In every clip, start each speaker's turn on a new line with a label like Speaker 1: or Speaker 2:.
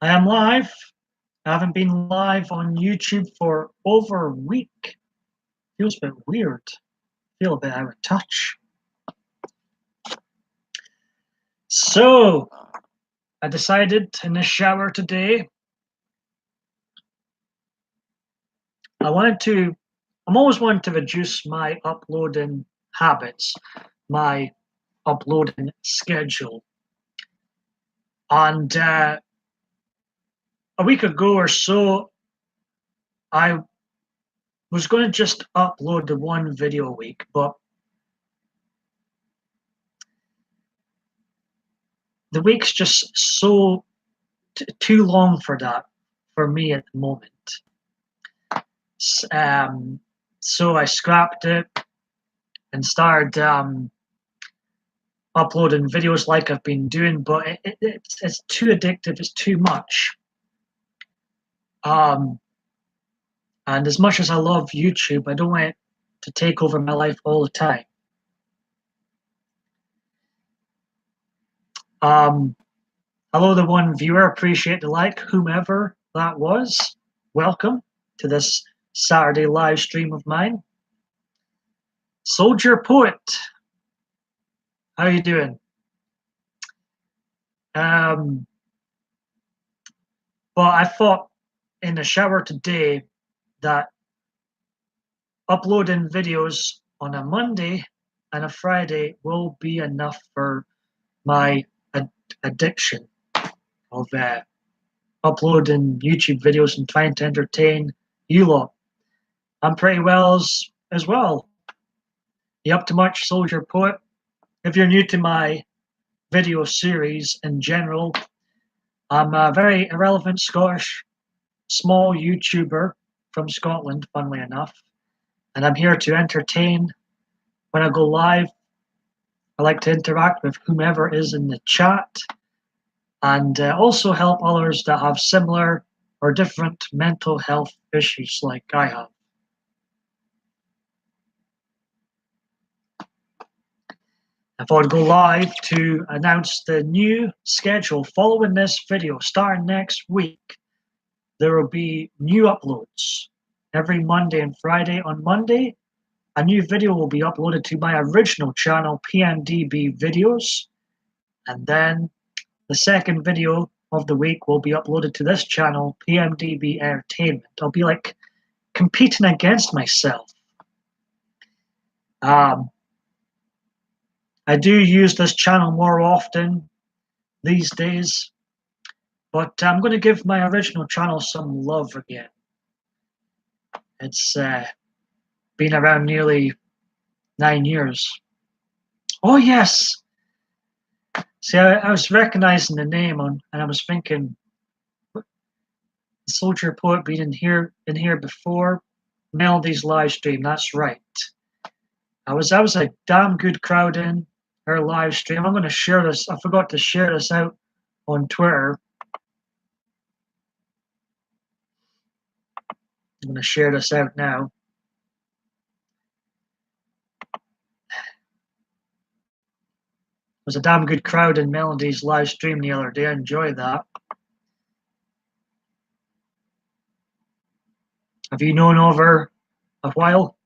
Speaker 1: I am live. I haven't been live on YouTube for over a week. Feels a bit weird. Feel a bit out of touch. So, I decided in the shower today, I'm always wanting to reduce my uploading habits, my uploading schedule. And a week ago or so, I was going to just upload the one video a week, but the week's just so too long for that for me at the moment. So I scrapped it and started uploading videos like I've been doing, but it's too addictive. It's too much. And as much as I love YouTube, I don't want it to take over my life all the time. Hello, the one viewer. Appreciate the like, whomever that was. Welcome to this Saturday live stream of mine. Soldier Poet, how you doing? But I thought in the shower today that uploading videos on a Monday and a Friday will be enough for my addiction of uploading YouTube videos and trying to entertain you lot. I'm pretty well as well. You up to much, Soldier Poet? If you're new to my video series in general, I'm a very irrelevant Scottish small YouTuber from Scotland, funnily enough, and I'm here to entertain. When I go live, I like to interact with whomever is in the chat and also help others that have similar or different mental health issues like I have. I thought I'd go live to announce the new schedule following this video. Starting next week, there will be new uploads every Monday and Friday. On Monday, a new video will be uploaded to my original channel, PMDB Videos. And then the second video of the week will be uploaded to this channel, PMDB Entertainment. I'll be like competing against myself. I do use this channel more often these days, but I'm going to give my original channel some love again. It's been around nearly 9 years. Oh, yes. See, I was recognizing the name and I was thinking, Soldier Poet being in here before Melody's live stream. That's right. I was a damn good crowd in her live stream. I'm going to share this. I forgot to share this out on Twitter. I'm going to share this out now. It was a damn good crowd in Melody's live stream the other day. I enjoyed that. Have you known over a while?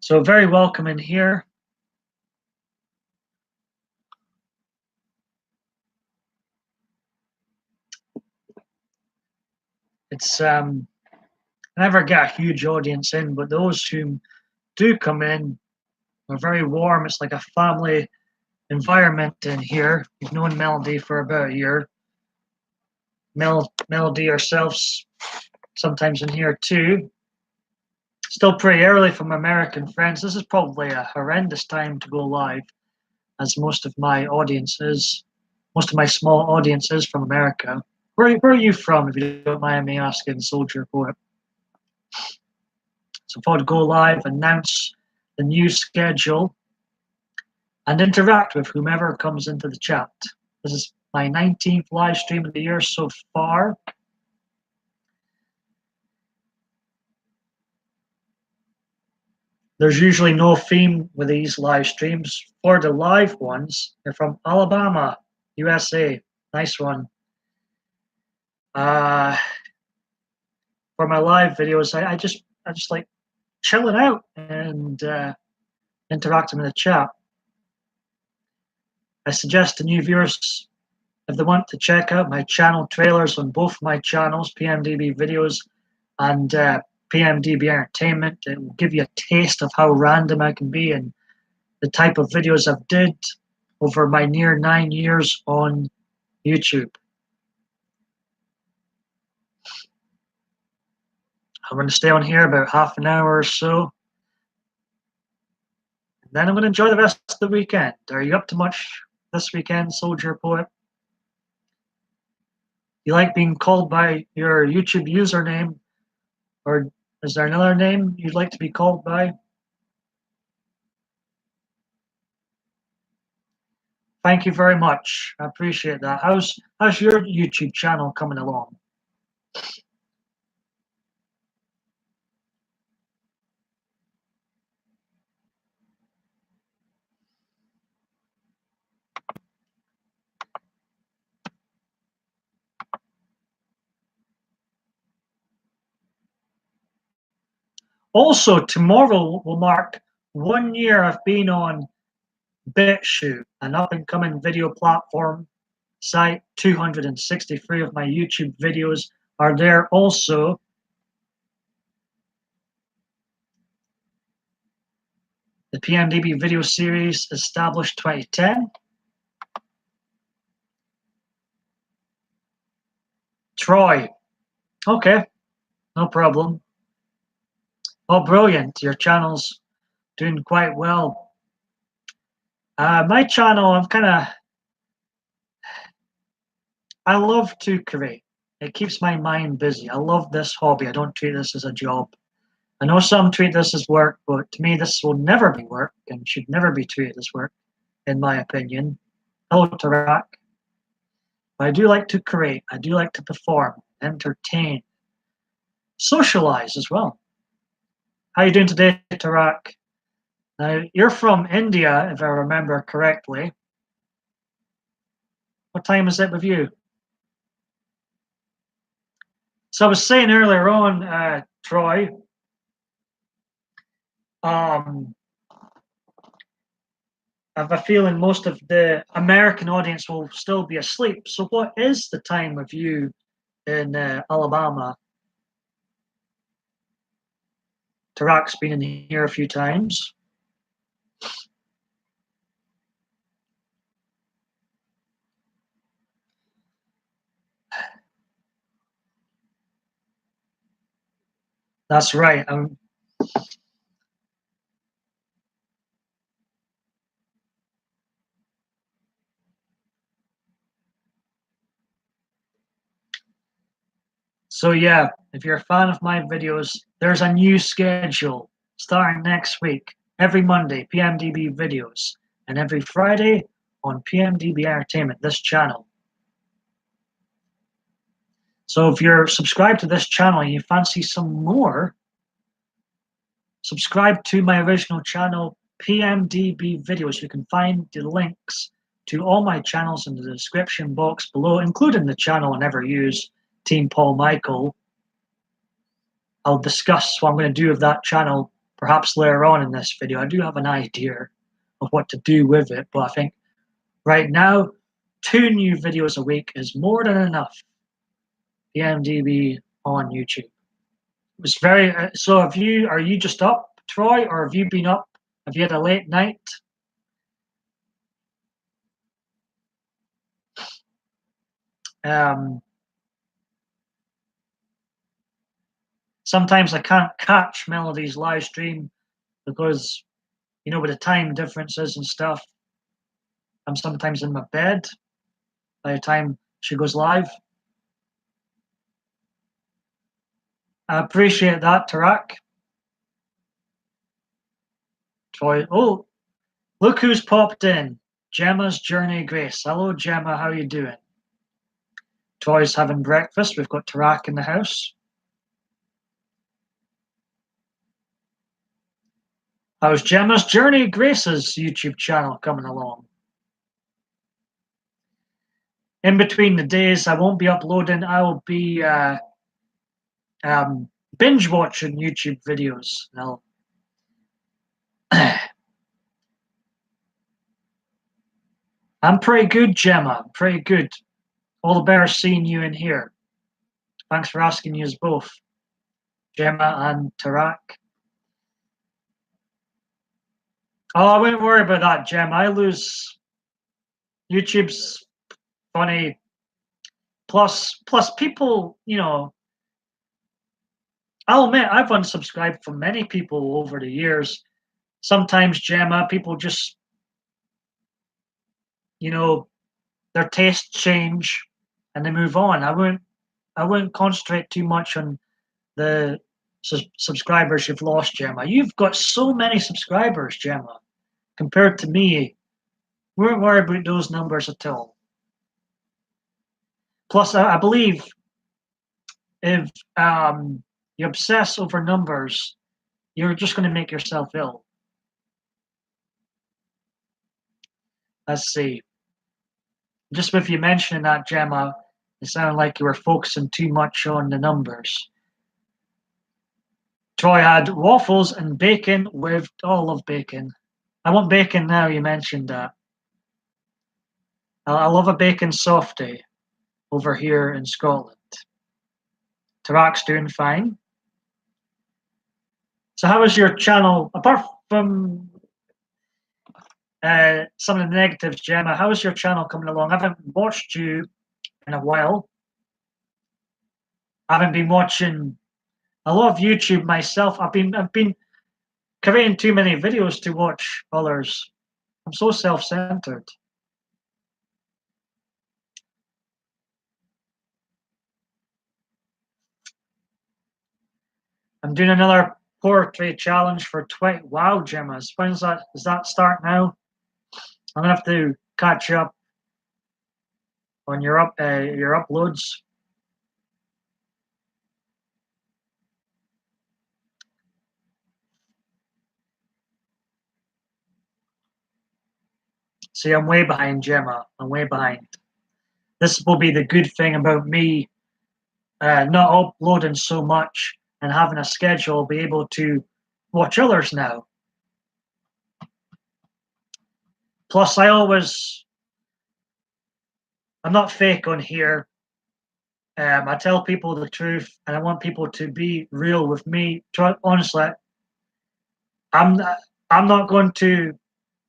Speaker 1: So very welcome in here. It's I never get a huge audience in, but those who do come in are very warm. It's like a family environment in here. You've known Melody for about a year. Melody ourselves sometimes in here too. Still pretty early from American friends. This is probably a horrendous time to go live, as most of my small audience is from America. Where are you from, if you don't mind me asking, Soldier Poet? So if I'd go live, announce the new schedule, and interact with whomever comes into the chat. This is my 19th live stream of the year so far. There's usually no theme with these live streams. For the live ones, they're from Alabama, USA. Nice one. For my live videos, I just like chilling out and interacting in the chat. I suggest to new viewers, if they want to check out my channel trailers on both my channels, PMDB Videos and PMDB Entertainment, it will give you a taste of how random I can be and the type of videos I've did over my near 9 years on YouTube. I'm going to stay on here about half an hour or so. And then I'm going to enjoy the rest of the weekend. Are you up to much this weekend, Soldier Poet? You like being called by your YouTube username? Or is there another name you'd like to be called by? Thank you very much. I appreciate that. How's your YouTube channel coming along? Also, tomorrow will mark 1 year I've been on BitChute, an up-and-coming video platform site. 263 of my YouTube videos are there also. The PMDB video series established 2010. Troy. Okay, no problem. Oh, brilliant. Your channel's doing quite well. My channel, I love to create. It keeps my mind busy. I love this hobby. I don't treat this as a job. I know some treat this as work, but to me, this will never be work and should never be treated as work, in my opinion. Hello, Tarak. I do like to create. I do like to perform, entertain, socialize as well. How are you doing today, Tarak? Now, you're from India, if I remember correctly. What time is it with you? So I was saying earlier on, Troy, I have a feeling most of the American audience will still be asleep. So what is the time with you in Alabama? Tarak's been in here a few times. That's right. So yeah, if you're a fan of my videos, there's a new schedule starting next week. Every Monday, PMDB videos, and every Friday on PMDB Entertainment, this channel. So if you're subscribed to this channel and you fancy some more, subscribe to my original channel, PMDB Videos. You can find the links to all my channels in the description box below, including the channel I never use, TeamPaulMichael. I'll discuss what I'm going to do with that channel perhaps later on in this video. I do have an idea of what to do with it, but I think right now, 2 new videos a week is more than enough. PMDB on YouTube. It was very. So, are you just up, Troy, or have you been up? Have you had a late night? Um, Sometimes I can't catch Melody's live stream because, with the time differences and stuff, I'm sometimes in my bed by the time she goes live. I appreciate that, Tarak. Troy. Oh, look who's popped in. Gemma's Journey Grace. Hello, Gemma. How you doing? Troy's having breakfast. We've got Tarak in the house. How's Gemma's Journey Grace's YouTube channel coming along? In between the days, I won't be uploading. I will be binge watching YouTube videos. Now, I'm pretty good, Gemma. I'm pretty good. All the better seeing you in here. Thanks for asking you both, Gemma and Tarak. Oh, I wouldn't worry about that, Gemma. I lose. YouTube's funny. Plus people, I'll admit I've unsubscribed from many people over the years. Sometimes, Gemma, people just, their tastes change and they move on. I wouldn't concentrate too much on the subscribers you've lost, Gemma. You've got so many subscribers, Gemma, compared to me. We won't worry about those numbers at all. Plus, I believe if you obsess over numbers, you're just going to make yourself ill. Let's see. Just with you mentioning that, Gemma, it sounded like you were focusing too much on the numbers. Troy had waffles and bacon with all of bacon. I want bacon now, you mentioned that. I love a bacon softie over here in Scotland. Tarak's doing fine. So how is your channel, apart from some of the negatives, Gemma, how is your channel coming along? I haven't watched you in a while. I haven't been watching a lot of YouTube myself. I've been creating too many videos to watch others. I'm so self-centered. I'm doing another poetry challenge for 20. Wow, Gemma, when's that? Does that start now? I'm gonna have to catch up on your uploads. See, I'm way behind, Gemma. I'm way behind. This will be the good thing about me not uploading so much and having a schedule. I'll be able to watch others now. Plus, I'm not fake on here. I tell people the truth, and I want people to be real with me. Honestly, I'm not going to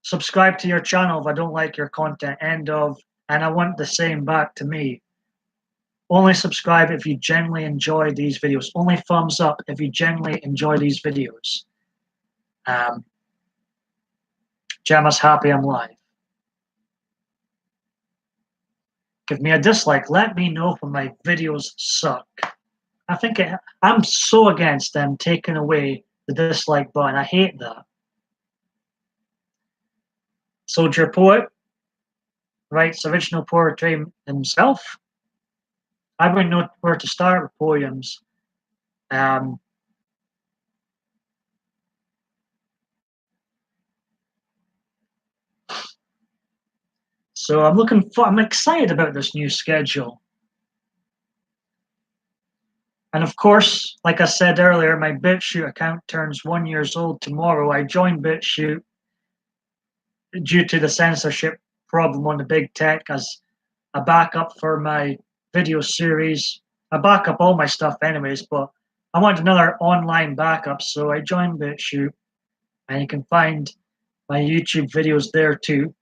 Speaker 1: subscribe to your channel if I don't like your content. End of. And I want the same back to me. Only subscribe if you genuinely enjoy these videos. Only thumbs up if you genuinely enjoy these videos. Gemma's happy I'm live. Give me a dislike. Let me know when my videos suck. I'm so against them taking away the dislike button. I hate that. Soldier Poet writes original poetry himself. I wouldn't know where to start with poems. So I'm excited about this new schedule. And of course, like I said earlier, my BitChute account turns 1 year old tomorrow. I joined BitChute due to the censorship problem on the big tech as a backup for my video series. I back up all my stuff anyways, but I want another online backup, so I joined BitChute, and you can find my YouTube videos there too.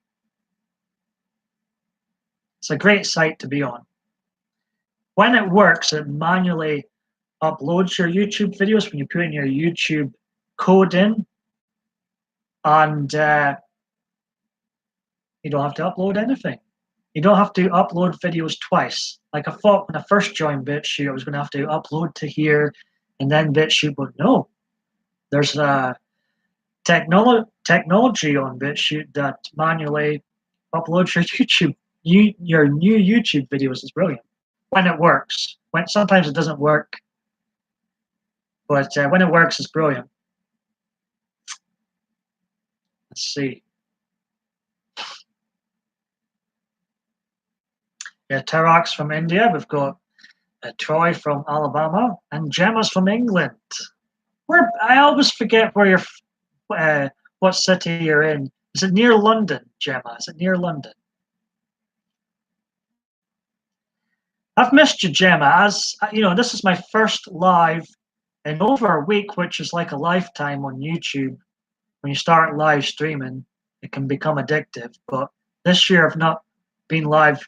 Speaker 1: It's a great site to be on. When it works, it manually uploads your YouTube videos when you put in your YouTube code in, and you don't have to upload anything. You don't have to upload videos twice. Like I thought when I first joined BitChute, I was going to have to upload to here and then BitChute, but no. There's a technology on BitChute that manually uploads your new YouTube videos. Is brilliant when it works. When sometimes it doesn't work, but when it works, it's brilliant. Let's see. Yeah, Tarak's from India. We've got Troy from Alabama, and Gemma's from England. Where I always forget where what city you're in. Is it near London, Gemma? Is it near London? I've missed you, Gemma. As you know, this is my first live in over a week, which is like a lifetime on YouTube. When you start live streaming, it can become addictive. But this year, I've not been live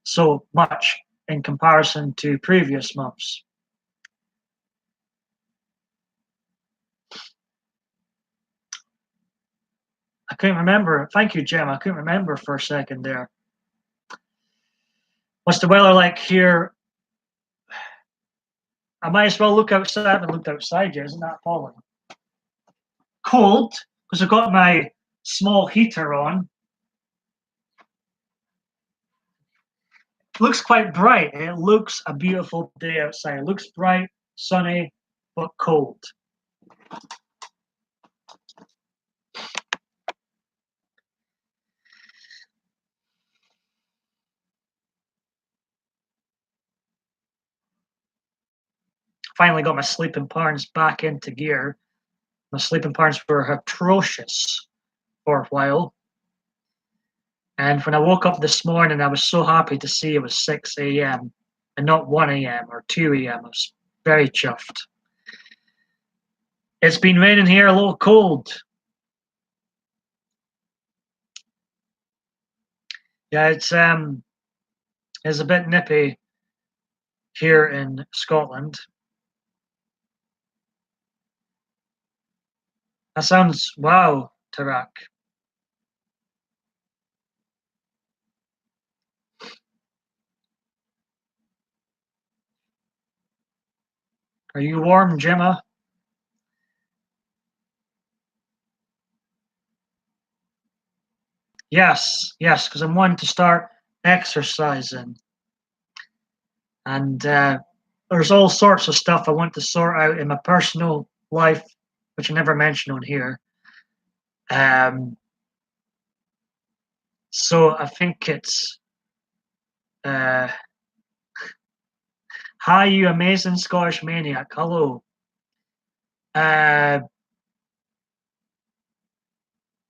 Speaker 1: so much in comparison to previous months. I couldn't remember. Thank you, Gemma. I couldn't remember for a second there. What's the weather like here? I might as well look outside. I haven't looked outside yet. Isn't that appalling? Cold, because I've got my small heater on. Looks quite bright. It looks a beautiful day outside. It looks bright, sunny, but cold. Finally got my sleeping patterns back into gear. My sleeping patterns were atrocious for a while. And when I woke up this morning, I was so happy to see it was 6 a.m. and not 1 a.m. or 2 a.m. I was very chuffed. It's been raining here, a little cold. Yeah, it's a bit nippy here in Scotland. That sounds wow, Tarak. Are you warm, Gemma? Yes, yes, because I'm wanting to start exercising. And there's all sorts of stuff I want to sort out in my personal life, which I never mention on here. So I think it's hi, you amazing Scottish maniac. Hello.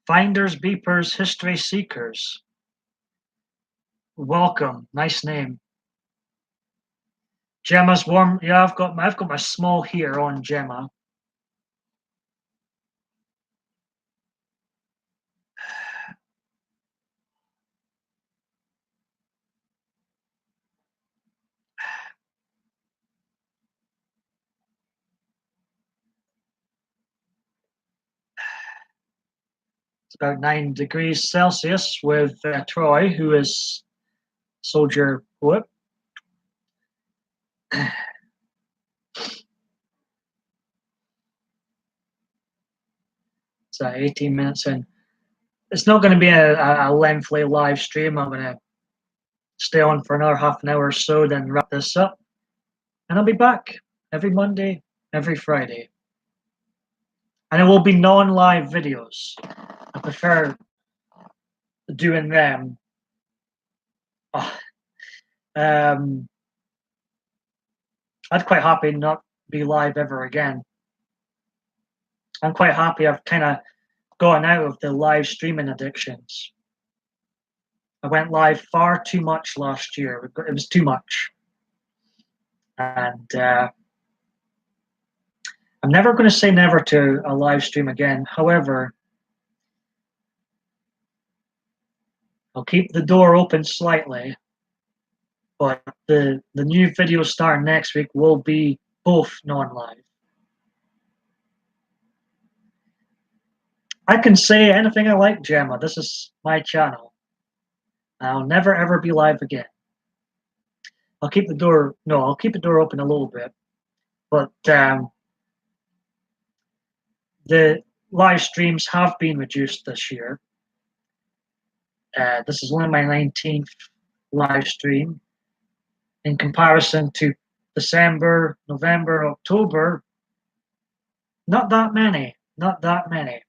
Speaker 1: Finders, beepers, history seekers. Welcome. Nice name. Gemma's warm. Yeah, I've got my small here on Gemma. It's about 9 degrees Celsius with Troy, who is soldier poet. It's 18 minutes in. It's not going to be a lengthy live stream. I'm going to stay on for another half an hour or so, then wrap this up. And I'll be back every Monday, every Friday. And it will be non-live videos. I prefer doing them. I'd quite happy not be live ever again. I'm quite happy I've kind of gotten out of the live streaming addictions. I went live far too much last year. It was too much. And I'm never going to say never to a live stream again. However, I'll keep the door open slightly. But the new video starting next week will be both non-live. I can say anything I like, Gemma. This is my channel. I'll never ever be live again. I'll keep the door open a little bit. But the live streams have been reduced this year. This is only my 19th live stream. In comparison to December, November, October, not that many. Not that many.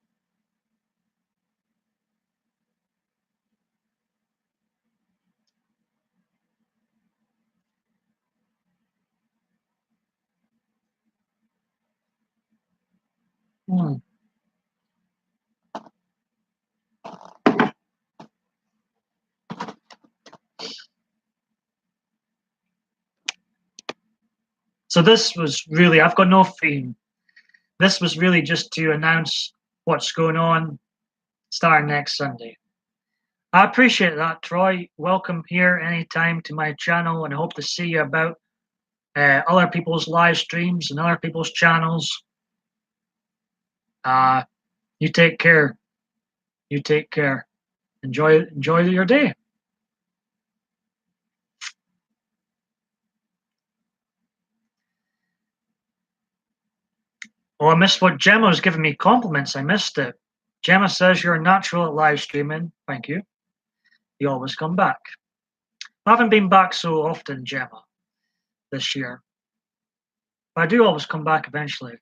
Speaker 1: Mm. So this was really, I've got no theme. This was really just to announce what's going on starting next Sunday. I appreciate that, Troy. Welcome here anytime to my channel, and I hope to see you about other people's live streams and other people's channels. You take care. You take care. Enjoy your day. Oh, I missed what Gemma was giving me compliments. I missed it. Gemma says you're a natural at live streaming. Thank you. You always come back. I haven't been back so often, Gemma, this year. But I do always come back eventually.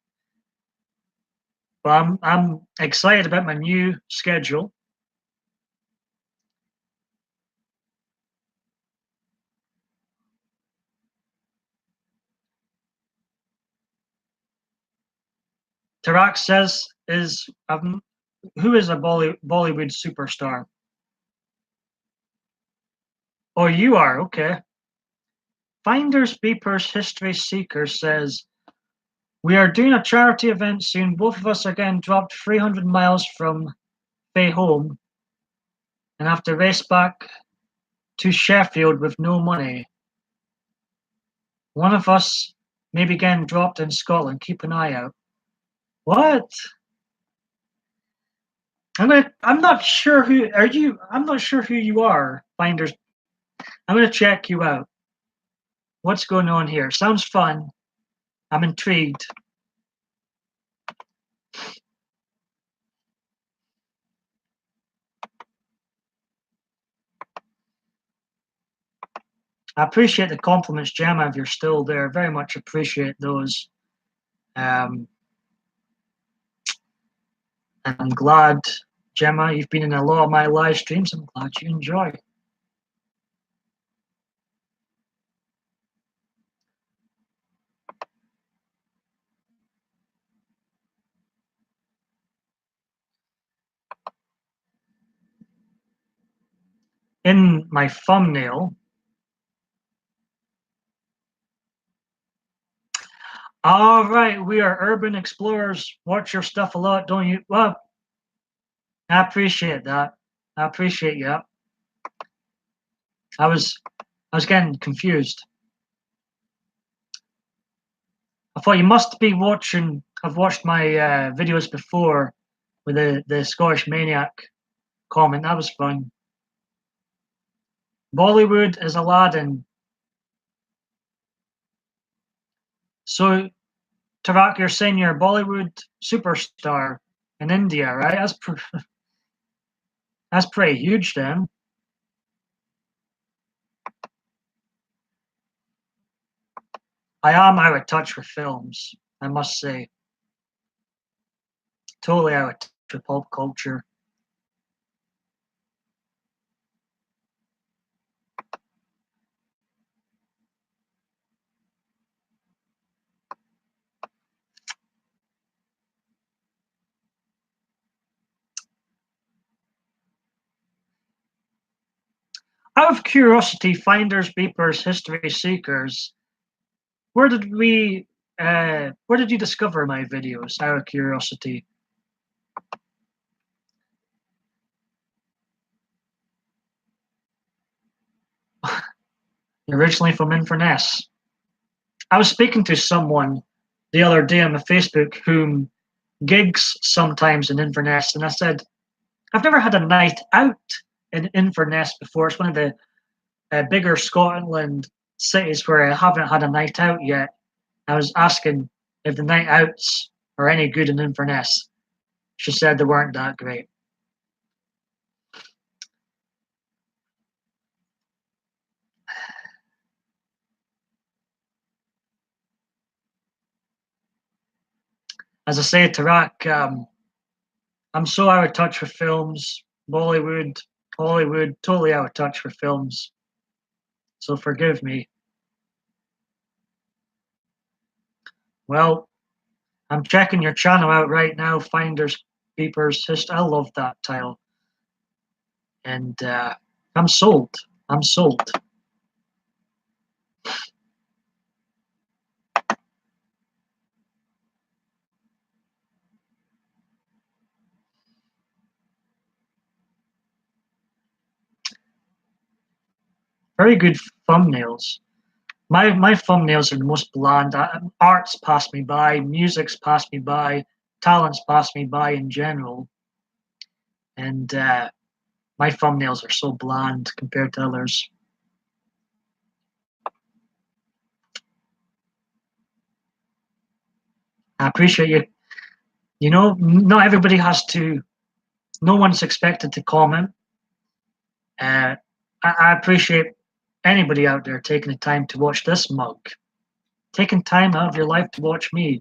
Speaker 1: But I'm excited about my new schedule. Tarak says who is a Bollywood superstar? Oh, you are, okay. Finders Beepers History Seeker says, we are doing a charity event soon. Both of us are getting dropped 300 miles from Bay home and have to race back to Sheffield with no money. One of us may be getting dropped in Scotland. Keep an eye out. What? I'm not sure who are you. I'm not sure who you are, Finders. I'm gonna check you out. What's going on here? Sounds fun. I'm intrigued. I appreciate the compliments, Gemma, if you're still there. Very much appreciate those. And I'm glad, Gemma, you've been in a lot of my live streams. I'm glad you enjoy. In my thumbnail, all right, we are urban explorers. Watch your stuff a lot, don't you? Well, I appreciate that. I appreciate you. I was getting confused. I thought you must be watching. I've watched my videos before with the Scottish Maniac comment. That was fun. Bollywood is Aladdin. So, Tarak, you're saying you're a Bollywood superstar in India, right? That's pretty huge, then. I am out of touch with films, I must say. Totally out of touch with pop culture. Out of curiosity, finders, beepers, history seekers, where did you discover my videos? Out of curiosity. Originally from Inverness. I was speaking to someone the other day on the Facebook whom gigs sometimes in Inverness, and I said, I've never had a night out in Inverness before. It's one of the bigger Scotland cities where I haven't had a night out yet. I was asking if the night outs are any good in Inverness. She said they weren't that great. As I say, Tarak, I'm so out of touch with films, Bollywood, Hollywood, totally out of touch with films. So forgive me. Well, I'm checking your channel out right now, Finders Keepers History. I love that title. And I'm sold. I'm sold. Very good thumbnails. My thumbnails are the most bland. Arts pass me by, music's passed me by, talents pass me by in general, and my thumbnails are so bland compared to others. I appreciate you. You know, not everybody has to. No one's expected to comment. I appreciate anybody out there taking the time to watch this mug, taking time out of your life to watch me.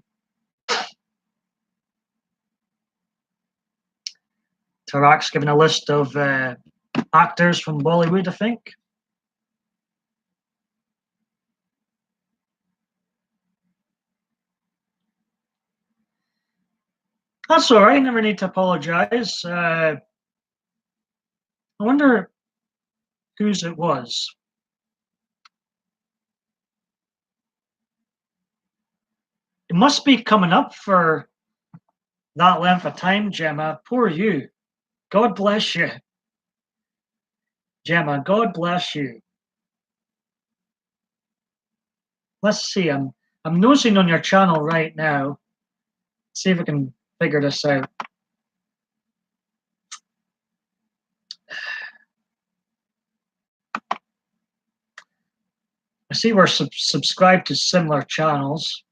Speaker 1: Tarak's given a list of actors from Bollywood, I think. That's all right. Never need to apologize. I wonder whose it was. It must be coming up for that length of time, Gemma. Poor you. God bless you. Gemma, God bless you. Let's see. I'm nosing on your channel right now. See if I can figure this out. I see we're subscribed to similar channels.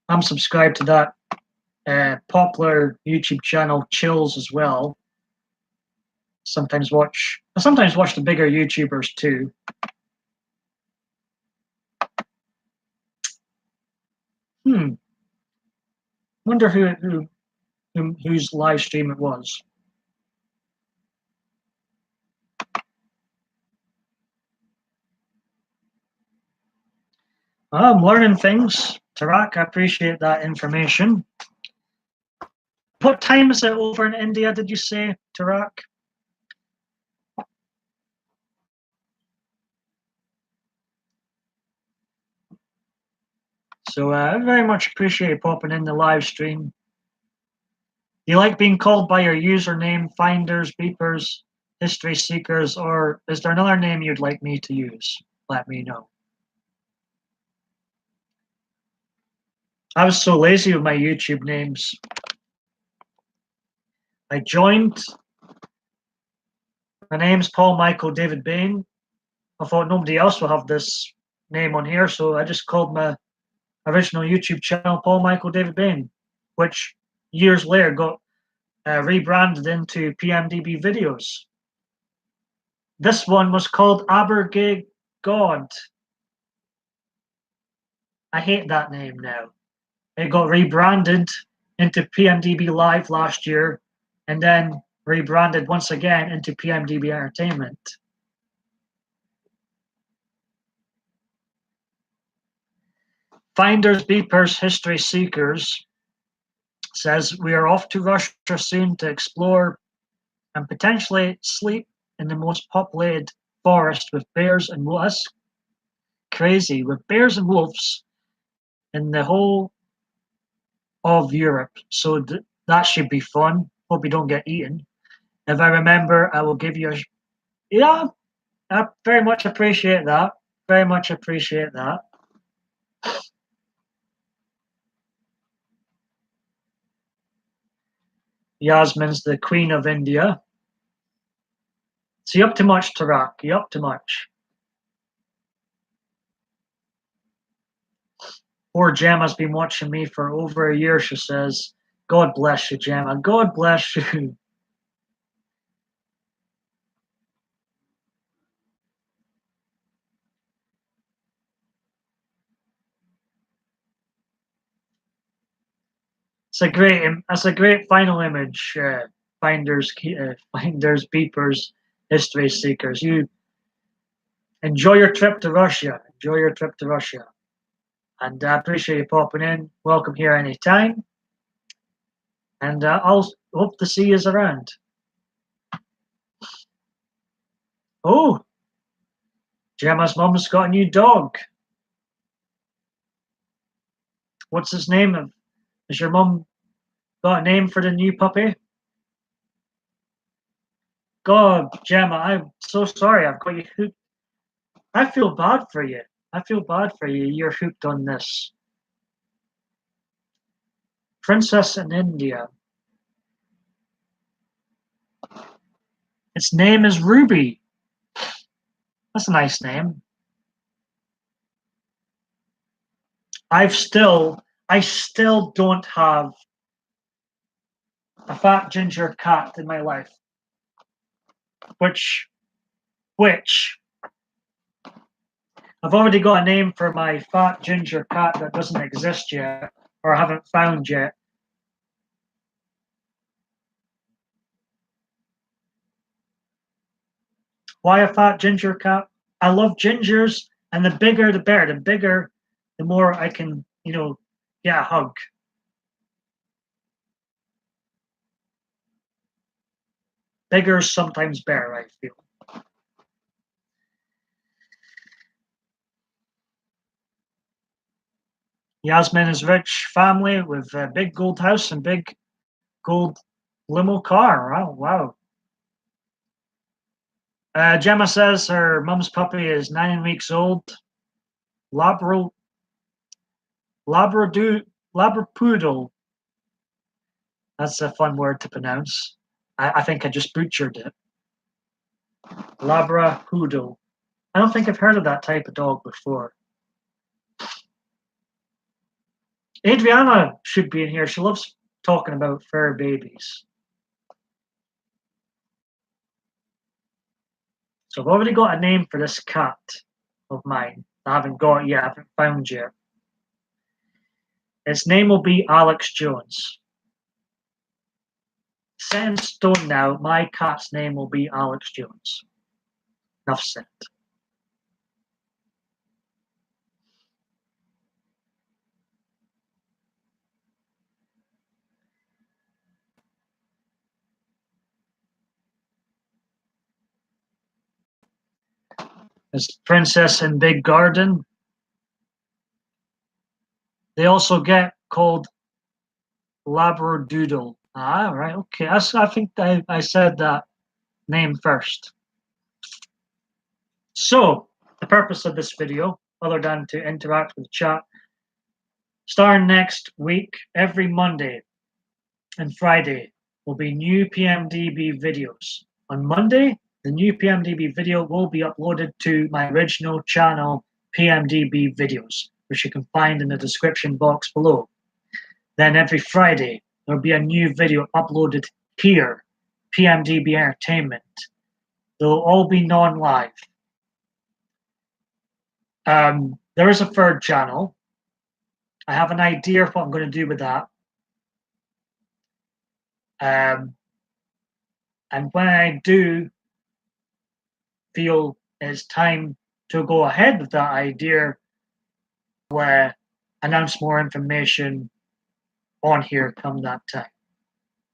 Speaker 1: I'm subscribed to that popular YouTube channel, Chills, as well. I sometimes watch the bigger YouTubers too. Wonder whose live stream it was. I'm learning things, Tarak. I appreciate that information. What time is it over in India, did you say, Tarak? So I very much appreciate popping in the live stream. Do you like being called by your username, Finders, Beepers, History Seekers, or is there another name you'd like me to use? Let me know. I was so lazy with my YouTube names. I joined. My name's PaulMichael David Bain. I thought nobody else will have this name on here, so I just called my original YouTube channel PaulMichael David Bain, which years later got rebranded into PMDB Videos. This one was called Abergay God. I hate that name now. It got rebranded into PMDB Live last year and then rebranded once again into PMDB Entertainment. Finders, Beepers, History Seekers says we are off to Russia soon to explore and potentially sleep in the most populated forest with bears and wolves. Crazy, with bears and wolves in the whole of Europe. So that should be fun. Hope you don't get eaten. If I remember, I will give you a. Yeah, I very much appreciate that. Very much appreciate that. Yasmin's the Queen of India. So you up to much, Tarak? You up to much? Poor Gemma's been watching me for over a year, she says. God bless you, Gemma. God bless you. It's a great final image. Finders, beepers, history seekers. You enjoy your trip to Russia. Enjoy your trip to Russia. And I appreciate you popping in. Welcome here anytime. And I'll hope to see you around. Oh, Gemma's mum's got a new dog. What's his name? Has your mum got a name for the new puppy? God, Gemma, I'm so sorry. I've got you hooked. I feel bad for you. I feel bad for you. You're hooked on this. Princess in India. Its name is Ruby. That's a nice name. I still don't have a fat ginger cat in my life. Which I've already got a name for my fat ginger cat that doesn't exist yet, or I haven't found yet. Why a fat ginger cat? I love gingers, and the bigger the better. The bigger, the more I can, get a hug. Bigger is sometimes better, I feel. Yasmin is rich family with a big gold house and big gold limo car. Oh, wow. Gemma says her mum's puppy is 9 weeks old. Labro, Labrapoodle. That's a fun word to pronounce. I think I just butchered it. Labrapoodle. I don't think I've heard of that type of dog before. Adriana should be in here. She loves talking about fur babies. So I've already got a name for this cat of mine. I haven't got yet. I haven't found yet. Its name will be Alex Jones. Set in stone now, my cat's name will be Alex Jones. Enough said. There's Princess in Big Garden. They also get called Labradoodle. Ah, right, okay. I think I said that name first. So, the purpose of this video, other than to interact with the chat, starting next week, every Monday and Friday will be new PMDB videos. On Monday, the new PMDB video will be uploaded to my original channel, PMDB Videos, which you can find in the description box below. Then every Friday, there'll be a new video uploaded here, PMDB Entertainment. They'll all be non-live. There is a third channel. I have an idea of what I'm going to do with that. And when I do feel it's time to go ahead with that idea, where announce more information on here come that time.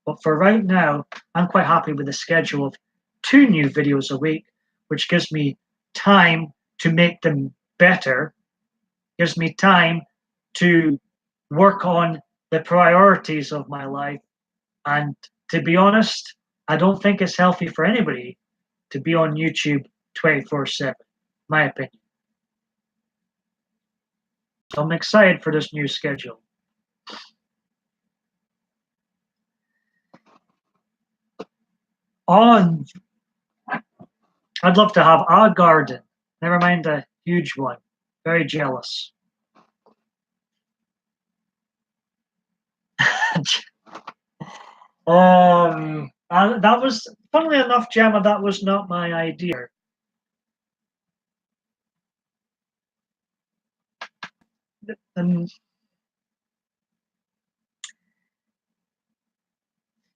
Speaker 1: But for right now, I'm quite happy with the schedule of 2 new videos a week, which gives me time to make them better, gives me time to work on the priorities of my life. And to be honest, I don't think it's healthy for anybody to be on YouTube 24/7, my opinion. So I'm excited for this new schedule. On, I'd love to have a garden, never mind a huge one. Very jealous. That was, funnily enough, Gemma, that was not my idea.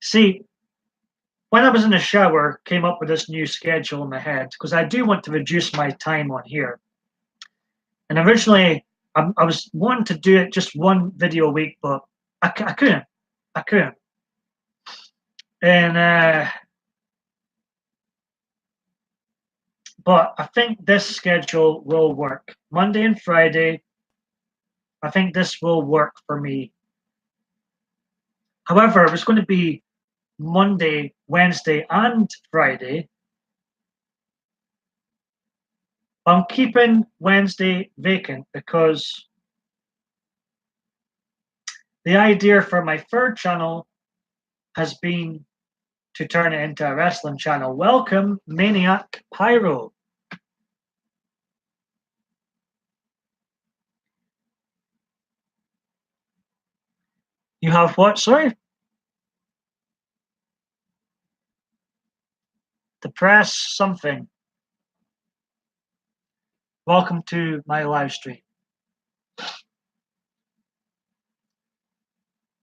Speaker 1: See, when I was in the shower, came up with this new schedule in my head because I do want to reduce my time on here. And originally, I was wanting to do it just one video a week, but I couldn't. I couldn't. And but I think this schedule will work. Monday and Friday, I think this will work for me. However, it was going to be Monday, Wednesday, and Friday. I'm keeping Wednesday vacant because the idea for my third channel has been to turn it into a wrestling channel. Welcome, Maniac Pyro. You have what? Sorry? To press something. Welcome to my live stream.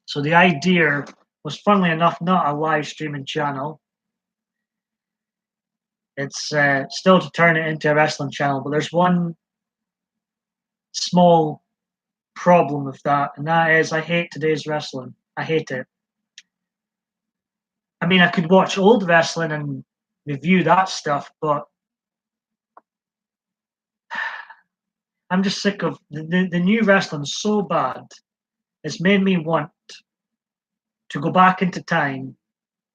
Speaker 1: So the idea was, funnily enough, not a live streaming channel. It's still to turn it into a wrestling channel, but there's one small problem with that, and that is I hate today's wrestling. I hate it. I mean, I could watch old wrestling and review that stuff, but I'm just sick of the new wrestling so bad. It's made me want to go back into time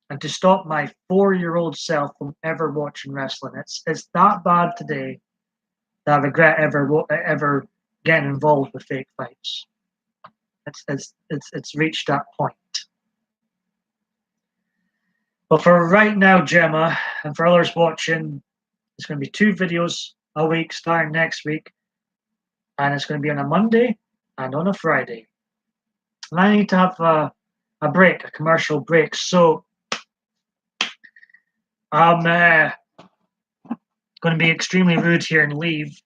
Speaker 1: and to stop my 4-year-old self from ever watching wrestling. It's that bad today that I regret ever getting involved with fake fights. It's reached that point. But for right now, Gemma, and for others watching, it's going to be 2 videos a week starting next week, and it's going to be on a Monday and on a Friday. And I need to have a break, a commercial break. So I'm going to be extremely rude here and leave.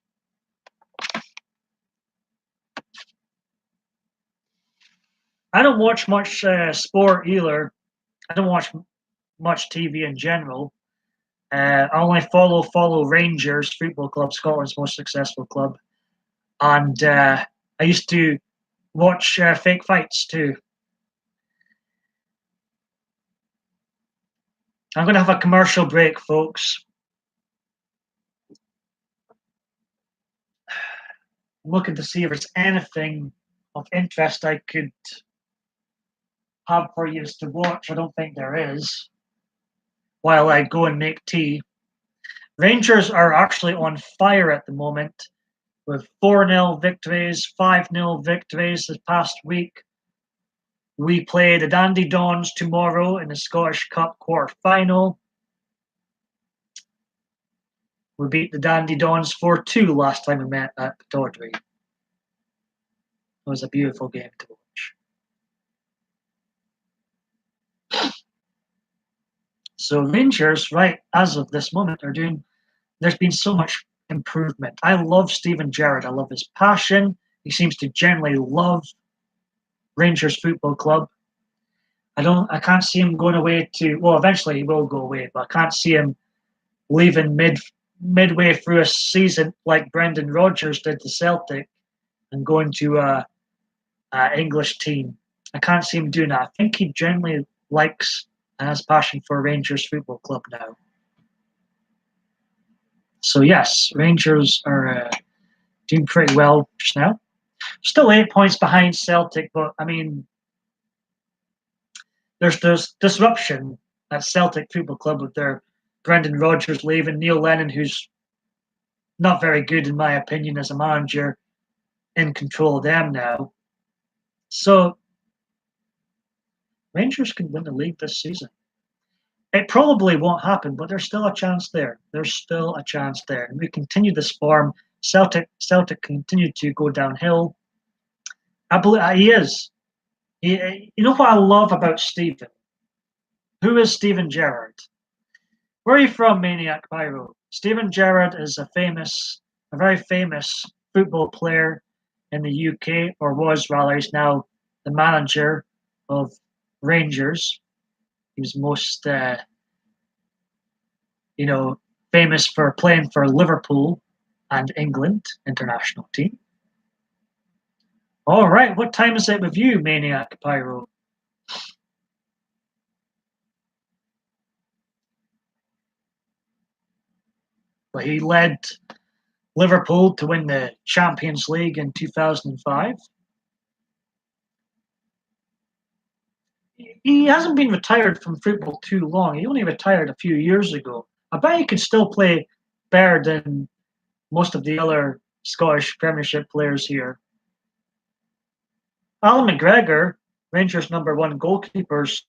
Speaker 1: I don't watch much sport either. I don't watch much TV in general. I only follow Rangers Football Club, Scotland's most successful club, and I used to watch fake fights too. I'm going to have a commercial break, folks. I'm looking to see if there's anything of interest I could have for you to watch. I don't think there is. While I go and make tea. Rangers are actually on fire at the moment with 4-0 victories, 5-0 victories this past week. We play the Dandy Dons tomorrow in the Scottish Cup quarter-final. We beat the Dandy Dons 4-2 last time we met at Tawdry. It was a beautiful game to watch. So Rangers, right, as of this moment, are doing, there's been so much improvement. I love Steven Gerrard. I love his passion. He seems to generally love Rangers Football Club. I can't see him going away to, well, eventually he will go away, but I can't see him leaving midway through a season like Brendan Rodgers did to Celtic and going to a English team. I can't see him doing that. I think he generally likes and has passion for Rangers Football Club now. So yes, Rangers are doing pretty well just now. Still 8 points behind Celtic, but I mean, there's disruption at Celtic Football Club with their Brendan Rodgers leaving, Neil Lennon, who's not very good in my opinion as a manager, in control of them now. So Rangers can win the league this season. It probably won't happen, but there's still a chance there. There's still a chance there. And we continue this form. Celtic continue to go downhill. I believe he is. You know what I love about Steven? Who is Steven Gerrard? Where are you from, Maniac Pyro? Steven Gerrard is a very famous football player in the UK, or was rather. He's now the manager of Rangers. He was most, famous for playing for Liverpool and England international team. All right, what time is it with you, Maniac Pyro? Well, he led Liverpool to win the Champions League in 2005. He hasn't been retired from football too long. He only retired a few years ago. I bet he could still play better than most of the other Scottish Premiership players here. Alan McGregor, Rangers' #1 goalkeepers,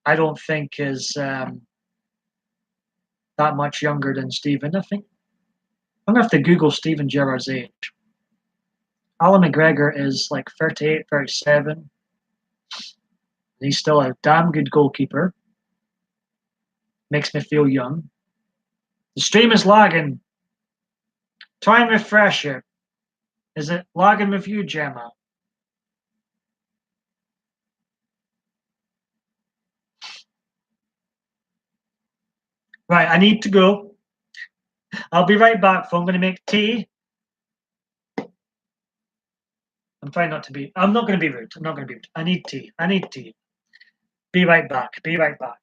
Speaker 1: I don't think is that much younger than Stephen. I'm gonna have to Google Stephen Gerrard's age. Alan McGregor is like 38, 37. He's still a damn good goalkeeper. Makes me feel young. The stream is lagging. Try and refresh it. Is it lagging with you, Gemma? Right, I need to go. I'll be right back. I'm going to make tea. I'm trying not to be. I'm not going to be rude. I'm not going to be rude. I need tea. I need tea. Be right back. Be right back.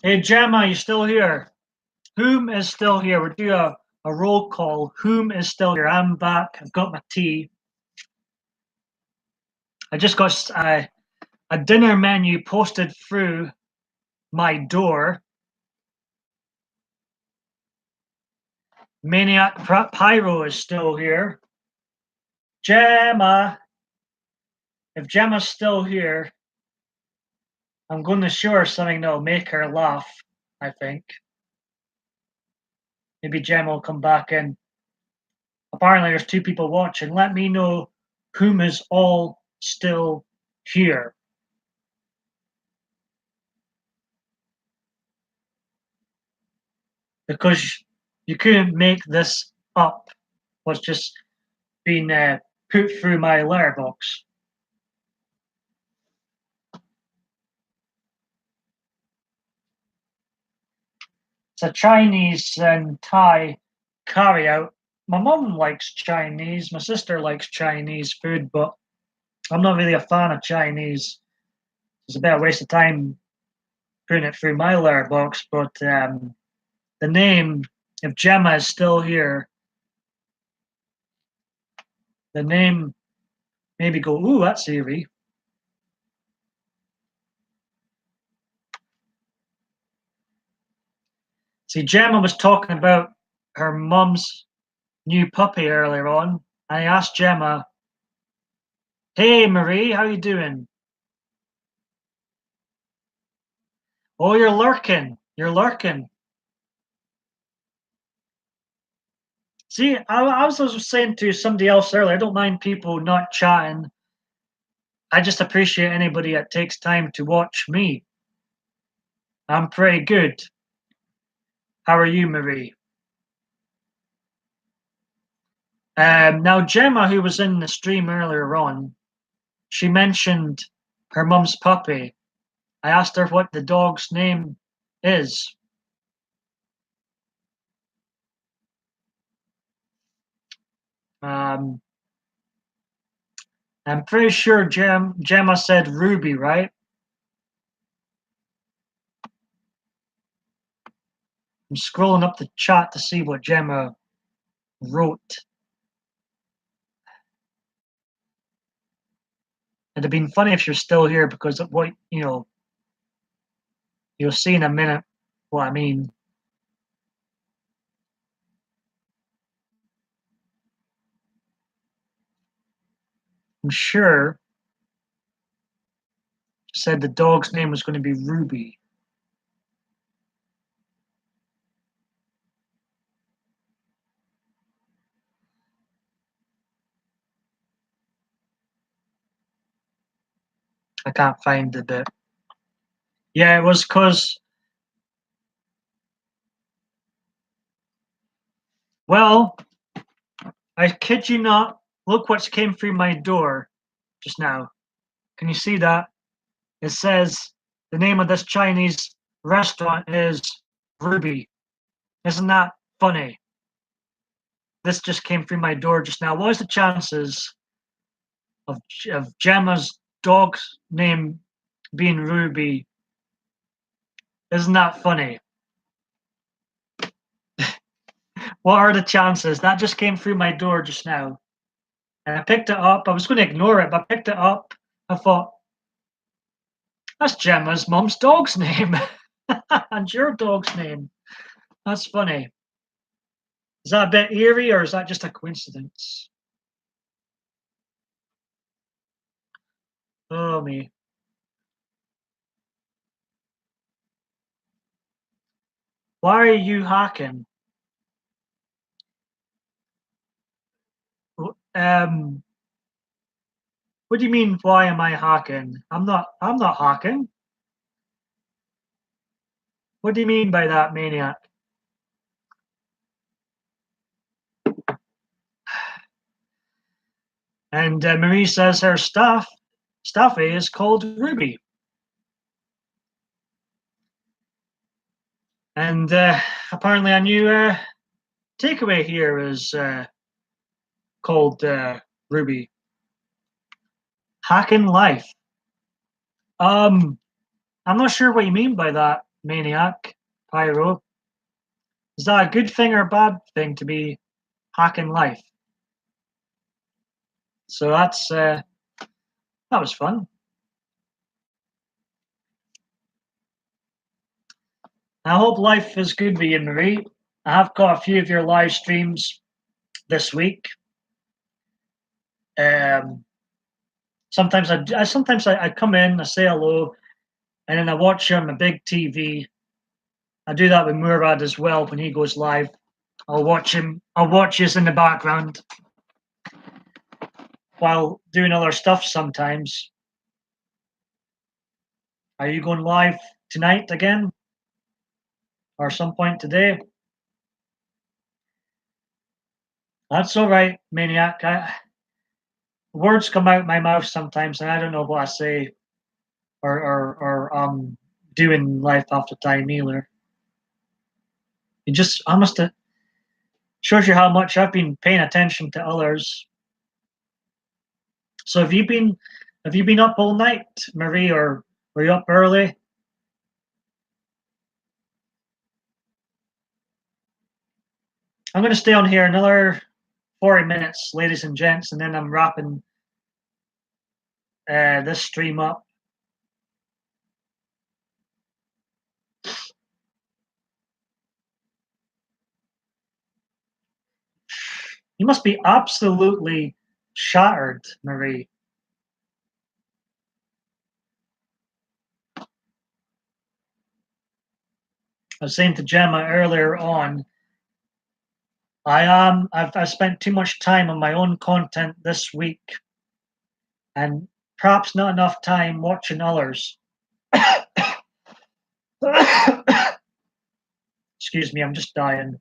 Speaker 1: Hey, Gemma, you still here? Whom is still here? We'll do a roll call. Whom is still here? I'm back. I've got my tea. I just got a dinner menu posted through my door. Maniac Pyro is still here. Gemma, if Gemma's still here, I'm going to show her something that'll make her laugh, I think. Maybe Gemma will come back in. Apparently, there's 2 people watching. Let me know whom is all still here. Because you couldn't make this up. What's just been put through my letterbox. It's a Chinese and Thai carry out. My mum likes Chinese. My sister likes Chinese food, but I'm not really a fan of Chinese. It's a bit of a waste of time putting it through my letterbox. But the name, if Gemma is still here, the name maybe go, ooh, that's eerie. See, Gemma was talking about her mum's new puppy earlier on. I asked Gemma, "Hey Marie, how you doing?" "Oh, you're lurking. You're lurking." See, I was also saying to somebody else earlier, I don't mind people not chatting. I just appreciate anybody that takes time to watch me. I'm pretty good. How are you, Marie? Now, Gemma, who was in the stream earlier on, she mentioned her mum's puppy. I asked her what the dog's name is. Um, I'm pretty sure Gemma said Ruby, right? I'm scrolling up the chat to see what Gemma wrote. It'd have been funny if you're still here because of what, you'll see in a minute what I mean. I'm sure she said the dog's name was going to be Ruby. I can't find the bit. Yeah, it was because, well, I kid you not, look what came through my door just now. Can you see that? It says the name of this Chinese restaurant is Ruby. Isn't that funny? This just came through my door just now. What is the chances of Gemma's dog's name being Ruby? Isn't that funny? What are the chances? That just came through my door just now. And I picked it up. I was going to ignore it, but I picked it up. I thought, that's Gemma's mom's dog's name. And your dog's name. That's funny. Is that a bit eerie or is that just a coincidence? Oh, me. Why are you hacking? Um, what do you mean, why am I hacking? I'm not hacking. What do you mean by that, maniac? And Marie says her stuffy is called Ruby. And apparently a new takeaway here is called Ruby. Hacking life. I'm not sure what you mean by that, maniac, Pyro. Is that a good thing or a bad thing to be hacking life? So that was fun. I hope life is good with you, Marie. I have got a few of your live streams this week. Um, sometimes I come in, I say hello, and then I watch you on my big TV. I do that with Murad as well when he goes live. I'll watch him. I'll watch us in the background while doing other stuff sometimes. Are you going live tonight again? Or some point today? That's all right, maniac. Words come out my mouth sometimes, and I don't know what I say or do in life half the time either. I must have shows you how much I've been paying attention to others. So have you been up all night, Marie, or were you up early? I'm going to stay on here another 40 minutes, ladies and gents, and then I'm wrapping this stream up. You must be absolutely shattered, Marie. I was saying to Gemma earlier on, I've spent too much time on my own content this week, and perhaps not enough time watching others. Excuse me, I'm just dying.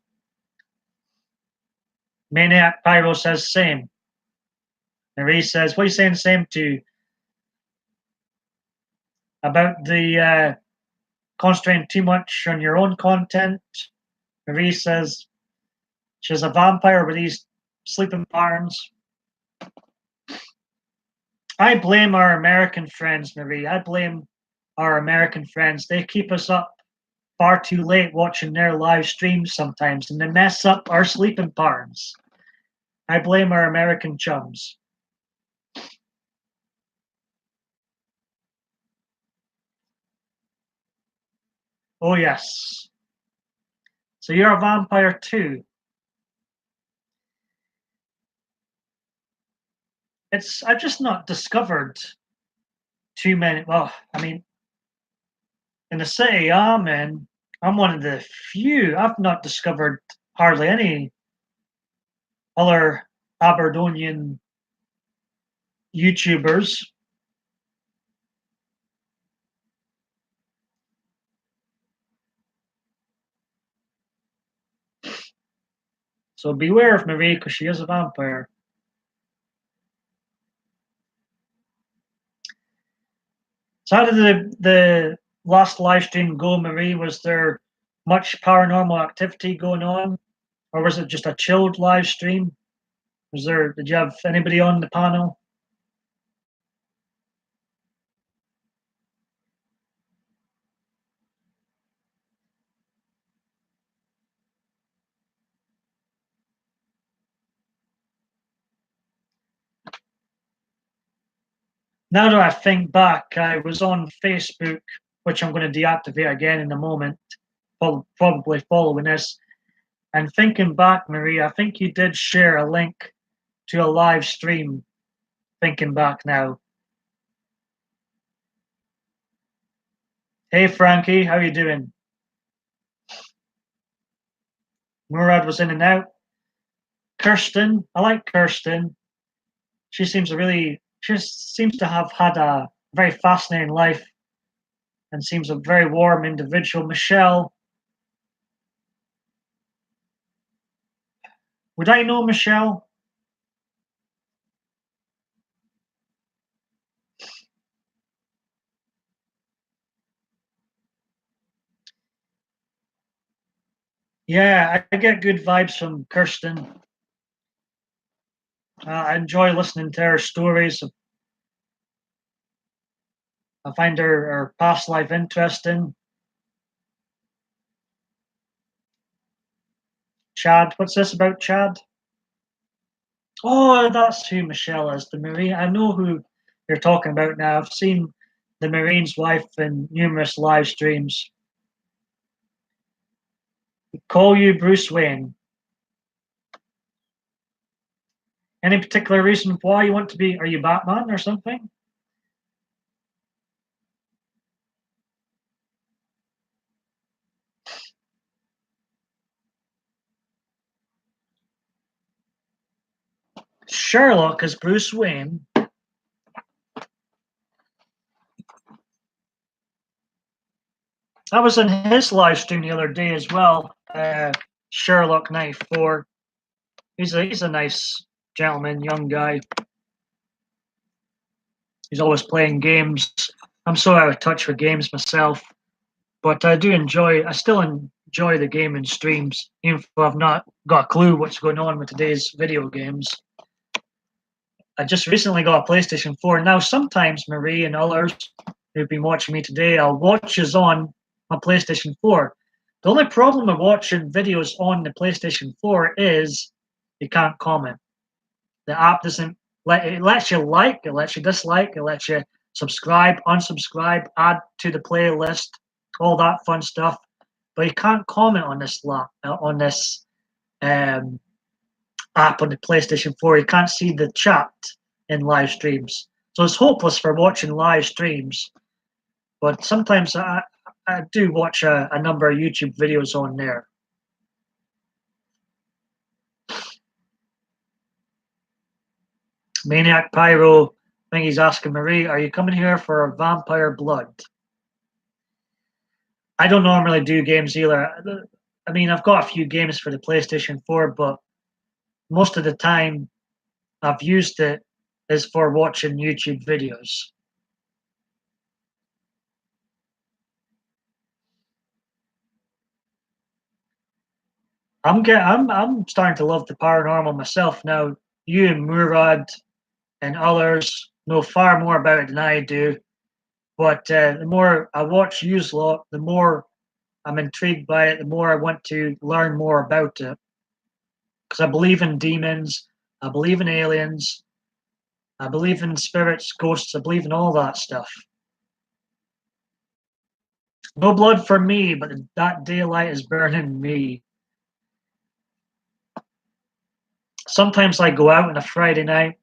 Speaker 1: Maniac Pyro says same. Marie says, what are you saying same to? About the concentrating too much on your own content. Marie says she's a vampire with these sleeping patterns. I blame our American friends, Marie. I blame our American friends. They keep us up far too late watching their live streams sometimes, and they mess up our sleeping patterns. I blame our American chums. Oh, yes. So you're a vampire too. I've just not discovered too many. Well, I mean, in the city I'm in, I'm one of the few. I've not discovered hardly any other Aberdonian YouTubers. So beware of Marie because she is a vampire. So how did the last live stream go, Marie? Was there much paranormal activity going on? Or was it just a chilled live stream? Did you have anybody on the panel? Now that I think back, I was on Facebook, which I'm going to deactivate again in a moment, probably following this. And thinking back, Marie, I think you did share a link to a live stream. Thinking back now. Hey Frankie, how you doing? Murad was in and out. Kirsten, I like Kirsten. She seems to have had a very fascinating life and seems a very warm individual. Michelle, would I know Michelle? Yeah, I get good vibes from Kirsten. I enjoy listening to her stories. I find her past life interesting. Chad, what's this about Chad? Oh, that's who Michelle is, the Marine. I know who you're talking about now. I've seen the Marine's wife in numerous live streams. Call you Bruce Wayne. Any particular reason why you want to be? Are you Batman or something? Sherlock as Bruce Wayne. I was in his live stream the other day as well. Sherlock 94. He's a nice gentleman, young guy. He's always playing games. I'm so out of touch with games myself, but I do enjoy. I still enjoy the gaming streams, even if I've not got a clue what's going on with today's video games. I just recently got a PlayStation 4. Now, sometimes Marie and others who've been watching me today, I'll watch us on my PlayStation 4. The only problem with watching videos on the PlayStation 4 is you can't comment. The app doesn't it lets you like, it lets you dislike, it lets you subscribe, unsubscribe, add to the playlist, all that fun stuff. But you can't comment on this um, app on the PlayStation 4. You can't see the chat in live streams. So it's hopeless for watching live streams. But sometimes I do watch a number of YouTube videos on there. Maniac Pyro, I think he's asking Marie, are you coming here for Vampire Blood? I don't normally do games either. I mean, I've got a few games for the PlayStation 4, but most of the time I've used it is for watching YouTube videos. I'm starting to love the paranormal myself now. You and Murad and others know far more about it than I do. But the more I watch yous lot, the more I'm intrigued by it, the more I want to learn more about it. Because I believe in demons, I believe in aliens, I believe in spirits, ghosts, I believe in all that stuff. No blood for me, but that daylight is burning me. Sometimes I go out on a Friday night.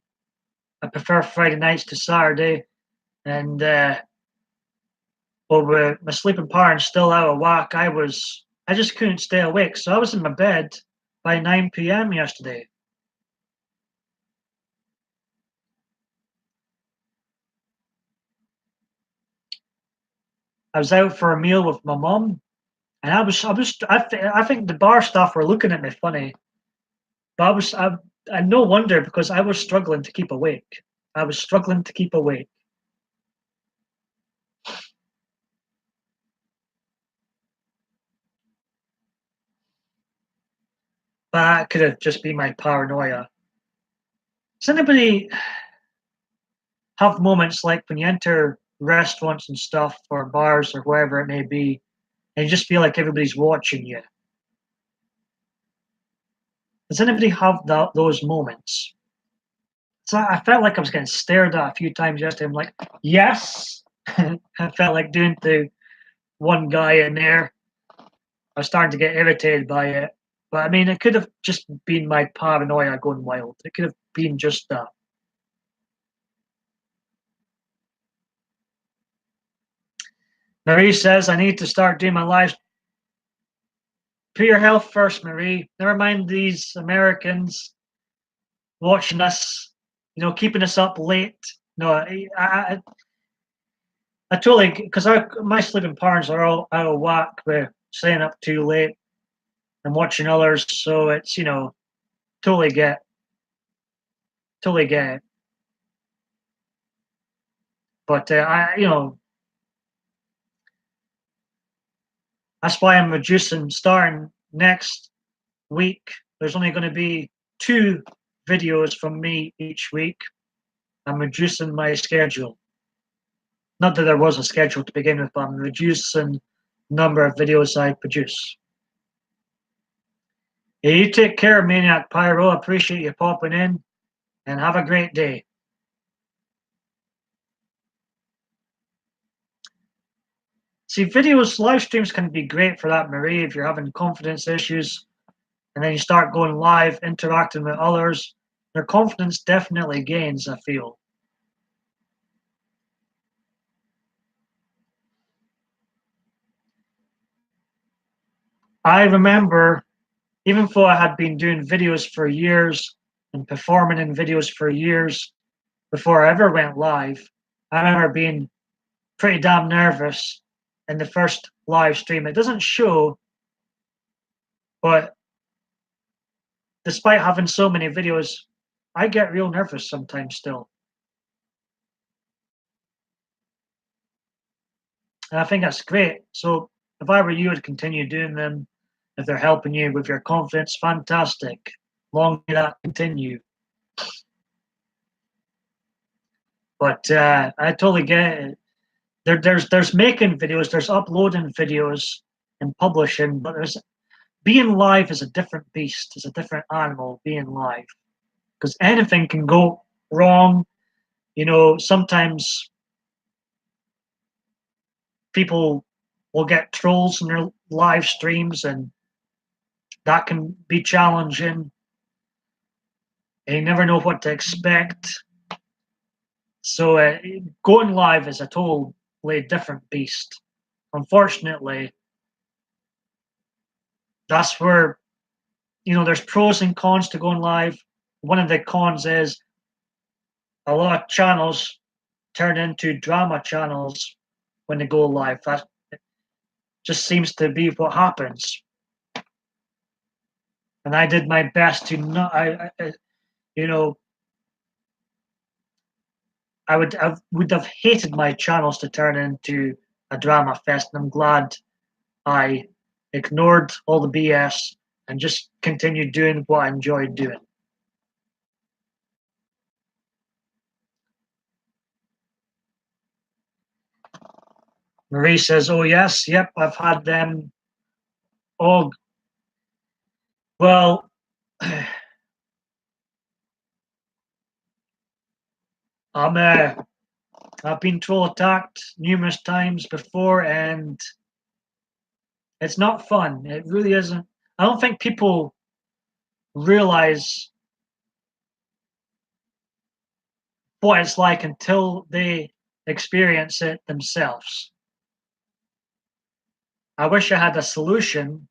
Speaker 1: I prefer Friday nights to Saturday, and but with my sleeping parents still out of whack, I just couldn't stay awake. So I was in my bed by 9 p.m. yesterday. I was out for a meal with my mum, and I think the bar staff were looking at me funny, but and no wonder because I was struggling to keep awake. I was struggling to keep awake. But that could have just been my paranoia. Does anybody have moments like when you enter restaurants and stuff or bars or wherever it may be, and you just feel like everybody's watching you? Does anybody have those moments? So I felt like I was getting stared at a few times yesterday. I'm like, yes. I felt like doing to one guy in there. I was starting to get irritated by it. But I mean, it could have just been my paranoia going wild. It could have been just that. Marie says, I need to start doing my lives. Put your health first, Marie. Never mind these Americans watching us, keeping us up late. No, I totally, because my sleeping patterns are all out of whack with staying up too late and watching others. So it's, totally get, totally get it. But that's why I'm reducing starting next week. There's only going to be 2 videos from me each week. I'm reducing my schedule. Not that there was a schedule to begin with, but I'm reducing the number of videos I produce. Yeah, you take care, Maniac Pyro. I appreciate you popping in, and have a great day. See, live streams can be great for that, Marie, if you're having confidence issues, and then you start going live, interacting with others. Your confidence definitely gains, I feel. I remember, even though I had been doing videos for years and performing in videos for years before I ever went live, I remember being pretty damn nervous in the first live stream. It doesn't show, but despite having so many videos, I get real nervous sometimes still. And I think that's great. So if I were you, I'd continue doing them If they're helping you with your confidence, fantastic. Long may that continue. But I totally get it. There's making videos, there's uploading videos and publishing, but there's being live is a different beast. It's a different animal being live because anything can go wrong. You know, sometimes people will get trolls in their live streams, and that can be challenging. And you never know what to expect. So going live is a totally different beast. Unfortunately, that's where, you know, there's pros and cons to going live. One of the cons is a lot of channels turn into drama channels when they go live. That just seems to be what happens. And I did my best to not, you know, would have hated my channels to turn into a drama fest, and I'm glad I ignored all the BS and just continued doing what I enjoyed doing. Marie says, "Oh yes, yep, I've had them. Oh well, I'm I've been troll attacked numerous times before, and it's not fun. It really isn't. I don't think people realize what it's like until they experience it themselves. I wish I had a solution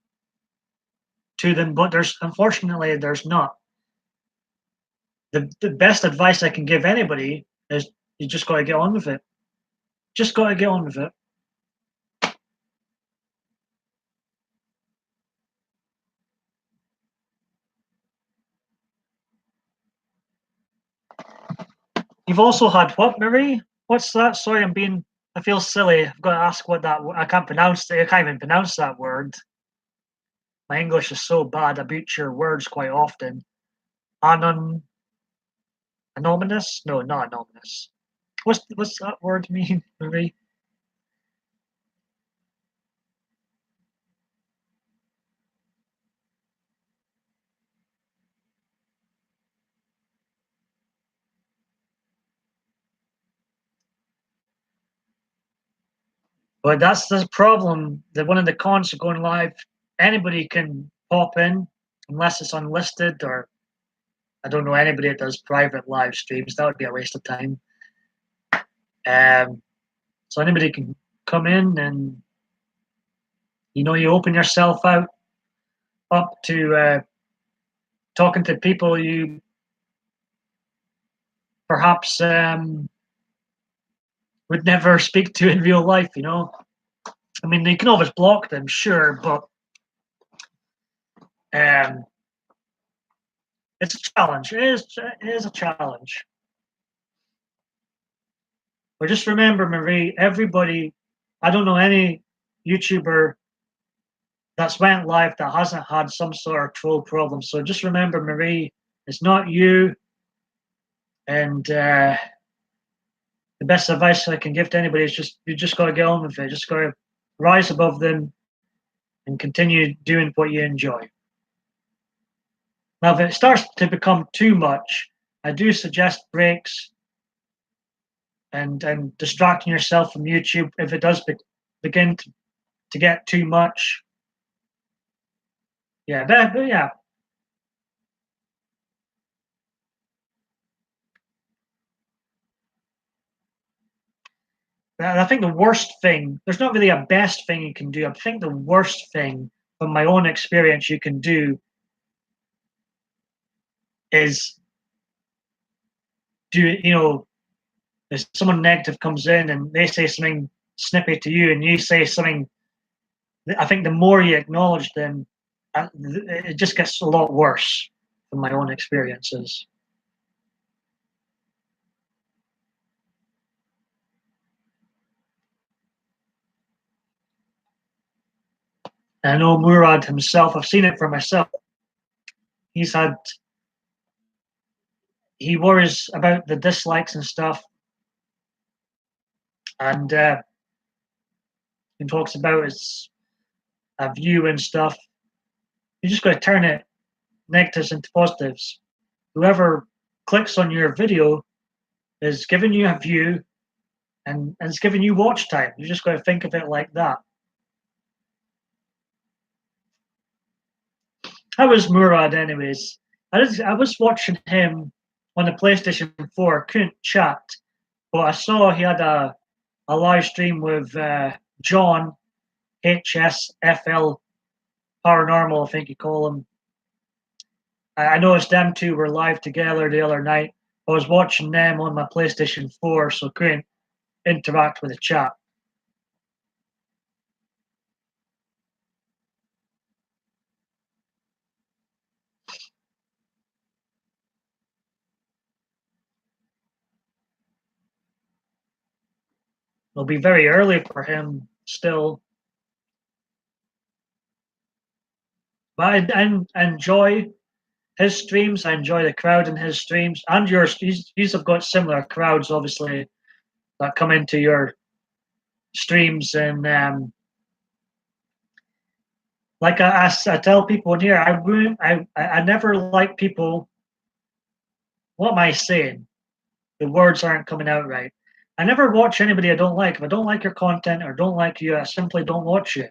Speaker 1: to them, but there's not. The best advice I can give anybody is you just got to get on with it. Just got to get on with it. You've also had what, Marie? What's that? Sorry, I feel silly. I've got to ask what that. I can't pronounce it. I can't even pronounce that word. My English is so bad. I butcher words quite often. Anon, anonymous? No, not anonymous. What's that word mean, Marie? But that's the problem. That one of the cons of going live, anybody can pop in unless it's unlisted, or I don't know anybody that does private live streams. That would be a waste of time. So anybody can come in, and you know, you open yourself out up to talking to people you perhaps would never speak to in real life. You know, I mean, you can always block them, sure, but um, it's a challenge. It is a challenge. But just remember, Marie, everybody, I don't know any YouTuber that's went live that hasn't had some sort of troll problem. So just remember, Marie, it's not you. And the best advice I can give to anybody is just you just got to get on with it. Just got to rise above them and continue doing what you enjoy. Now, if it starts to become too much, I do suggest breaks and distracting yourself from YouTube if it does begin to get too much. Yeah, but yeah. And I think the worst thing, there's not really a best thing you can do. I think the worst thing, from my own experience, you can do is you know, if someone negative comes in and they say something snippy to you and you say something, I think the more you acknowledge them, it just gets a lot worse from my own experiences. And I know Murad himself, I've seen it for myself. He's had, he worries about the dislikes and stuff, and he talks about his view and stuff. You just got to turn it negatives into positives. Whoever clicks on your video is giving you a view and it's giving you watch time. You just got to think of it like that. How was Murad, anyways? I was watching him on the PlayStation 4. Couldn't chat, but I saw he had a live stream with John HSFL Paranormal, I think you call him. I noticed them two were live together the other night. I was watching them on my PlayStation 4, so couldn't interact with the chat. It'll be very early for him still. But I enjoy his streams. I enjoy the crowd in his streams and yours. You have got similar crowds, obviously, that come into your streams. And like I tell people in here, I never like people. What am I saying? The words aren't coming out right. I never watch anybody I don't like. If I don't like your content or don't like you, I simply don't watch you.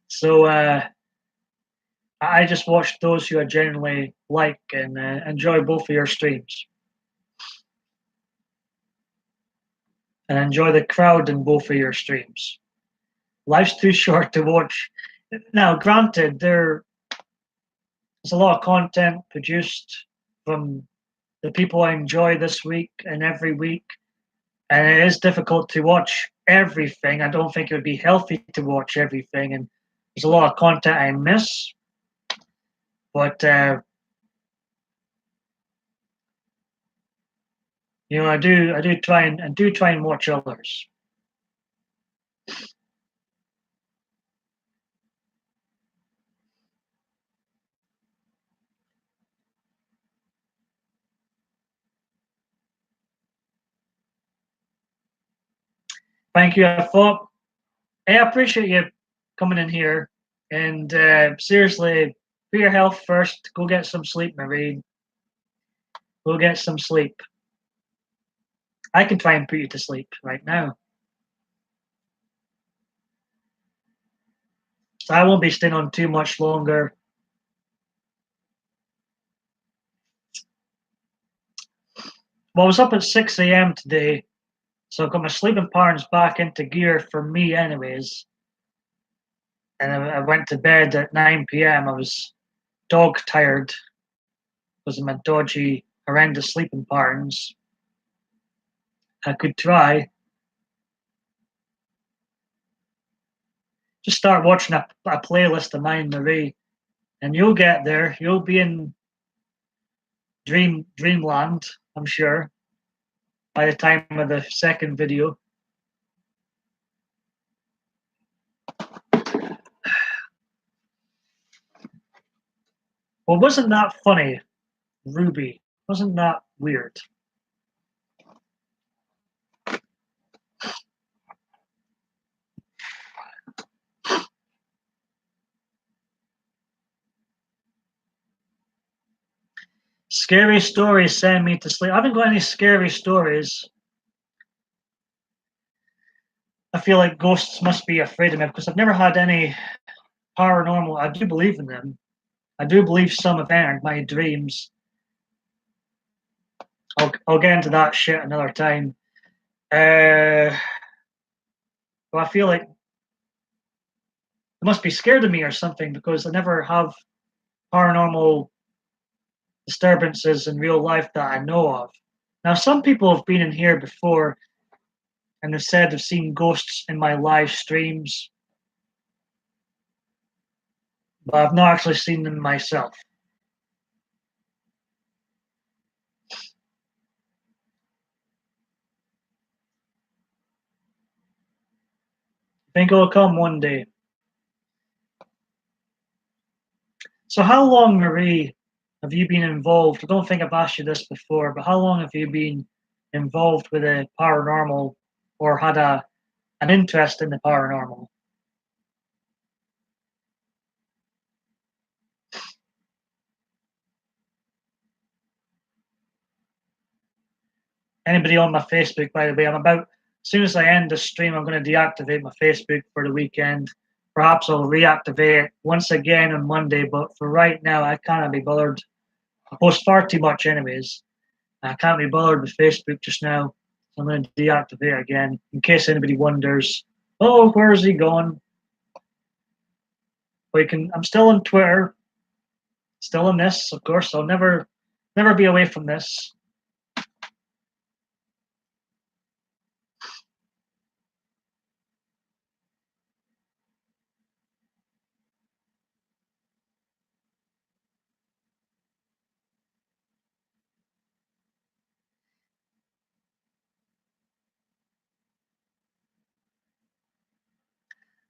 Speaker 1: So I just watch those who I genuinely like and enjoy both of your streams. And enjoy the crowd in both of your streams. Life's too short to watch. Now, granted, there's a lot of content produced from the people I enjoy this week and every week, and it is difficult to watch everything. I don't think it would be healthy to watch everything, and there's a lot of content I miss. But you know, I do try and watch others. Thank you. I appreciate you coming in here, and seriously, for your health first, go get some sleep, Marie. Go get some sleep. I can try and put you to sleep right now. So I won't be staying on too much longer. Well, I was up at 6 a.m. today, so I got my sleeping patterns back into gear for me, anyways. And I went to bed at 9 p.m. I was dog tired because of my dodgy, horrendous sleeping patterns. I could try. Just start watching a playlist of mine, Marie, and you'll get there. You'll be in dreamland, I'm sure, by the time of the second video. Well, wasn't that funny, Ruby? Wasn't that weird? Scary stories send me to sleep. I haven't got any scary stories. I feel like ghosts must be afraid of me because I've never had any paranormal. I do believe in them. I do believe some have entered my dreams. I'll get into that shit another time. But I feel like they must be scared of me or something because I never have paranormal disturbances in real life that I know of. Now, some people have been in here before and have said they've seen ghosts in my live streams, but I've not actually seen them myself. I think it'll come one day. So how long, Marie, have you been involved? I don't think I've asked you this before, but how long have you been involved with the paranormal or had an interest in the paranormal? Anybody on my Facebook, by the way, as soon as I end the stream, I'm going to deactivate my Facebook for the weekend. Perhaps I'll reactivate it once again on Monday, but for right now, I can't be bothered. I post far too much anyways. I can't be bothered with Facebook just now. So I'm going to deactivate it again in case anybody wonders, oh, where is he gone? But I'm still on Twitter, still on this, of course. I'll never be away from this.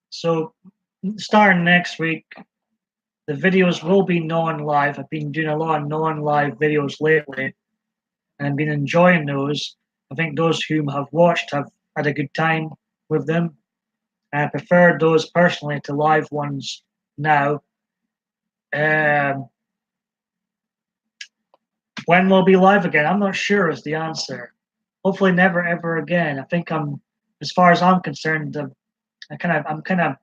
Speaker 1: So starting next week, the videos will be non-live. I've been doing a lot of non-live videos lately, and I've been enjoying those. I think those whom have watched have had a good time with them. And I prefer those personally to live ones now. Um, when we'll be live again, I'm not sure is the answer. Hopefully, never ever again. I think as far as I'm concerned, I'm kind of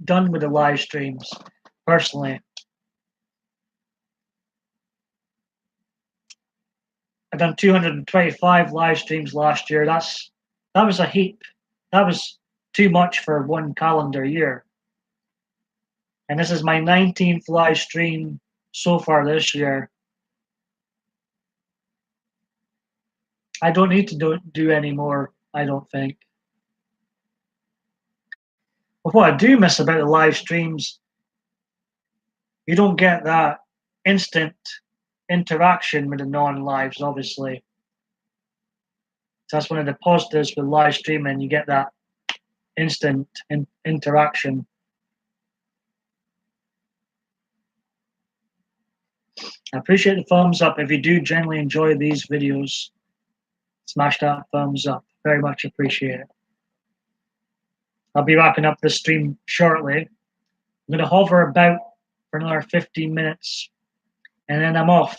Speaker 1: done with the live streams personally. I've done 225 live streams last year. That was a heap. That was too much for one calendar year. And this is my 19th live stream so far this year. I don't need to do any more, I don't think. But what I do miss about the live streams, you don't get that instant interaction with the non-lives, obviously. So that's one of the positives with live streaming. You get that instant interaction. I appreciate the thumbs up. If you do generally enjoy these videos, smash that thumbs up. Very much appreciate it. I'll be wrapping up this stream shortly. I'm going to hover about for another 15 minutes, and then I'm off.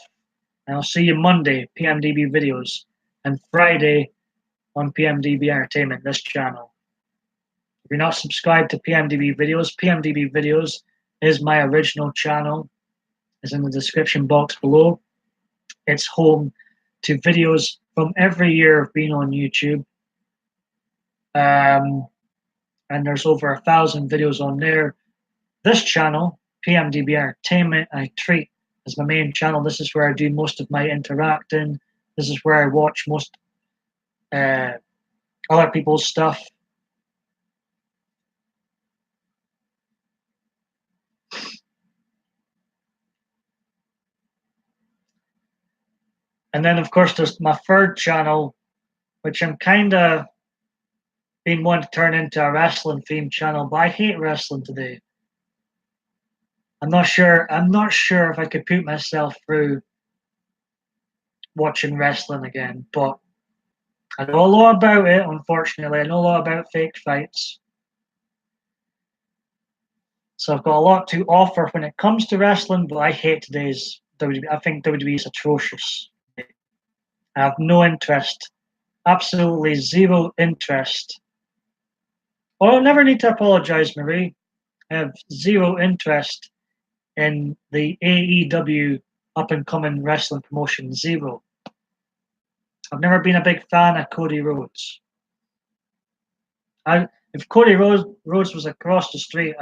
Speaker 1: And I'll see you Monday, PMDB videos, and Friday on PMDB Entertainment, this channel. If you're not subscribed to PMDB videos, PMDB videos is my original channel. It's in the description box below. It's home to videos from every year of being on YouTube. And there's over 1,000 videos on there. This channel, PMDB Entertainment, I treat as my main channel. This is where I do most of my interacting. This is where I watch most other people's stuff. And then, of course, there's my third channel, which I'm kind of being wanting to turn into a wrestling themed channel, but I hate wrestling today. I'm not sure. I'm not sure if I could put myself through watching wrestling again, but I know a lot about it. Unfortunately, I know a lot about fake fights, so I've got a lot to offer when it comes to wrestling. But I hate today's WWE. I think WWE is atrocious. I have no interest, absolutely zero interest. Oh, I'll never need to apologize, Marie. I have zero interest in the AEW up and coming wrestling promotion. Zero. I've never been a big fan of Cody Rhodes. If Cody Rhodes was across the street,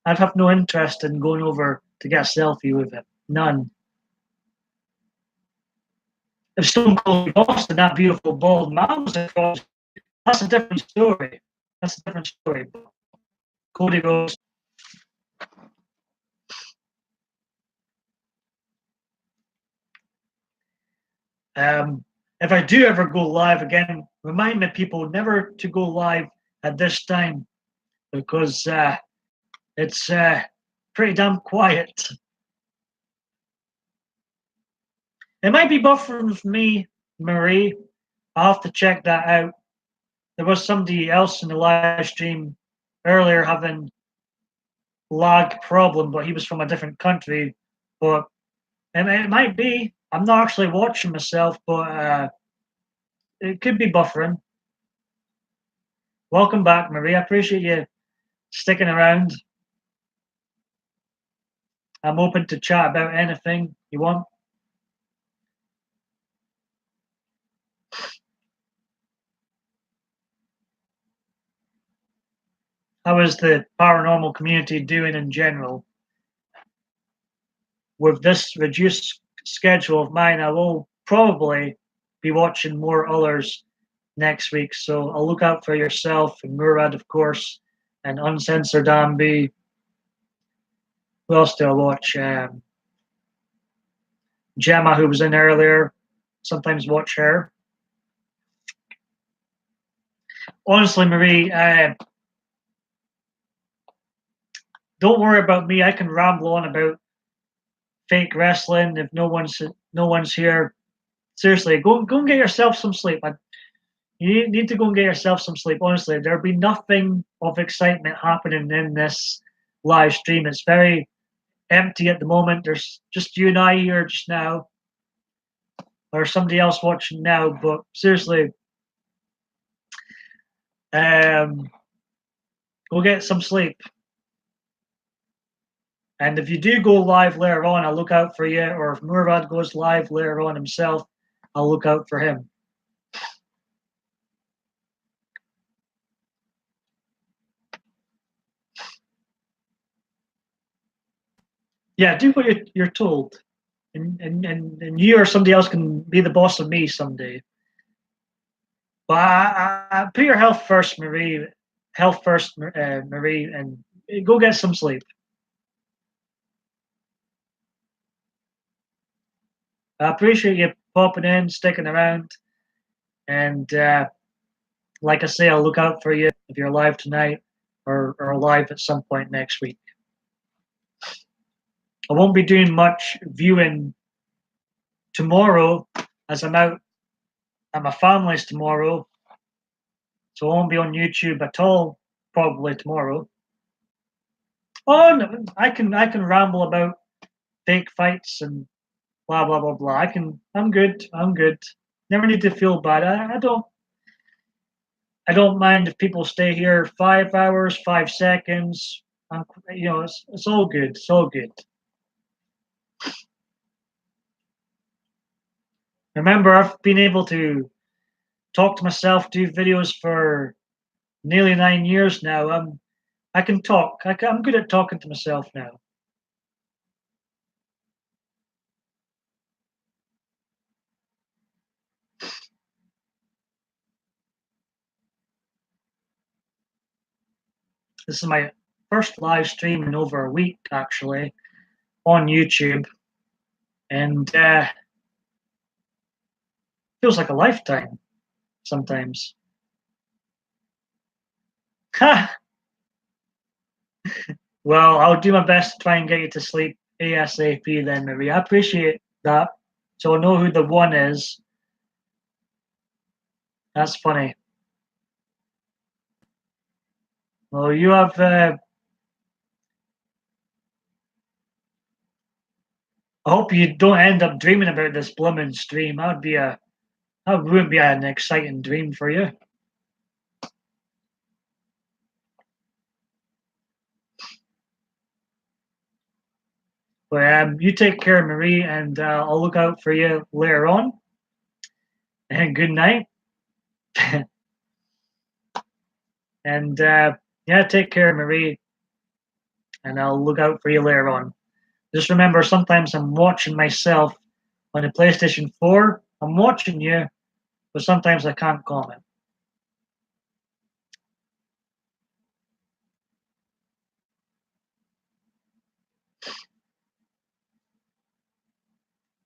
Speaker 1: I'd have no interest in going over to get a selfie with him. None. If Stone Cold lost and that beautiful bald man was across, that's a different story. That's a different story. Cody Rhodes. If I do ever go live again, remind me, people, never to go live at this time because it's pretty damn quiet. It might be buffering for me, Marie. I'll have to check that out. There was somebody else in the live stream earlier having lag problem, but he was from a different country. But it might be. I'm not actually watching myself, but it could be buffering. Welcome back, Marie. I appreciate you sticking around. I'm open to chat about anything you want. How is the paranormal community doing in general? With this reduced schedule of mine, I will probably be watching more others next week. So I'll look out for yourself and Murad, of course, and Uncensored Ambi. Who else do I watch? Gemma, who was in earlier. Sometimes watch her. Honestly, Marie, don't worry about me. I can ramble on about fake wrestling if no one's here. Seriously, go and get yourself some sleep. You need to go and get yourself some sleep. Honestly, there'll be nothing of excitement happening in this live stream. It's very empty at the moment. There's just you and I here just now, or somebody else watching now. But seriously, um, go get some sleep. And if you do go live later on, I'll look out for you. Or if Murad goes live later on himself, I'll look out for him. Yeah, do what you're told. And you or somebody else can be the boss of me someday. But I put your health first, Marie. Health first, Marie, and go get some sleep. I appreciate you popping in, sticking around, and like I say, I'll look out for you if you're live tonight or live at some point next week. I won't be doing much viewing tomorrow as I'm out at my family's tomorrow, so I won't be on YouTube at all probably tomorrow. Oh, no, I can ramble about fake fights and blah blah blah blah. I'm good. I'm good. Never need to feel bad. I don't mind if people stay here 5 hours, 5 seconds. It's all good. It's all good. Remember, I've been able to talk to myself, do videos for nearly 9 years now. I can talk. I'm good at talking to myself now. This is my first live stream in over a week, actually, on YouTube, and feels like a lifetime sometimes. Ha! Well, I'll do my best to try and get you to sleep ASAP then, Marie. I appreciate that. So I'll know who the one is. That's funny. Well, you have. I hope you don't end up dreaming about this blooming stream. That wouldn't be an exciting dream for you. But you take care, Marie, and I'll look out for you later on. And good night. And yeah, take care, Marie, and I'll look out for you later on. Just remember, sometimes I'm watching myself on the PlayStation 4. I'm watching you, but sometimes I can't comment.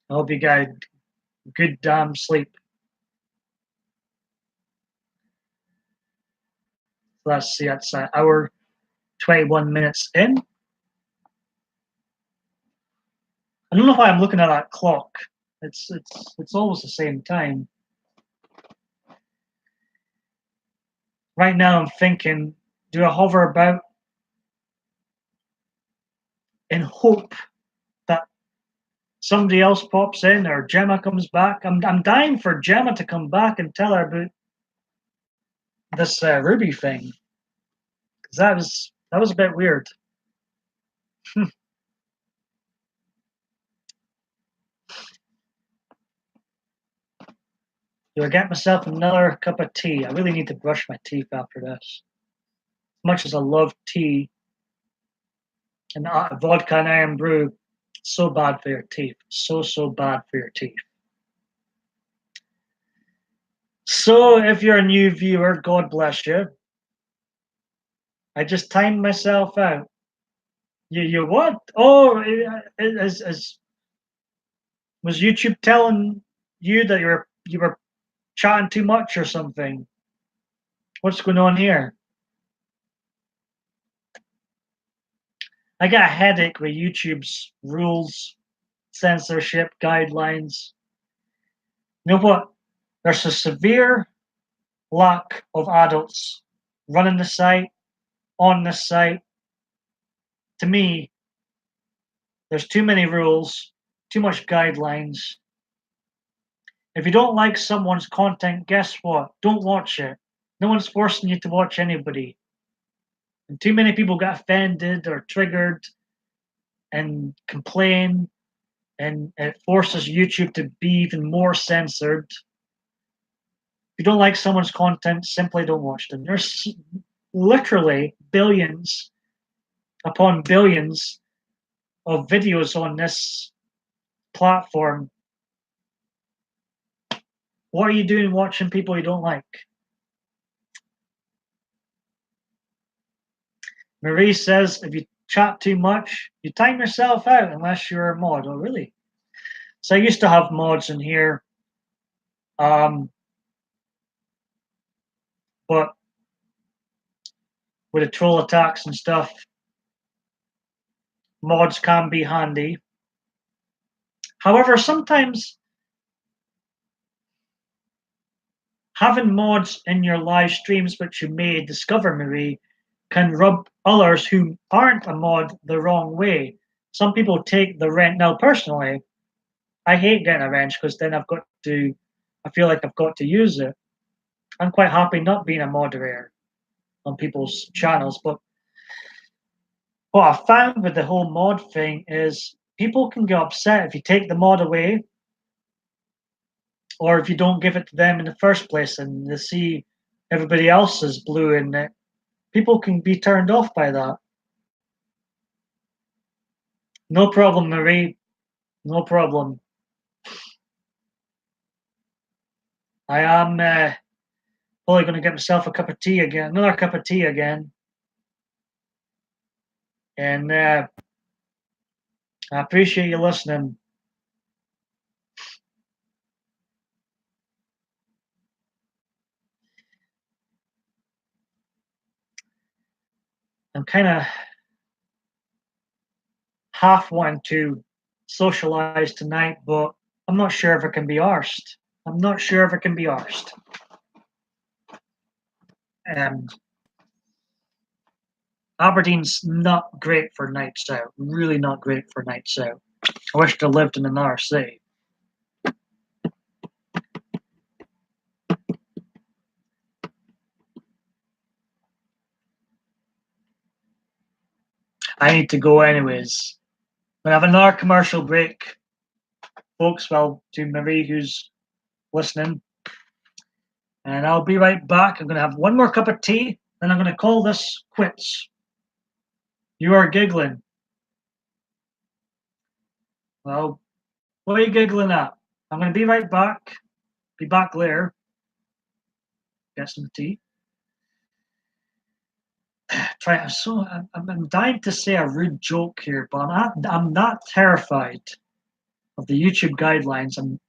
Speaker 1: I hope you got good damn sleep. So let's see, that's an hour, 21 minutes in. I don't know why I'm looking at that clock. It's always the same time. Right now I'm thinking, do I hover about in hope that somebody else pops in or Gemma comes back? I'm dying for Gemma to come back and tell her about this Ruby thing, because that was a bit weird. Do I get myself another cup of tea? I really need to brush my teeth after this. As much as I love tea and vodka and iron brew, so bad for your teeth. So bad for your teeth. So if you're a new viewer, God bless you. I just timed myself out. You what? Oh, was YouTube telling you that you were chatting too much or something? What's going on here? I got a headache with YouTube's rules, censorship guidelines. You know what? There's a severe lack of adults running the site, on the site. To me, there's too many rules, too much guidelines. If you don't like someone's content, guess what? Don't watch it. No one's forcing you to watch anybody. And too many people get offended or triggered and complain, and it forces YouTube to be even more censored. If you don't like someone's content, simply don't watch them. There's literally billions upon billions of videos on this platform. What are you doing watching people you don't like? Marie says if you chat too much, you time yourself out unless you're a mod. Oh, really? So I used to have mods in here, but with the troll attacks and stuff, mods can be handy. However, sometimes having mods in your live streams, which you may discover, Marie, can rub others who aren't a mod the wrong way. Some people take the rent. Now, personally, I hate getting a wrench because then I feel like I've got to use it. I'm quite happy not being a moderator on people's channels, but what I found with the whole mod thing is people can get upset if you take the mod away or if you don't give it to them in the first place and they see everybody else's blue in it. People can be turned off by that. No problem, Marie. No problem. I am probably going to get myself a cup of tea again, another cup of tea again. And I appreciate you listening. I'm kind of half wanting to socialize tonight, but I'm not sure if it can be arsed. I'm not sure if it can be arsed. And Aberdeen's not great for nights out. Really not great for nights out. I wish I lived in another city. I need to go anyways. We're gonna have another commercial break, folks. Well, to Marie who's listening, and I'll be right back. I'm gonna have one more cup of tea, and I'm gonna call this quits. You are giggling. Well, what are you giggling at? I'm gonna be right back. Be back later. Get some tea. I'm dying to say a rude joke here, but I'm not terrified of the YouTube guidelines. I'm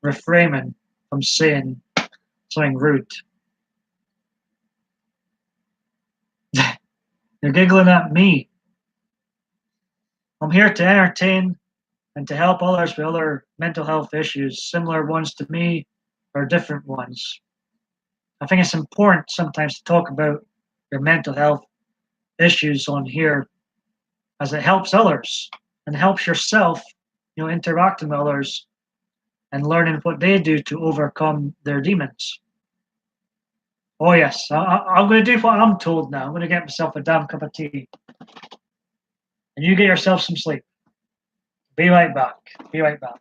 Speaker 1: refraining from saying something rude. You're giggling at me. I'm here to entertain and to help others with other mental health issues, similar ones to me or different ones. I think it's important sometimes to talk about your mental health issues on here as it helps others and helps yourself, interacting with others and learning what they do to overcome their demons. Oh, yes, I'm going to do what I'm told now. I'm going to get myself a damn cup of tea. And you get yourself some sleep. Be right back. Be right back.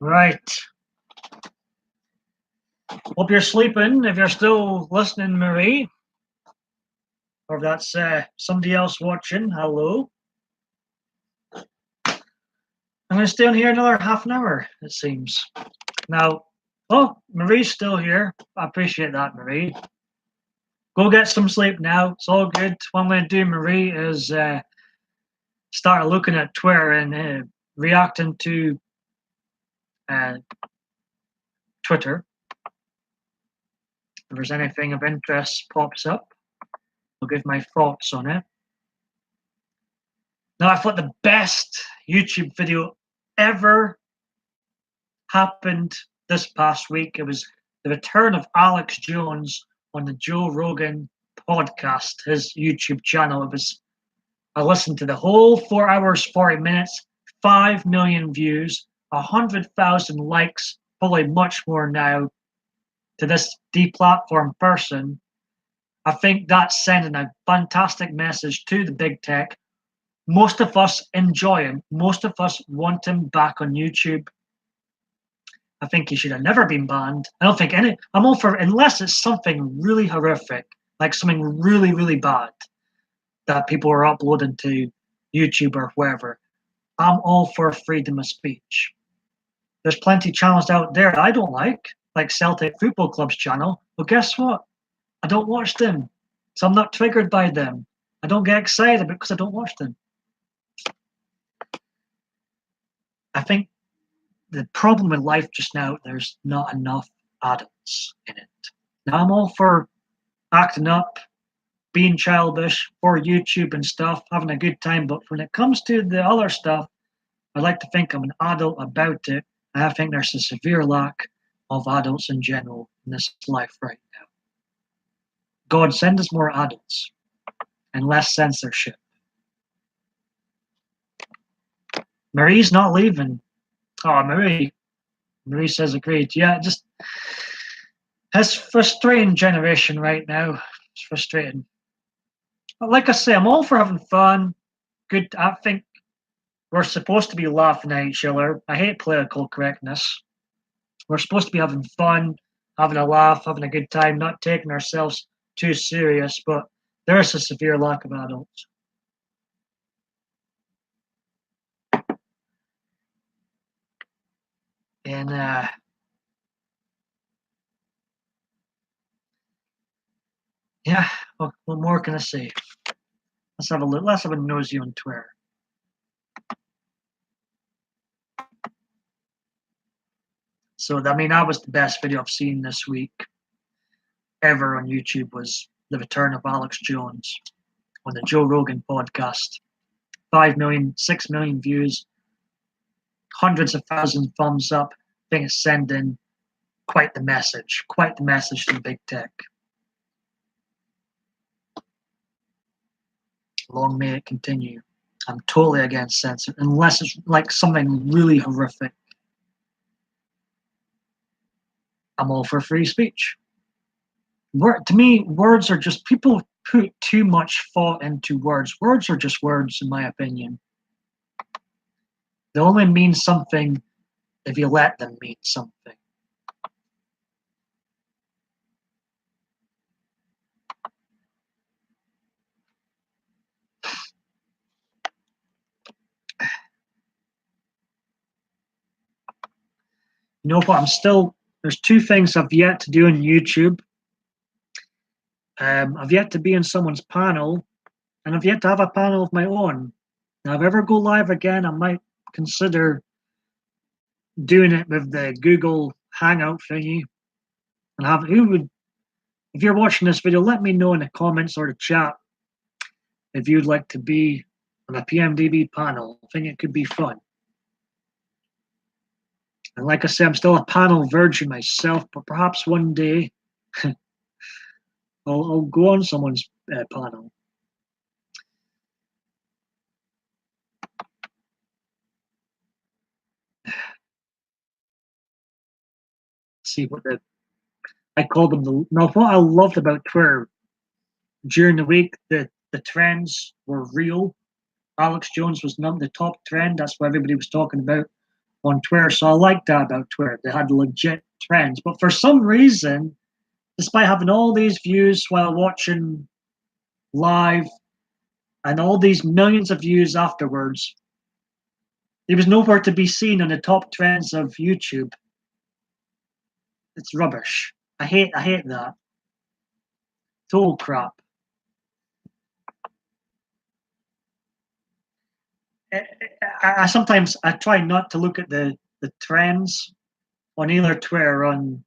Speaker 1: Right. Hope you're sleeping if you're still listening, Marie. Or if that's somebody else watching. Hello. I'm going to stay on here another half an hour, it seems. Now, oh, Marie's still here. I appreciate that, Marie. Go get some sleep now. It's all good. What I'm going to do, Marie, is start looking at Twitter and reacting to uh, Twitter. If there's anything of interest pops up, I'll give my thoughts on it. Now, I thought the best YouTube video ever happened this past week. It was the return of Alex Jones on the Joe Rogan podcast, his YouTube channel. I listened to the whole 4 hours, 40 minutes, 5 million views, 100,000 likes, probably much more now to this deplatformed person. I think that's sending a fantastic message to the big tech. Most of us enjoy him. Most of us want him back on YouTube. I think he should have never been banned. I don't think any. I'm all for, unless it's something really horrific, like something really, really bad that people are uploading to YouTube or wherever. I'm all for freedom of speech. There's plenty of channels out there that I don't like Celtic Football Club's channel. But guess what? I don't watch them, so I'm not triggered by them. I don't get excited because I don't watch them. I think the problem in life just now, there's not enough adults in it. Now, I'm all for acting up, being childish for YouTube and stuff, having a good time, but when it comes to the other stuff, I like to think I'm an adult about it. And I think there's a severe lack of adults in general in this life right now. God, send us more adults and less censorship. Marie's not leaving. Oh, Marie. Marie says agreed. Yeah, just it's frustrating generation right now. It's frustrating. But like I say, I'm all for having fun. Good. I think we're supposed to be laughing at each other. I hate political correctness. We're supposed to be having fun, having a laugh, having a good time, not taking ourselves too serious. But there is a severe lack of adults. And yeah, what more can I say? Let's have a look. Let's have a nosy on Twitter. So I mean, that was the best video I've seen this week ever on YouTube. Was the return of Alex Jones on the Joe Rogan podcast. 5 million, 6 million views, hundreds of thousands of thumbs up. I think it's sending quite the message to big tech. Long may it continue. I'm totally against censorship, unless it's like something really horrific. I'm all for free speech. To me, words are just, people put too much thought into words. Words are just words, in my opinion. They only mean something if you let them mean something. You know what? There's two things I've yet to do on YouTube. I've yet to be in someone's panel, and I've yet to have a panel of my own. Now, if I ever go live again, I might consider doing it with the Google Hangout thingy. And if you're watching this video, let me know in the comments or the chat if you'd like to be on a PMDB panel. I think it could be fun. And like I said, I'm still a panel virgin myself, but perhaps one day I'll go on someone's panel. See what I call them. Now, what I loved about Twitter during the week, the trends were real. Alex Jones was the top trend. That's what everybody was talking about on Twitter. So I liked that about Twitter. They had legit trends. But for some reason, despite having all these views while watching live and all these millions of views afterwards, he was nowhere to be seen on the top trends of YouTube. It's rubbish. I hate that. Total crap. I sometimes I try not to look at the trends on either Twitter or on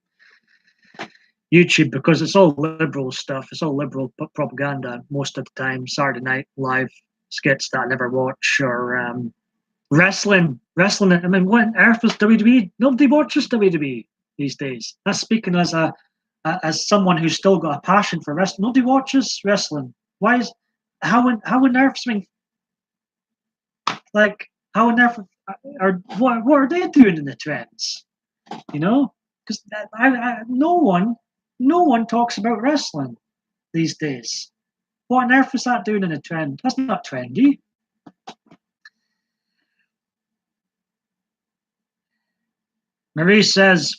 Speaker 1: YouTube because it's all liberal stuff. It's all liberal propaganda most of the time. Saturday Night Live skits that I never watch, or wrestling. I mean, what on earth is WWE? Nobody watches WWE these days. That's speaking as someone who's still got a passion for wrestling. Nobody watches wrestling. Why is how on earth? I mean, like how on earth are what are they doing in the trends? You know, because no one talks about wrestling these days. What on earth is that doing in a trend? That's not trendy. Marie says,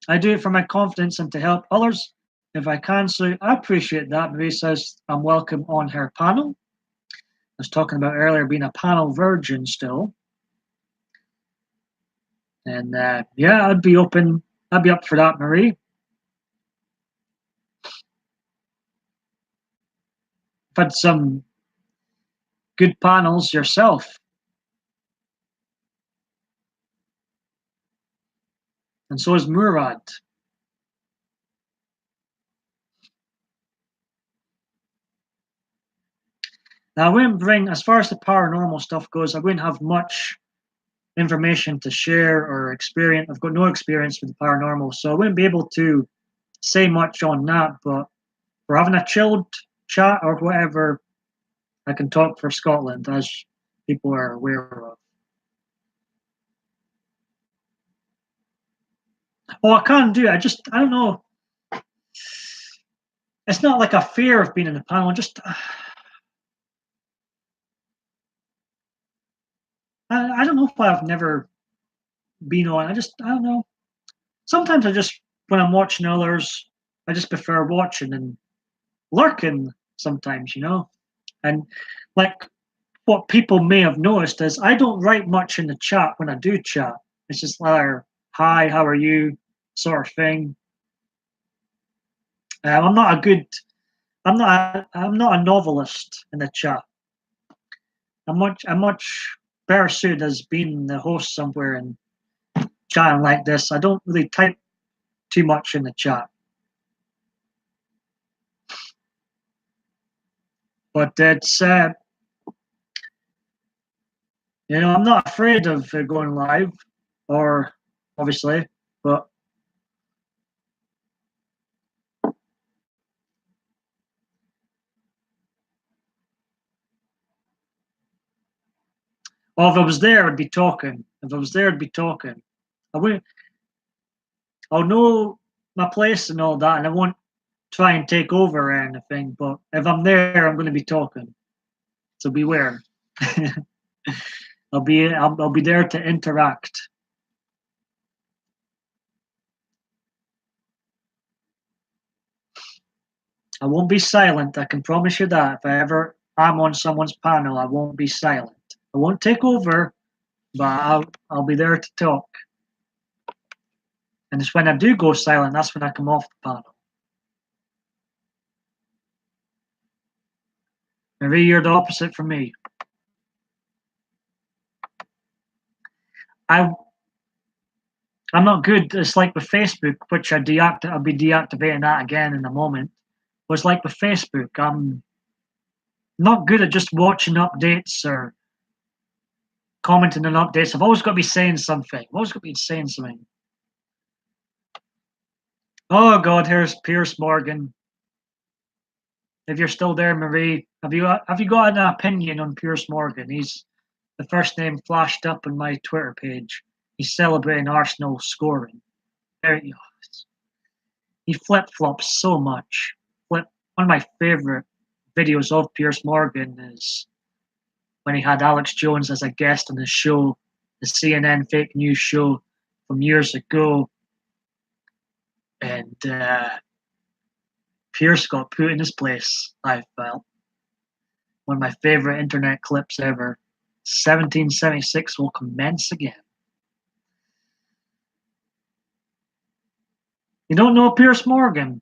Speaker 1: I do it for my confidence and to help others if I can. So I appreciate that. Marie says I'm welcome on her panel. I was talking about earlier being a panel virgin still. And yeah, I'd be open. I'd be up for that, Marie. I've had some good panels yourself. And so is Murad. Now, I wouldn't bring, as far as the paranormal stuff goes, I wouldn't have much information to share or experience. I've got no experience with the paranormal, so I wouldn't be able to say much on that. But for having a chilled chat or whatever, I can talk for Scotland, as people are aware of. Oh, I can't do it. I don't know. It's not like a fear of being in the panel. I don't know if I've never been on. I don't know. Sometimes when I'm watching others, I just prefer watching and lurking sometimes, And like what people may have noticed is I don't write much in the chat when I do chat. It's just like, hi, how are you, sort of thing. I'm not a good. I'm not a novelist in the chat. I'm much better suited as being the host somewhere and chatting like this. I don't really type too much in the chat. But it's I'm not afraid of going live, or obviously, but if I was there, I'd be talking. If I was there, I'd be talking. I wouldn't. I'll know my place and all that, and I won't try and take over or anything. But if I'm there, I'm going to be talking. So beware. I'll be there to interact. I won't be silent. I can promise you that. If I ever am on someone's panel, I won't be silent. I won't take over, but I'll be there to talk. And it's when I do go silent, that's when I come off the panel. Maybe you're the opposite from me. I I'm not good. It's like with Facebook, which I'll be deactivating that again in a moment. But it's like with Facebook, I'm not good at just watching updates or commenting on updates. I've always got to be saying something. I've always got to be saying something. Oh God, here's Pierce Morgan. If you're still there, Marie, have you got an opinion on Pierce Morgan? He's the first name flashed up on my Twitter page. He's celebrating Arsenal scoring. There you go. He flip flops so much. One of my favorite videos of Pierce Morgan is when he had Alex Jones as a guest on his show, the CNN fake news show from years ago, and Pierce got put in his place. I felt one of my favorite internet clips ever. 1776 will commence again. You don't know Pierce Morgan?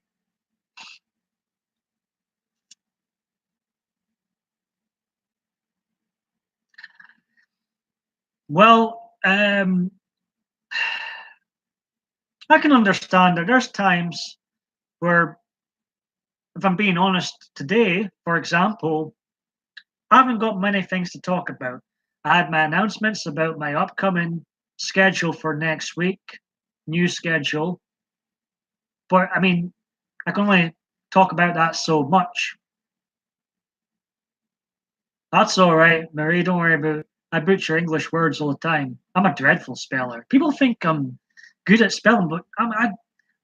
Speaker 1: Well, I can understand that there's times where, if I'm being honest, today, for example, I haven't got many things to talk about. I had my announcements about my upcoming schedule for next week, new schedule, but I mean, I can only talk about that so much. That's all right, Marie. Don't worry about it. I butcher English words all the time. I'm a dreadful speller. People think I'm good at spelling, but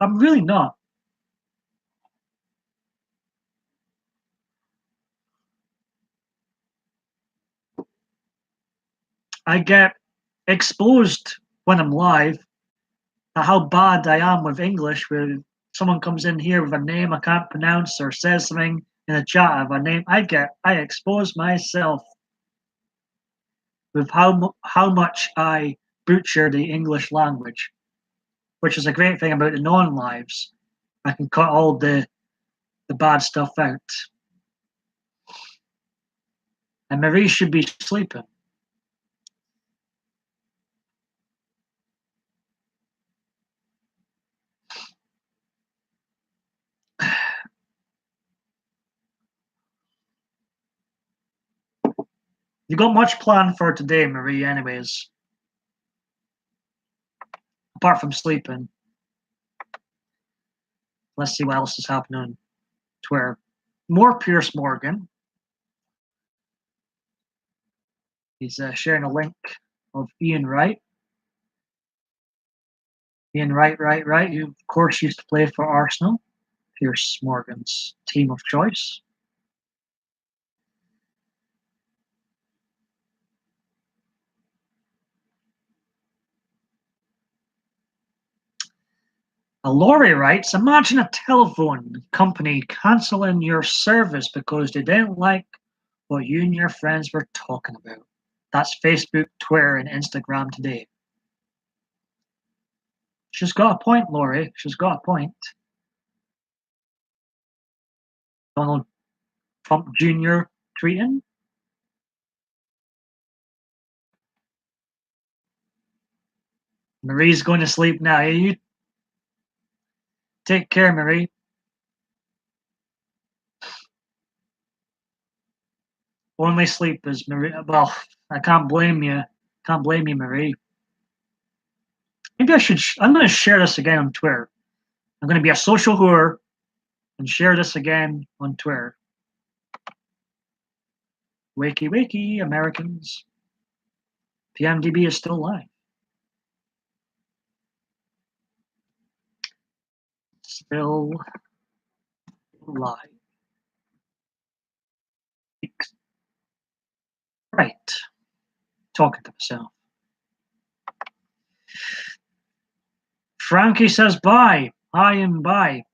Speaker 1: I'm really not. I get exposed when I'm live how bad I am with English. When someone comes in here with a name I can't pronounce or says something in a chat of a name, I expose myself with how much I butcher the English language, which is a great thing about the non-lives. I can cut all the bad stuff out. And Marie should be sleeping. You got much planned for today, Marie, anyways, apart from sleeping. Let's see what else is happening on Twitter. More Pierce Morgan. He's sharing a link of Ian Wright. Ian Wright, who of course used to play for Arsenal, Pierce Morgan's team of choice. Laurie writes, imagine a telephone company cancelling your service because they didn't like what you and your friends were talking about. That's Facebook, Twitter, and Instagram today. She's got a point, Laurie. She's got a point. Donald Trump Jr. tweeting. Marie's going to sleep now. You take care, Marie. Only sleep is Marie. Well, I can't blame you. Can't blame you, Marie. Maybe I should. I'm going to share this again on Twitter. I'm going to be a social whore and share this again on Twitter. Wakey, wakey, Americans. PMDB is still live. Still live. Right. Talking to myself. Frankie says bye. Hi and bye.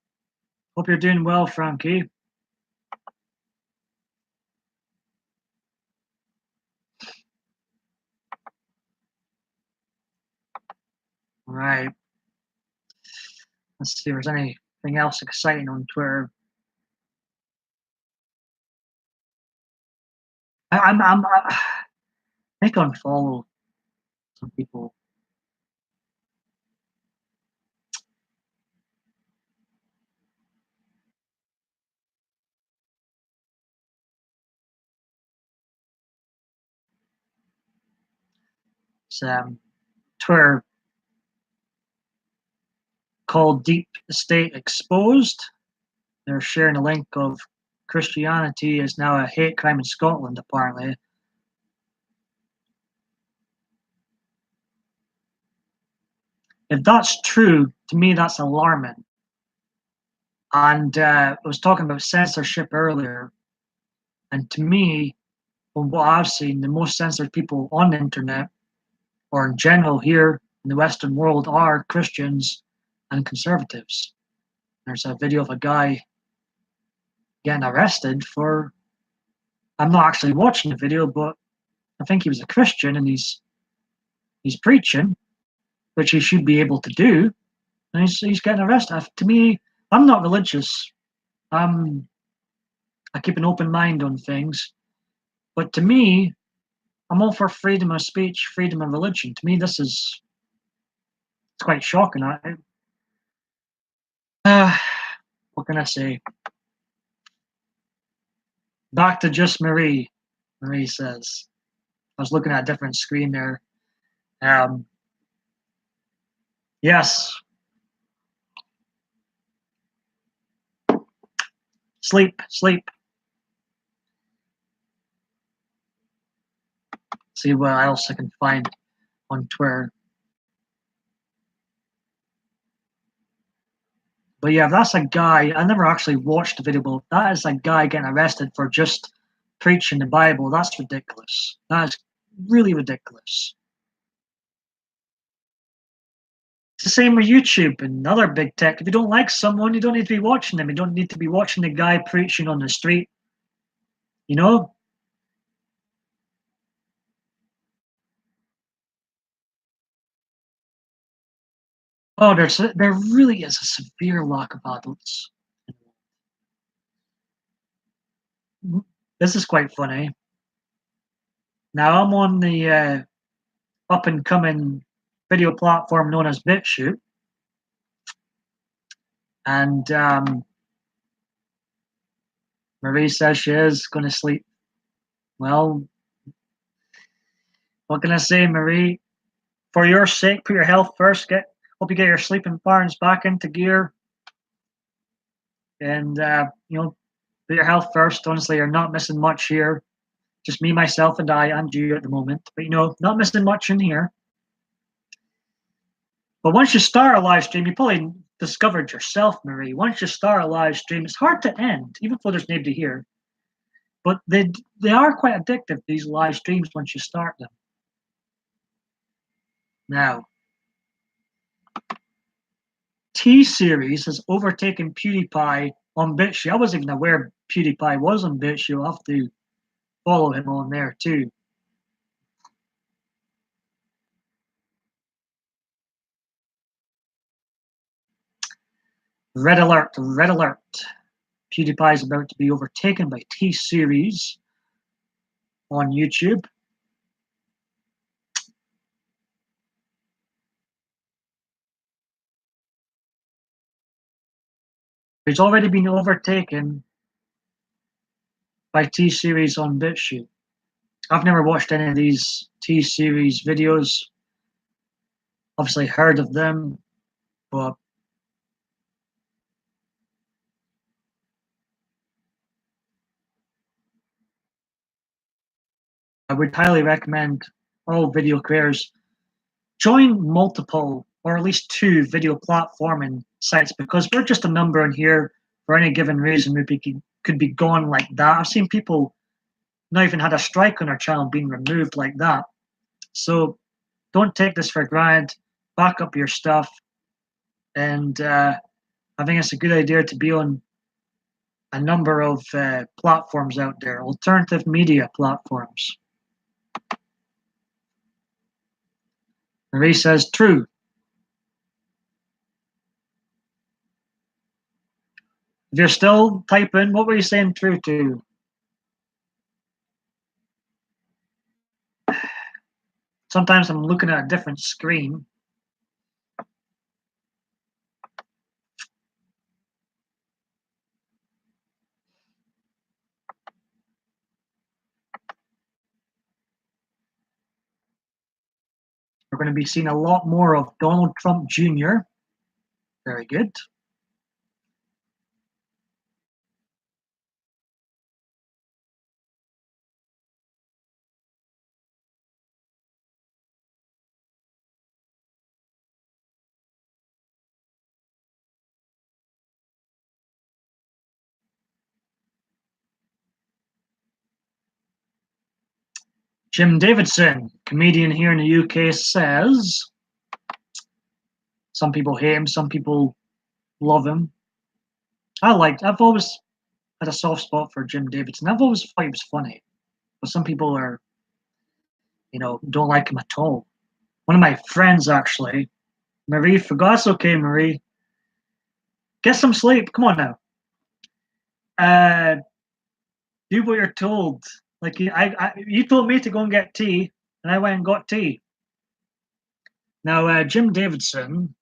Speaker 1: Hope you're doing well, Frankie. All right. Let's see if there's anything else exciting on Twitter. I think unfollow some people. It's Twitter called Deep State Exposed. They're sharing a link of Christianity is now a hate crime in Scotland, apparently. If that's true, to me, that's alarming. And I was talking about censorship earlier. And to me, from what I've seen, the most censored people on the internet, or in general here in the Western world, are Christians and conservatives. There's a video of a guy getting arrested for. I'm not actually watching the video, but I think he was a Christian and he's preaching, which he should be able to do, and he's getting arrested. To me, I'm not religious. I keep an open mind on things, but to me, I'm all for freedom of speech, freedom of religion. To me, this is it's quite shocking. What can I say? Back to just Marie. Marie says, I was looking at a different screen there. Yes. Sleep. See what else I can find on Twitter. But yeah, that's a guy. I never actually watched the video, but that is a guy getting arrested for just preaching the Bible. That's ridiculous. That is really ridiculous. It's the same with YouTube and other big tech. If you don't like someone, you don't need to be watching them. You don't need to be watching the guy preaching on the street. You know? Oh, there really is a severe lack of adults. This is quite funny. Now I'm on the up and coming video platform known as BitChute, and Marie says she is going to sleep. Well, what can I say, Marie? For your sake, put your health first. Hope you get your sleeping patterns back into gear, and put your health first. Honestly, you're not missing much here. Just me, myself, and I, and you at the moment. But not missing much in here. But once you start a live stream, you probably discovered yourself, Marie. Once you start a live stream, it's hard to end, even though there's nobody here. But they are quite addictive, these live streams, once you start them. Now, T-Series has overtaken PewDiePie on BitChute. I wasn't even aware PewDiePie was on BitChute. I'll have to follow him on there too. Red alert, red alert. PewDiePie is about to be overtaken by T-Series on YouTube. He's already been overtaken by T-Series on BitChute. I've never watched any of these T-Series videos. Obviously heard of them, but I would highly recommend all video creators join multiple or at least two video platforming sites, because we're just a number in here for any given reason. We could be gone like that. I've seen people not even had a strike on our channel being removed like that. So don't take this for granted. Back up your stuff, and I think it's a good idea to be on a number of platforms out there, alternative media platforms. Marie says true. If you're still typing, what were you saying true to? Sometimes I'm looking at a different screen. We're going to be seeing a lot more of Donald Trump Jr. Very good. Jim Davidson, comedian here in the UK, says some people hate him, some people love him. I've always had a soft spot for Jim Davidson. I've always thought he was funny, but some people don't like him at all. One of my friends, actually, Marie, for God's okay, Marie, get some sleep. Come on now. Do what you're told. Like you told me to go and get tea, and I went and got tea. Now, Jim Davidson.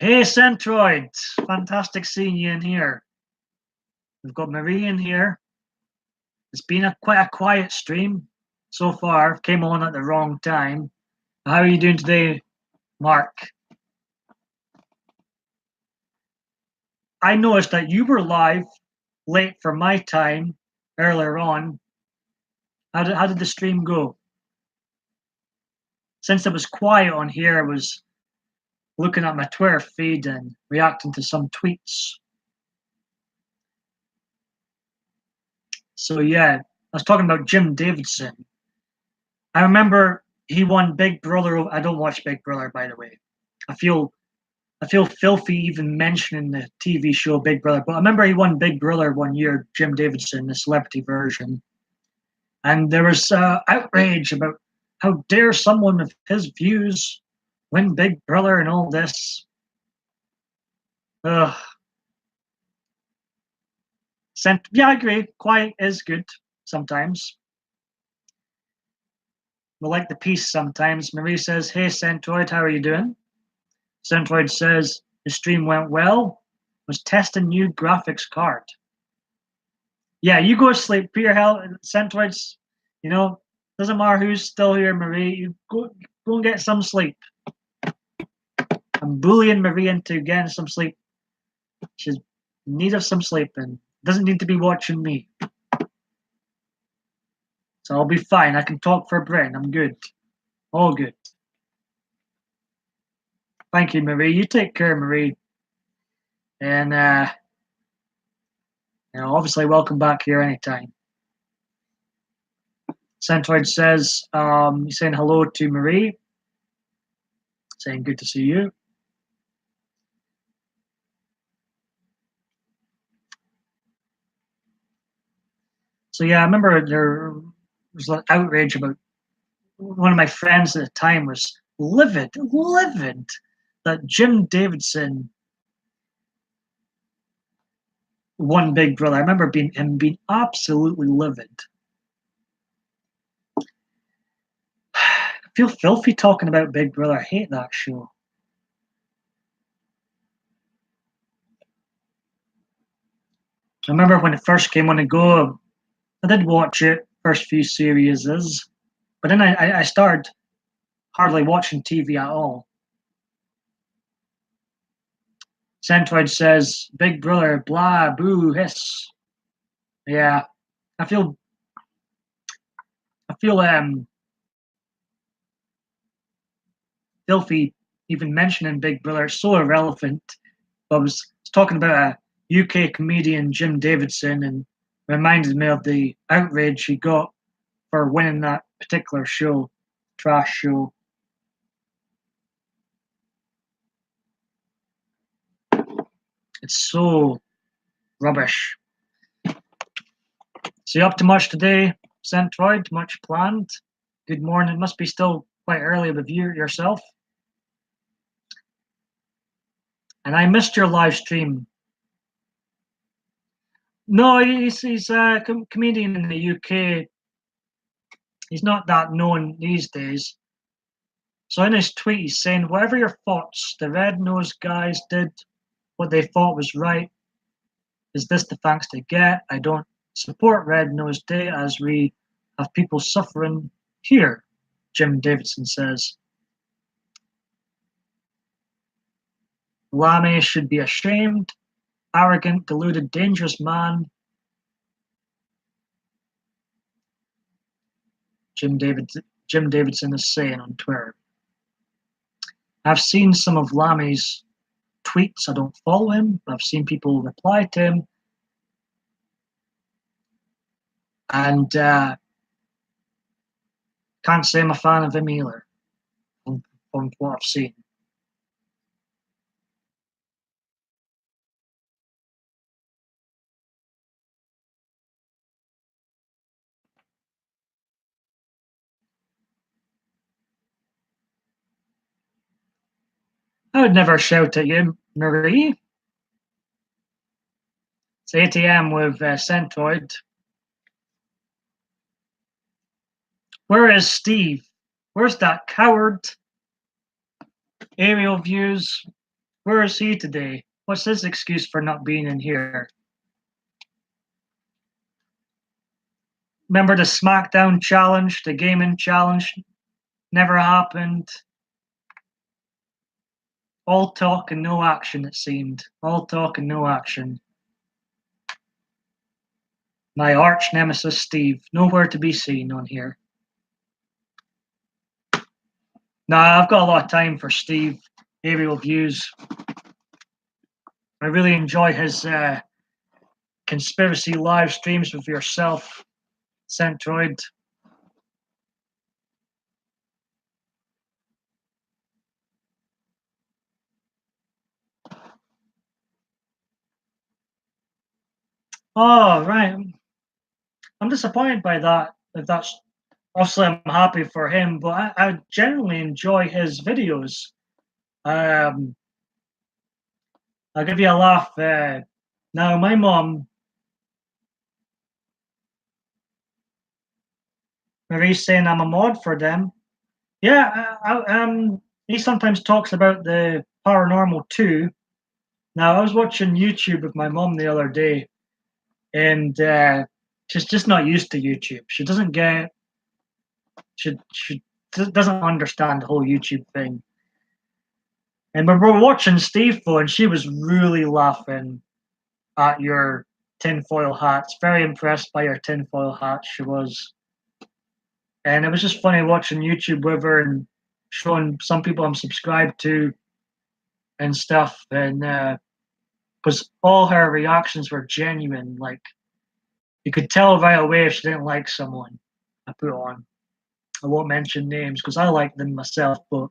Speaker 1: Hey, Centroid. Fantastic seeing you in here. We've got Marie in here. It's been quite a quiet stream so far. Came on at the wrong time. How are you doing today, Mark? I noticed that you were live late for my time earlier on. How did the stream go? Since it was quiet on here, I was looking at my Twitter feed and reacting to some tweets. So yeah, I was talking about Jim Davidson. I remember he won Big Brother. I don't watch Big Brother, by the way. I feel filthy even mentioning the TV show Big Brother. But I remember he won Big Brother one year, Jim Davidson, the celebrity version, and there was outrage about how dare someone of his views win Big Brother and all this. Ugh. Yeah, I agree. Quiet is good sometimes. We like the peace sometimes. Marie says, "Hey, Centroid, how are you doing?" Centroid says, "The stream went well. Was testing new graphics card." Yeah, you go to sleep. Put your health, Centroids. Doesn't matter who's still here, Marie. You go and get some sleep. I'm bullying Marie into getting some sleep. She's in need of some sleep and doesn't need to be watching me. So I'll be fine. I can talk for Britain. I'm good. All good. Thank you, Marie. You take care, Marie. And obviously welcome back here anytime. Centroid says, he's saying hello to Marie. Saying good to see you. So yeah, I remember there was like outrage about one of my friends at the time was livid that Jim Davidson won Big Brother. I remember him being absolutely livid. I feel filthy talking about Big Brother. I hate that show. I remember when it first came on the go, I did watch it, first few series, but then I started hardly watching TV at all. Centroid says, Big Brother, blah, boo, hiss. Yeah, I feel filthy even mentioning Big Brother. It's so irrelevant. But I was talking about a UK comedian, Jim Davidson, and reminded me of the outrage he got for winning that particular show, trash show. It's so rubbish. So you up to much today, Centroid? Much planned? Good morning. It must be still quite early with you yourself. And I missed your live stream. No, he's a comedian in the UK. He's not that known these days. So in his tweet, he's saying, whatever your thoughts, the red-nosed guys did what they thought was right. Is this the thanks they get? I don't support red-nosed day as we have people suffering here, Jim Davidson says. Lamy should be ashamed. Arrogant, deluded, dangerous man. Jim Davidson is saying on Twitter. I've seen some of Lamy's tweets. I don't follow him, but I've seen people reply to him. And can't say I'm a fan of him either, from what I've seen. I would never shout at you, Marie. It's ATM with Centroid. Where is Steve? Where's that coward? Aerial views. Where is he today? What's his excuse for not being in here? Remember the SmackDown challenge, the gaming challenge? Never happened. All talk and no action, it seemed. All talk and no action. My arch nemesis, Steve. Nowhere to be seen on here. Nah, I've got a lot of time for Steve. Aerial views. I really enjoy his conspiracy live streams with yourself, Centroid. Oh, right. I'm disappointed by that. If that's obviously, I'm happy for him, but I generally enjoy his videos. Um, I'll give you a laugh. Now, my mom, Marie's saying I'm a mod for them. Yeah, he sometimes talks about the paranormal too. Now, I was watching YouTube with my mom the other day, and she's just not used to YouTube. She doesn't get, she doesn't understand the whole YouTube thing. And we were watching Steve though, and she was really laughing at your tinfoil hats. Very impressed by your tinfoil hat, she was. And it was just funny watching YouTube with her and showing some people I'm subscribed to and stuff. And because all her reactions were genuine. Like you could tell right away if she didn't like someone I put on. I won't mention names because I like them myself, but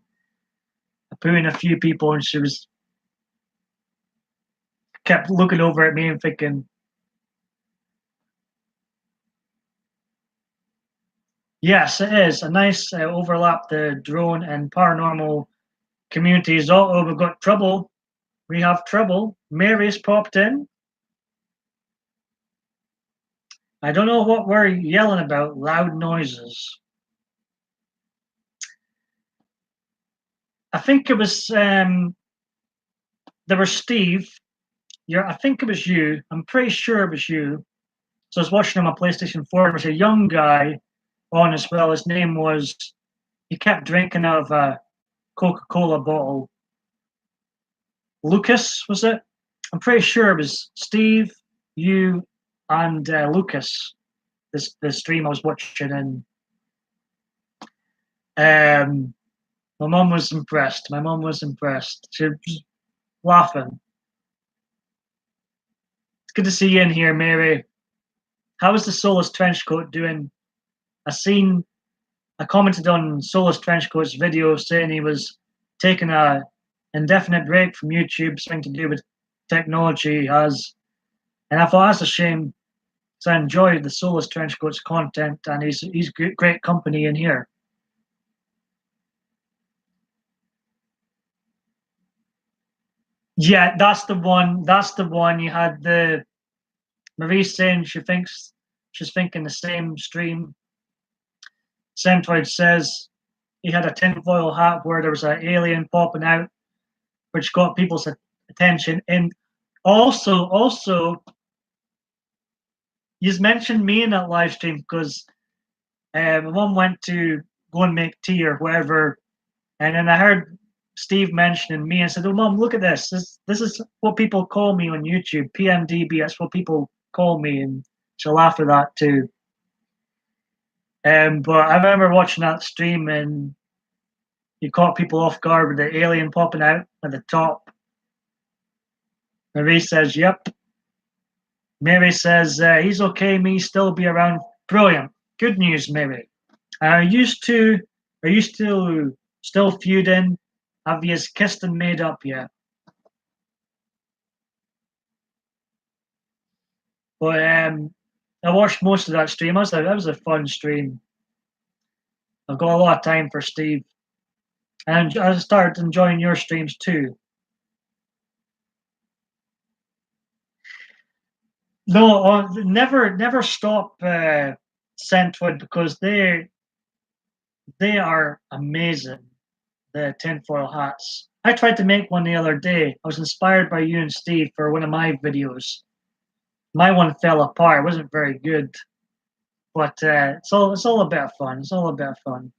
Speaker 1: I put in a few people and she was kept looking over at me and thinking, yes, it is a nice overlap the drone and paranormal communities. Oh, we've got trouble. We have trouble. Mary's popped in. I don't know what we're yelling about. Loud noises. I think it was there was Steve. Yeah, I think it was you. I'm pretty sure it was you. So I was watching on my PlayStation 4. There was a young guy on as well. His name was. He kept drinking out of a Coca-Cola bottle. Lucas was it? I'm pretty sure it was Steve, you, and Lucas. This the stream I was watching, and um, my mum was impressed. My mum was impressed. She was laughing. It's good to see you in here, Mary. How is the Solus trench coat doing? I seen I commented on Solus Trenchcoat's video saying he was taking a indefinite break from YouTube, something to do with technology he has. And I thought that's a shame because I enjoyed the Solus Trenchcoat's content and he's great company in here. Yeah, that's the one. That's the one. You had the Marie saying she thinks she's thinking the same stream. Centroid says he had a tinfoil hat where there was an alien popping out, which got people's attention. And also, you mentioned me in that live stream because my mum went to go and make tea or whatever, and then I heard Steve mentioning me and said, "Oh, mum, look at this. This is what people call me on YouTube. PMDB. That's what people call me." And she'll laugh at that too. But I remember watching that stream and you caught people off guard with the alien popping out at the top. Marie says, "Yep." Mary says, "He's okay. Me still be around." Brilliant. Good news, Mary. Are you still feuding? Have you kissed and made up yet? But I watched most of that stream. That was a fun stream. I've got a lot of time for Steve, and I started enjoying your streams too. No, never stop Centwood because they are amazing. The tinfoil hats. I tried to make one the other day. I was inspired by you and Steve for one of my videos. My one fell apart. It wasn't very good, but it's all a bit of fun. It's all a bit of fun.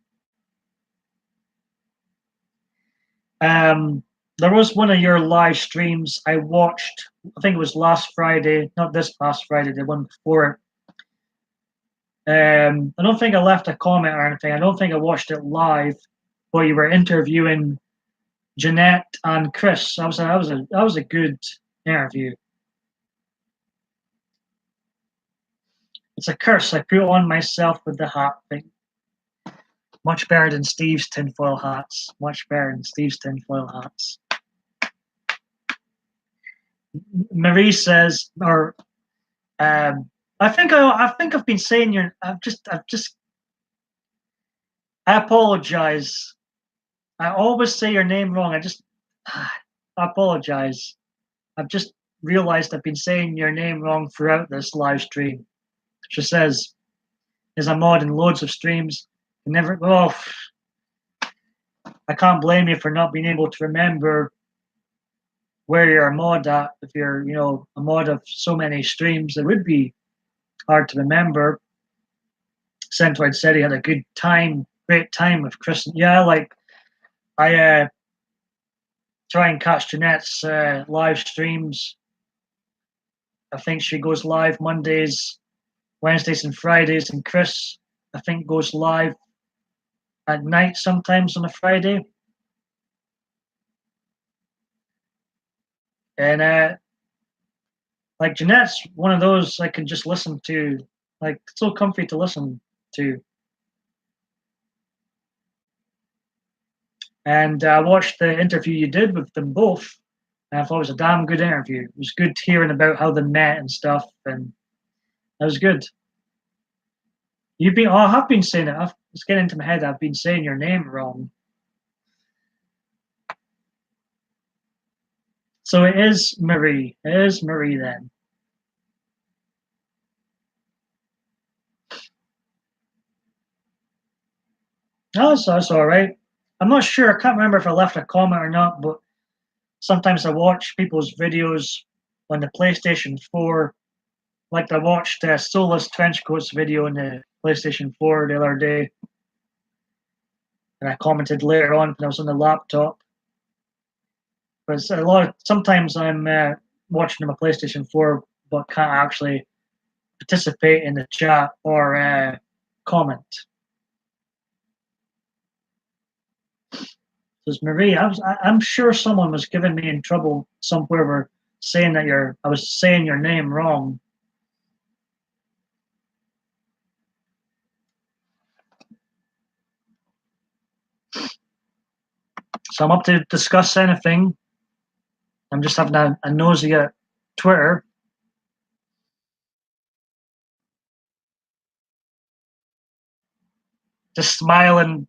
Speaker 1: Um, there was one of your live streams I watched. I think it was last Friday, not this past Friday, the one before it. I don't think I left a comment or anything. I don't think I watched it live, where you were interviewing Jeanette and Chris. That was a good interview. It's a curse I put on myself with the hat thing. Much better than Steve's tinfoil hats. Much better than Steve's tinfoil hats. Marie says, or I think I've been saying your. I apologize. I always say your name wrong. I apologize. I've just realized I've been saying your name wrong throughout this live stream. She says, "Is a mod in loads of streams. Never. Oh, I can't blame you for not being able to remember where you're a mod at. If you're, a mod of so many streams, it would be hard to remember." Centroid said he had a good time, great time with Chris. Yeah, like I try and catch Jeanette's live streams. I think she goes live Mondays, Wednesdays, and Fridays, and Chris, I think, goes live at night sometimes on a Friday. And like Jeanette's one of those I can just listen to, like so comfy to listen to. And I watched the interview you did with them both, and I thought it was a damn good interview. It was good hearing about how they met and stuff, and that was good. I have been saying it. It's getting into my head. I've been saying your name wrong. So it is Marie. It is Marie then. No, that's all right. I'm not sure. I can't remember if I left a comment or not, but sometimes I watch people's videos on the PlayStation 4. Like I watched Soulless Trenchcoat's video on the PlayStation 4 the other day, and I commented later on when I was on the laptop. But sometimes I'm watching on my PlayStation 4, but can't actually participate in the chat or comment. Says Marie, I'm sure someone was giving me in trouble somewhere for saying that I was saying your name wrong. So I'm up to discuss anything. I'm just having a nosy at Twitter. Just smiling.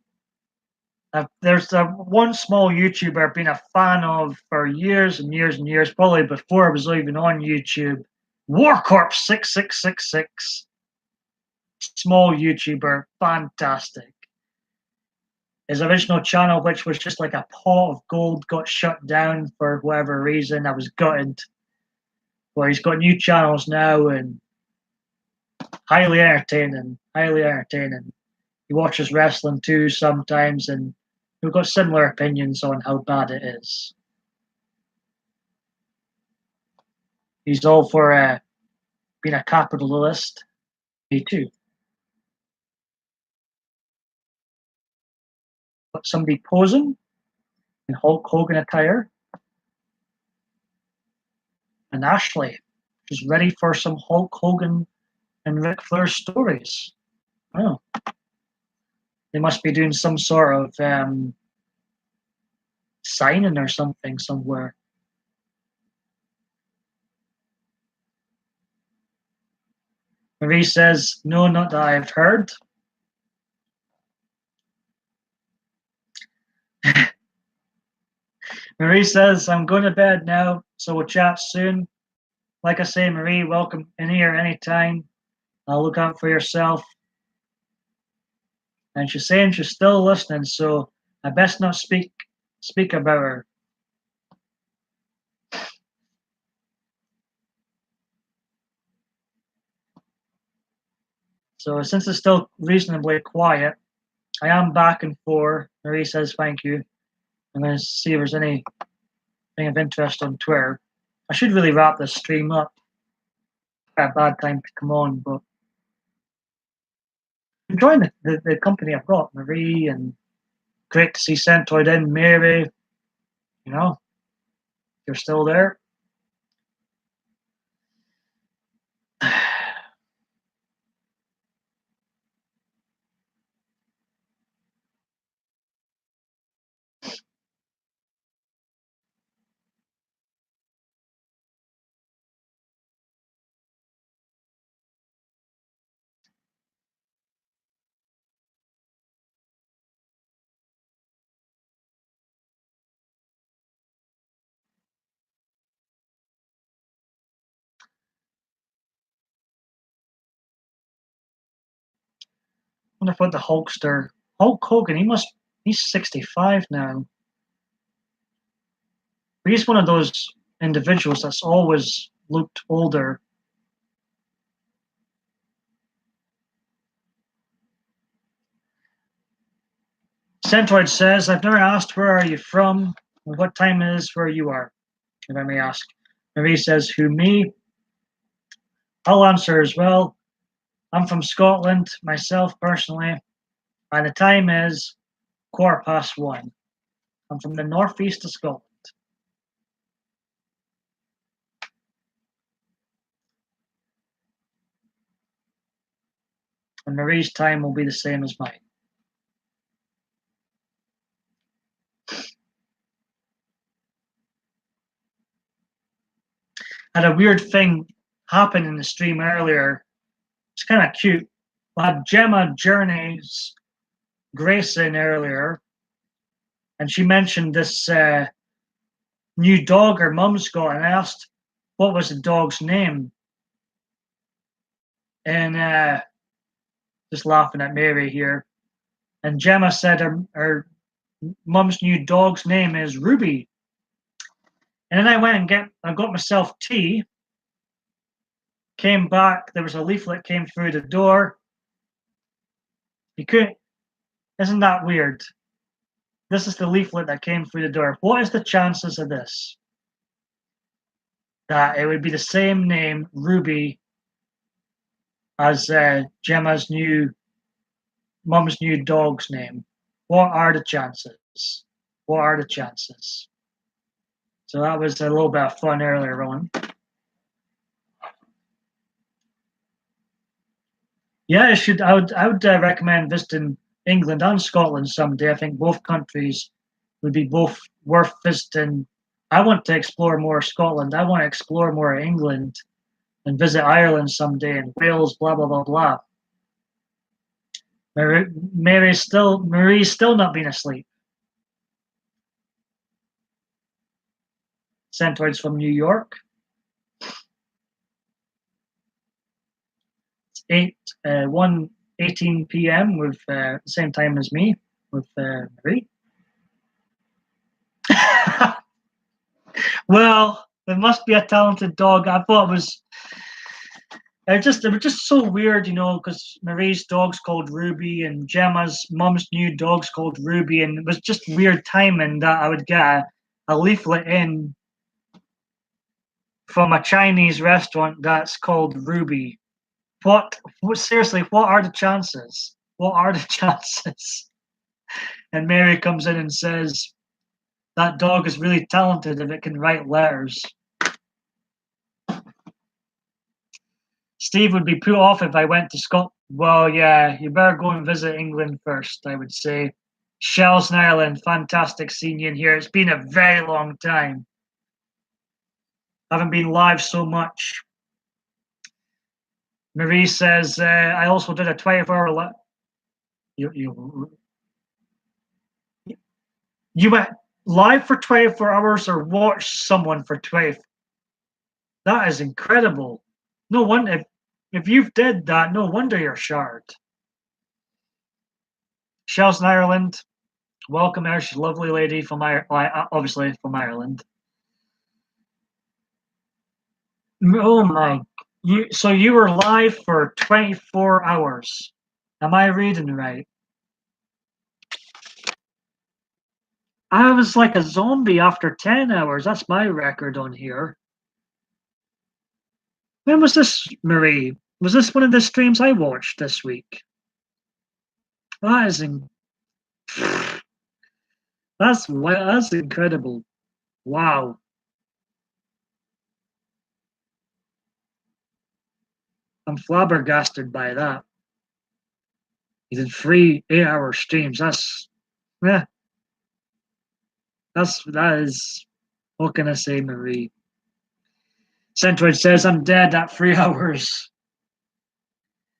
Speaker 1: There's one small YouTuber I've been a fan of for years and years and years, probably before I was even on YouTube. Warcorp6666. Small YouTuber, fantastic. His original channel, which was just like a pot of gold, got shut down for whatever reason. I was gutted. Well, he's got new channels now and highly entertaining. Highly entertaining. He watches wrestling too sometimes, and we've got similar opinions on how bad it is. He's all for being a capitalist. Me too. But somebody posing in Hulk Hogan attire, and Ashley, she's ready for some Hulk Hogan and Ric Flair stories. Oh, they must be doing some sort of signing or something somewhere. Marie says, "No, not that I've heard." Marie says, "I'm going to bed now, so we'll chat soon." Like I say, Marie, welcome in here anytime. I'll look out for yourself. And she's saying she's still listening, so I best not speak about her. So since it's still reasonably quiet, I am back and forth. Marie says thank you. I'm going to see if there's anything of interest on Twitter. I should really wrap this stream up. A bad time to come on, but enjoying the company I've got, Marie, and great to see Centroid in, Mary. You know, you're still there. wonder what the Hulkster. Hulk Hogan, he's 65 now. But he's one of those individuals that's always looked older. Centroid says, I've never asked where are you from and what time it is where you are, if I may ask. Marie says, who, me? I'll answer as well. I'm from Scotland, myself personally, and the time is 1:15. I'm from the northeast of Scotland. And Marie's time will be the same as mine. Had a weird thing happen in the stream earlier. It's kind of cute. I had Gemma Journeys Grace in earlier, and she mentioned this new dog her mum's got, and I asked what was the dog's name. And just laughing at Mary here. And Gemma said her mum's new dog's name is Ruby. And then I went and I got myself tea. Came back, there was a leaflet came through the door. You couldn't. Isn't that weird? This is the leaflet that came through the door. What is the chances of this? That it would be the same name, Ruby, as Gemma's mum's new dog's name. What are the chances? What are the chances? So that was a little bit of fun earlier on. Yeah, I would recommend visiting England and Scotland someday. I think both countries would be both worth visiting. I want to explore more Scotland. I want to explore more England and visit Ireland someday and Wales, blah, blah, blah, blah. Marie's still not been asleep. Centroid's from New York. It's 1:18 p.m. with the same time as me with Marie. Well, it must be a talented dog. I thought it was just so weird, because Marie's dog's called Ruby and Gemma's mum's new dog's called Ruby, and it was just weird timing that I would get a leaflet in from a Chinese restaurant that's called Ruby. Seriously, what are the chances? What are the chances? And Mary comes in and says, that dog is really talented if it can write letters. Steve would be put off if I went to Scotland. Well, yeah, you better go and visit England first, I would say. Shells in Ireland, fantastic seeing you in here. It's been a very long time. I haven't been live so much. Marie says, I also did a 24-hour You went live for 24 hours or watched someone for 20? That is incredible. No wonder if you've did that, no wonder you're shard. Shells in Ireland, welcome her. She's a lovely lady from obviously from Ireland. Oh my! So you were live for 24 hours. Am I reading right? I was like a zombie after 10 hours. That's my record on here. When was this, Marie? Was this one of the streams I watched this week? That's incredible. Wow. I'm flabbergasted by that. He did 3 8-hour streams. That is, what can I say, Marie? Centroid says I'm dead at 3 hours.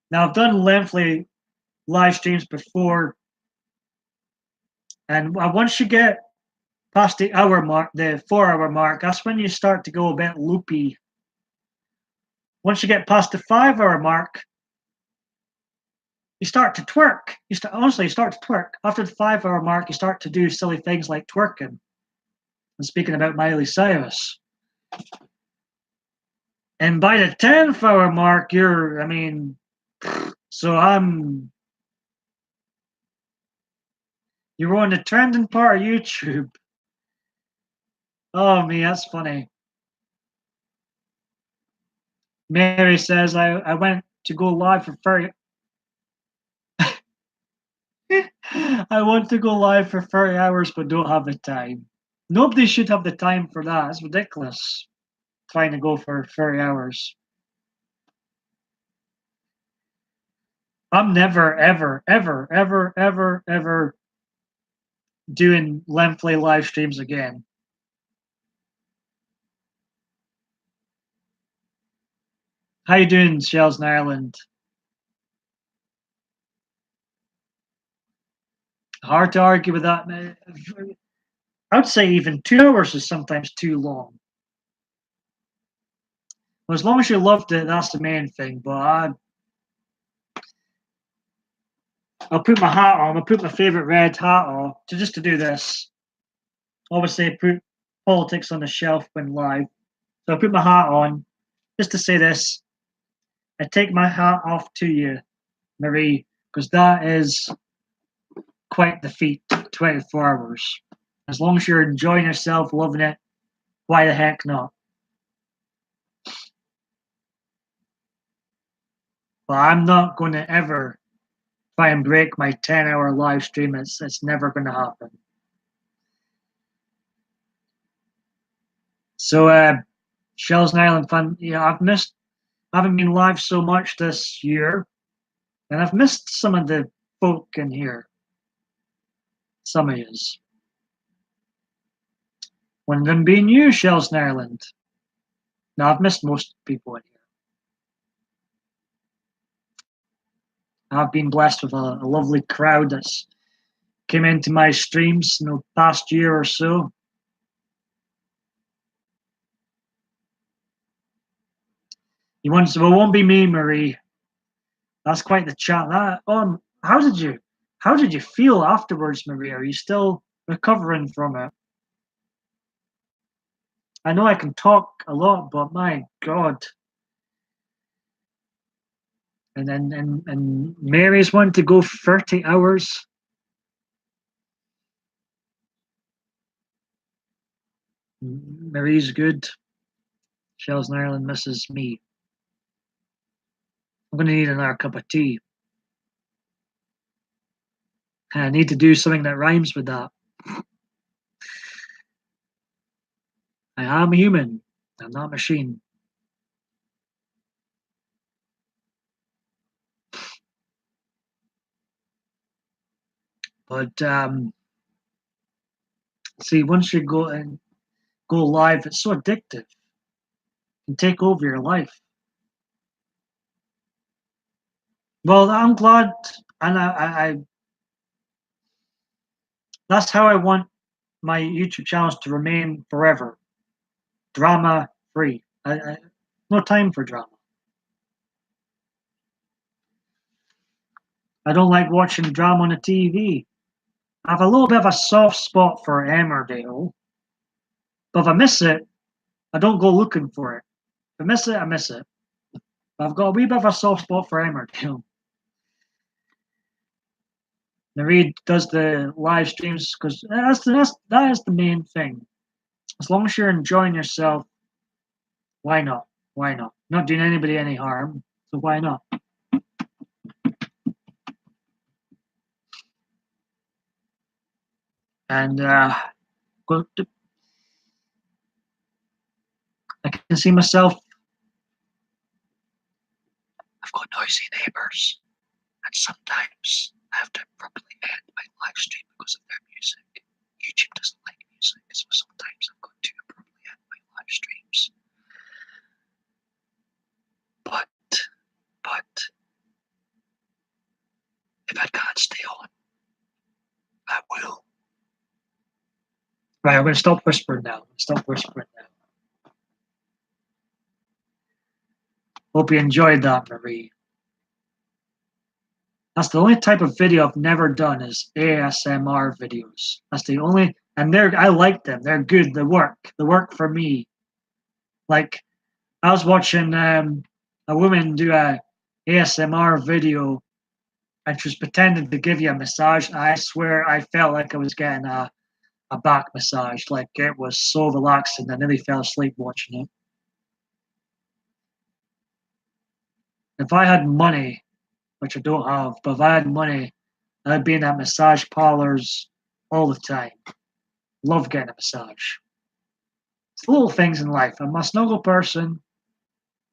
Speaker 1: Now I've done lengthy live streams before, and once you get past the hour mark, the 4-hour mark, that's when you start to go a bit loopy. Once you get past the 5-hour mark, you start to twerk. You start to twerk. After the 5 hour mark, you start to do silly things like twerking. And speaking about Miley Cyrus. And by the 10th hour mark, you're on the trending part of YouTube. Oh man, that's funny. Mary says I went to go live for 30 I want to go live for 30 hours but don't have the time. Nobody should have the time for that. It's ridiculous. Trying to go for 30 hours. I'm never, ever, ever, ever, ever, ever doing lengthy live streams again. How you doing, Shells in Ireland? Hard to argue with that. I would say even 2 hours is sometimes too long. Well, as long as you loved it, that's the main thing. But I'll put my hat on. I'll put my favorite red hat on just to do this. Obviously, I put politics on the shelf when live. So I put my hat on just to say this. I take my hat off to you, Marie, because that is quite the feat. 24 hours. As long as you're enjoying yourself, loving it, why the heck not? But I'm not going to ever try and break my 10-hour live stream. It's never going to happen. So, Shells and Island fun. Yeah, I haven't been live so much this year, and I've missed some of the folk in here. Some of yous. One of them being you, Shells and Ireland. No, I've missed most people in here. I've been blessed with a lovely crowd that's came into my streams in the past year or so. You want to? Well, it won't be me, Marie. That's quite the chat. How did you feel afterwards, Marie? Are you still recovering from it? I know I can talk a lot, but my God. And Mary's wanting to go 30 hours. Marie's good. Shells in Ireland misses me. I'm going to need another cup of tea. I need to do something that rhymes with that. I am a human. I'm not a machine. But see, once you go live, it's so addictive. It can take over your life. Well, I'm glad, and I that's how I want my YouTube channels to remain forever. Drama free. No time for drama. I don't like watching drama on the TV. I have a little bit of a soft spot for Emmerdale, but if I miss it, I don't go looking for it. If I miss it, I miss it. But I've got a wee bit of a soft spot for Emmerdale. Marie does the live streams because that is the main thing. As long as you're enjoying yourself, why not? Why not? Not doing anybody any harm, so why not? And I can see myself. I've got noisy neighbours, and sometimes I have to abruptly end my live stream because of their music. YouTube doesn't like music, so sometimes I've got to abruptly end my live streams. But if I can't stay on, I will. Right, I'm going to stop whispering now. Hope you enjoyed that, Marie. That's the only type of video I've never done is ASMR videos. That's the only, and I like them. They're good. They work. They work for me. Like I was watching a woman do a ASMR video, and she was pretending to give you a massage. I swear, I felt like I was getting a back massage. Like it was so relaxing. I nearly fell asleep watching it. If I had money, which I don't have, but if I had money, I'd be in that massage parlors all the time. Love getting a massage. It's the little things in life. I'm a snuggle person.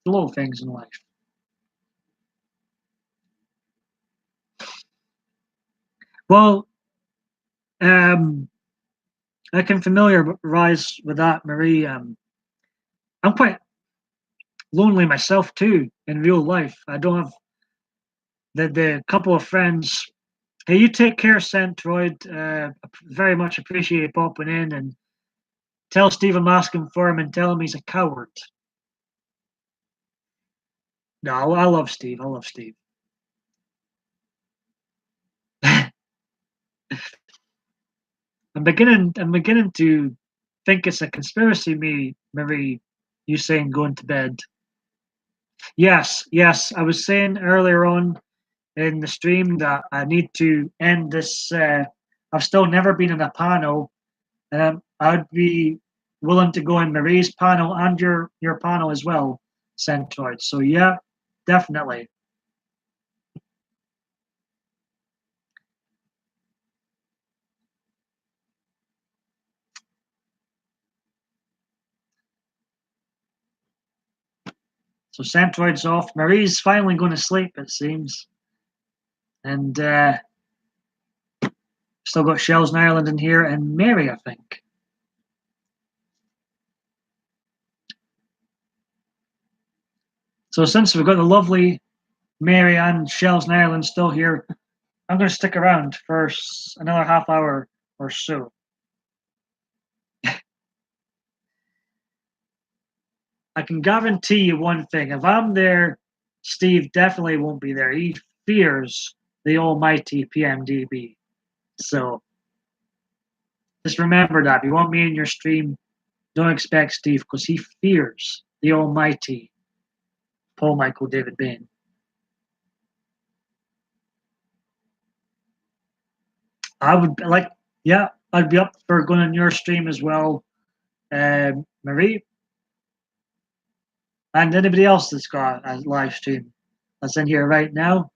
Speaker 1: The little things in life. Well, um, I can familiarize with that, Marie. I'm quite lonely myself too in real life. I don't have the couple of friends. Hey, you take care, Centroid. Very much appreciate you popping in and tell Steve I'm asking for him and tell him he's a coward. No, I love Steve. I love Steve. I'm beginning to think it's a conspiracy, me, Marie, you saying going to bed. Yes, yes. I was saying earlier on in the stream that I need to end this. I've still never been in a panel, and I'd be willing to go in Marie's panel and your panel as well, Centroid. So yeah, definitely. So Centroid's off. Marie's finally going to sleep, it seems, and still got Shells in Ireland in here and Mary, I think. So since we've got the lovely Mary and Shells in Ireland still here, I'm going to stick around for another half hour or so. I can guarantee you one thing. If I'm there, Steve definitely won't be there. He fears the almighty PMDB. So just remember that. If you want me in your stream, don't expect Steve because he fears the almighty Paul Michael David Bain. I would like, yeah, I'd be up for going on your stream as well, Marie, and anybody else that's got a live stream that's in here right now.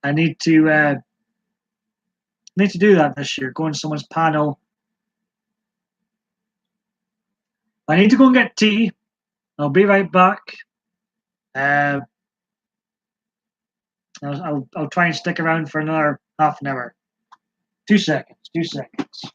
Speaker 1: I need to do that this year. Go on someone's panel. I need to go and get tea. I'll be right back. Uh, I'll try and stick around for another half an hour. 2 seconds. 2 seconds.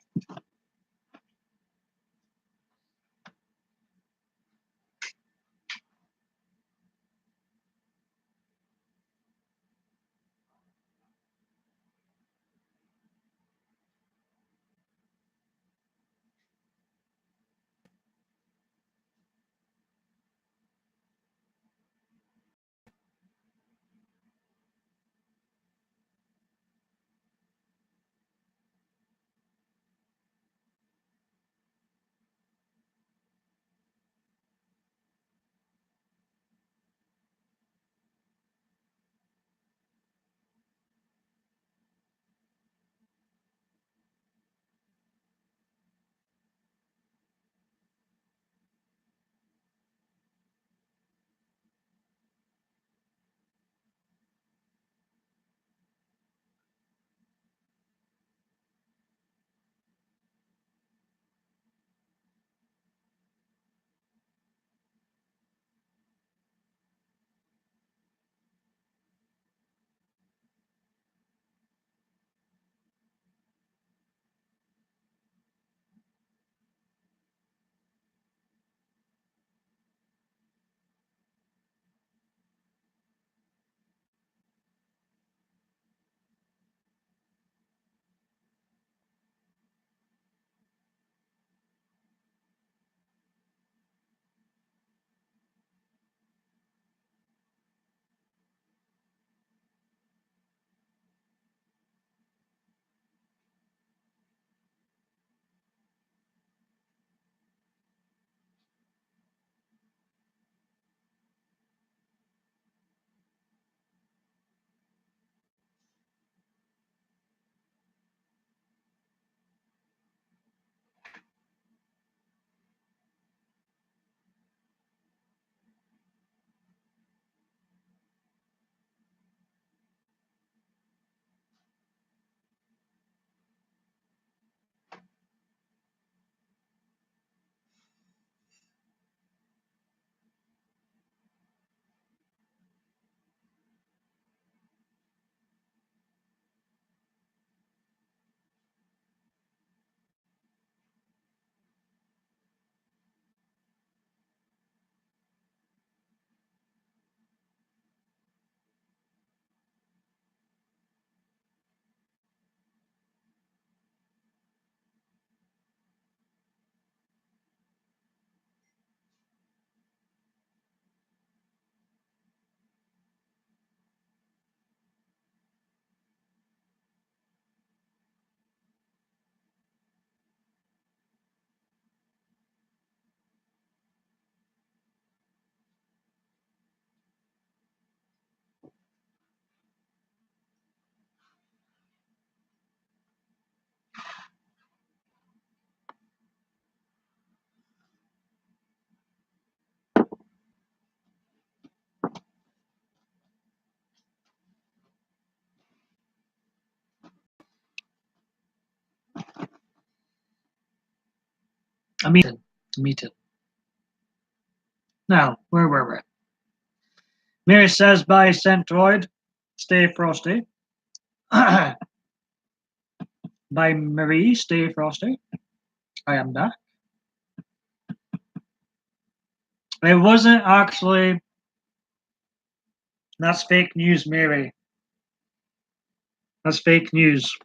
Speaker 1: A meeting. A meeting. Now, where were we? Mary says, bye, Centroid. Stay frosty. By Marie, stay frosty. I am back. It wasn't actually. That's fake news, Mary. That's fake news.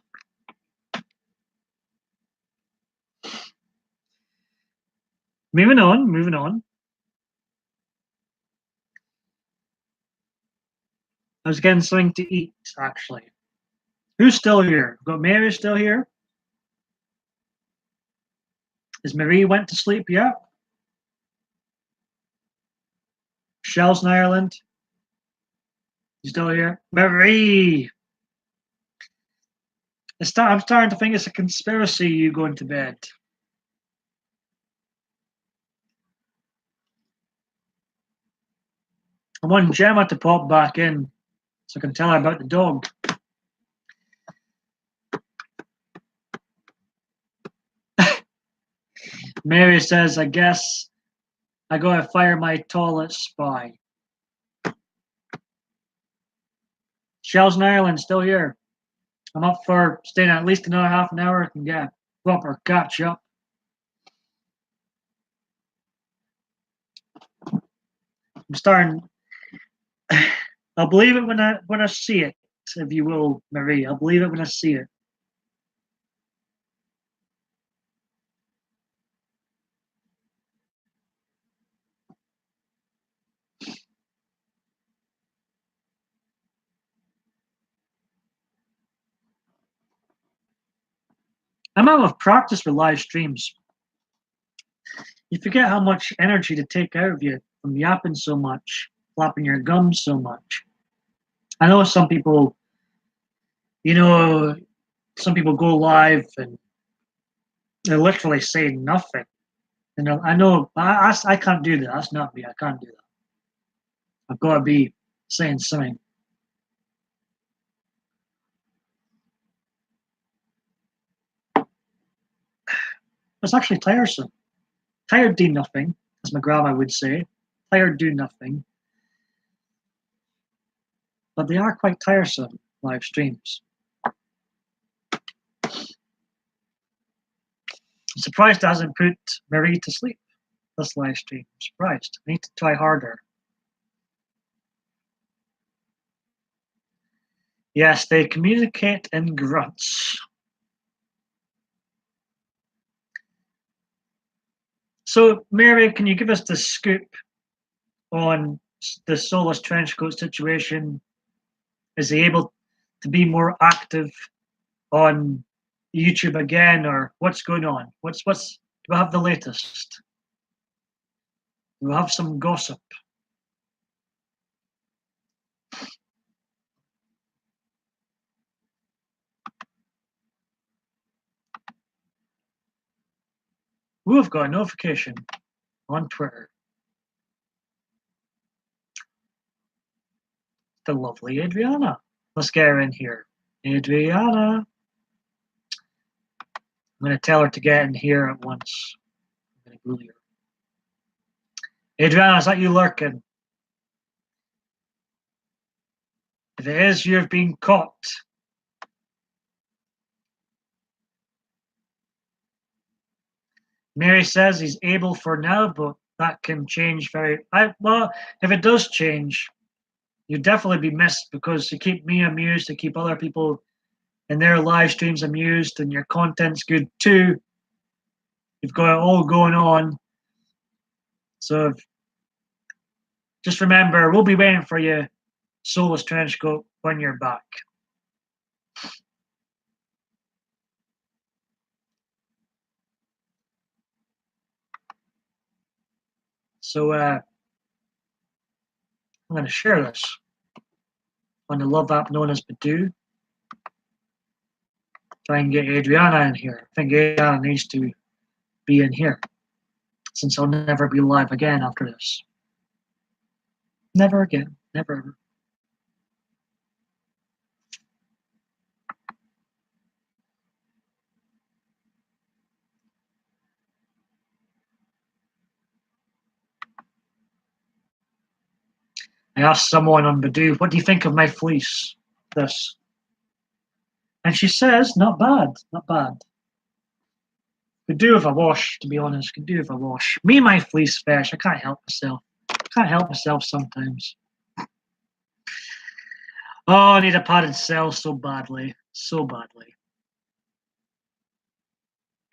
Speaker 1: Moving on, moving on. I was getting something to eat, actually. Who's still here? We've got Mary still here. Is Marie went to sleep yet? Shell's in Ireland. You still here? Marie! I'm starting to think it's a conspiracy, you going to bed. I want Gemma to pop back in so I can tell her about the dog. Mary says, I guess I gotta fire my toilet spy. Shell's in Ireland, still here. I'm up for staying at least another half an hour and get proper catch up. I'm starting. I'll believe it when I see it, if you will, Marie. I'll believe it when I see it. I'm out of practice for live streams. You forget how much energy to take out of you from yapping so much, flapping your gums so much. I know some people, some people go live and they're literally saying nothing. I know I can't do that. That's not me. I can't do that. I've got to be saying something. It's actually tiresome. Tired do nothing, as my grandma would say. Tired do nothing. But they are quite tiresome, live streams. I'm surprised it hasn't put Marie to sleep, this live stream. I'm surprised. I need to try harder. Yes, they communicate in grunts. So, Mary, can you give us the scoop on the Soulless Trenchcoat situation? Is he able to be more active on YouTube again, or what's going on? Do we have the latest? Do we have some gossip? We've got a notification on Twitter. The lovely Adriana. Let's get her in here. Adriana. I'm going to tell her to get in here at once. I'm going to bully her. Adriana, is that you lurking? If it is, you've been caught. Mary says he's able for now, but that can change well, if it does change, you'd definitely be missed because you keep me amused, you keep other people in their live streams amused, and your content's good too. You've got it all going on. So just remember, we'll be waiting for you, Soulless Trenchcoat, when you're back. So I'm going to share this on the love app known as Badoo. Try and get Adriana in here. I think Adriana needs to be in here, since I'll never be live again after this. Never again. Never ever. I asked someone on Badoo, what do you think of my fleece? This. And she says, not bad, not bad. Could do with a wash, to be honest. Could do with a wash. Me and my fleece fish, I can't help myself. Can't help myself sometimes. Oh, I need a padded cell so badly. So badly.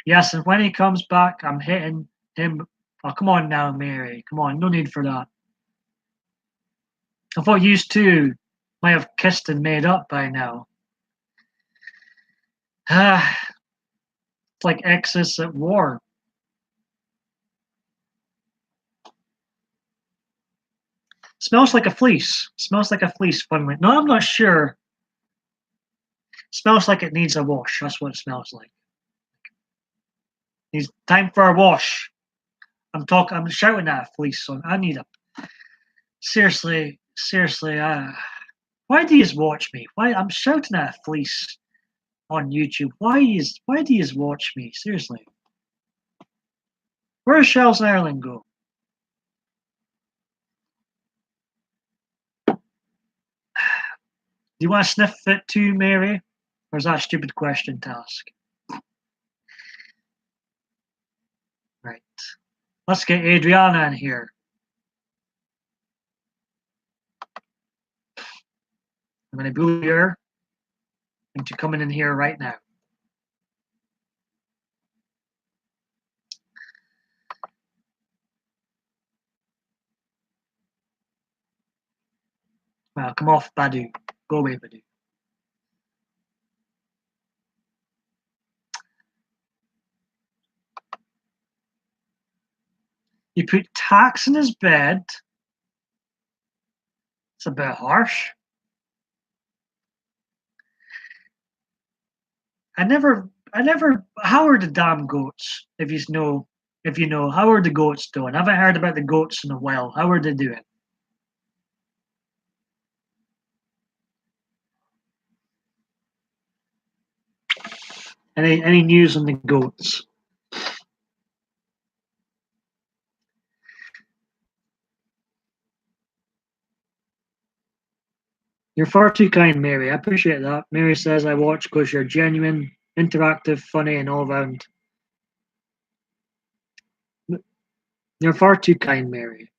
Speaker 1: Yes, and when he comes back, I'm hitting him. Oh, come on now, Mary. Come on, no need for that. I thought you two might have kissed and made up by now. It's like exes at war. Smells like a fleece. Smells like a fleece, funnily. No, I'm not sure. Smells like it needs a wash. That's what it smells like. It's time for a wash. I'm shouting at a fleece, so I need a. Seriously, seriously. Why do you watch me? Why I'm shouting at a fleece on YouTube? Why do you watch me? Seriously. Where does Shells Ireland go? Do you want to sniff it too, Mary? Or is that a stupid question to ask? Right. Let's get Adriana in here. I'm going to bully her into coming in here right now. Well, come off, Badu. Go away, Badu. You put tacks in his bed. It's a bit harsh. How are the damn goats? If you know, how are the goats doing? I haven't heard about the goats in a while. How are they doing? Any news on the goats? You're far too kind, Mary. I appreciate that. Mary says I watch because you're genuine, interactive, funny, and all round. You're far too kind, Mary.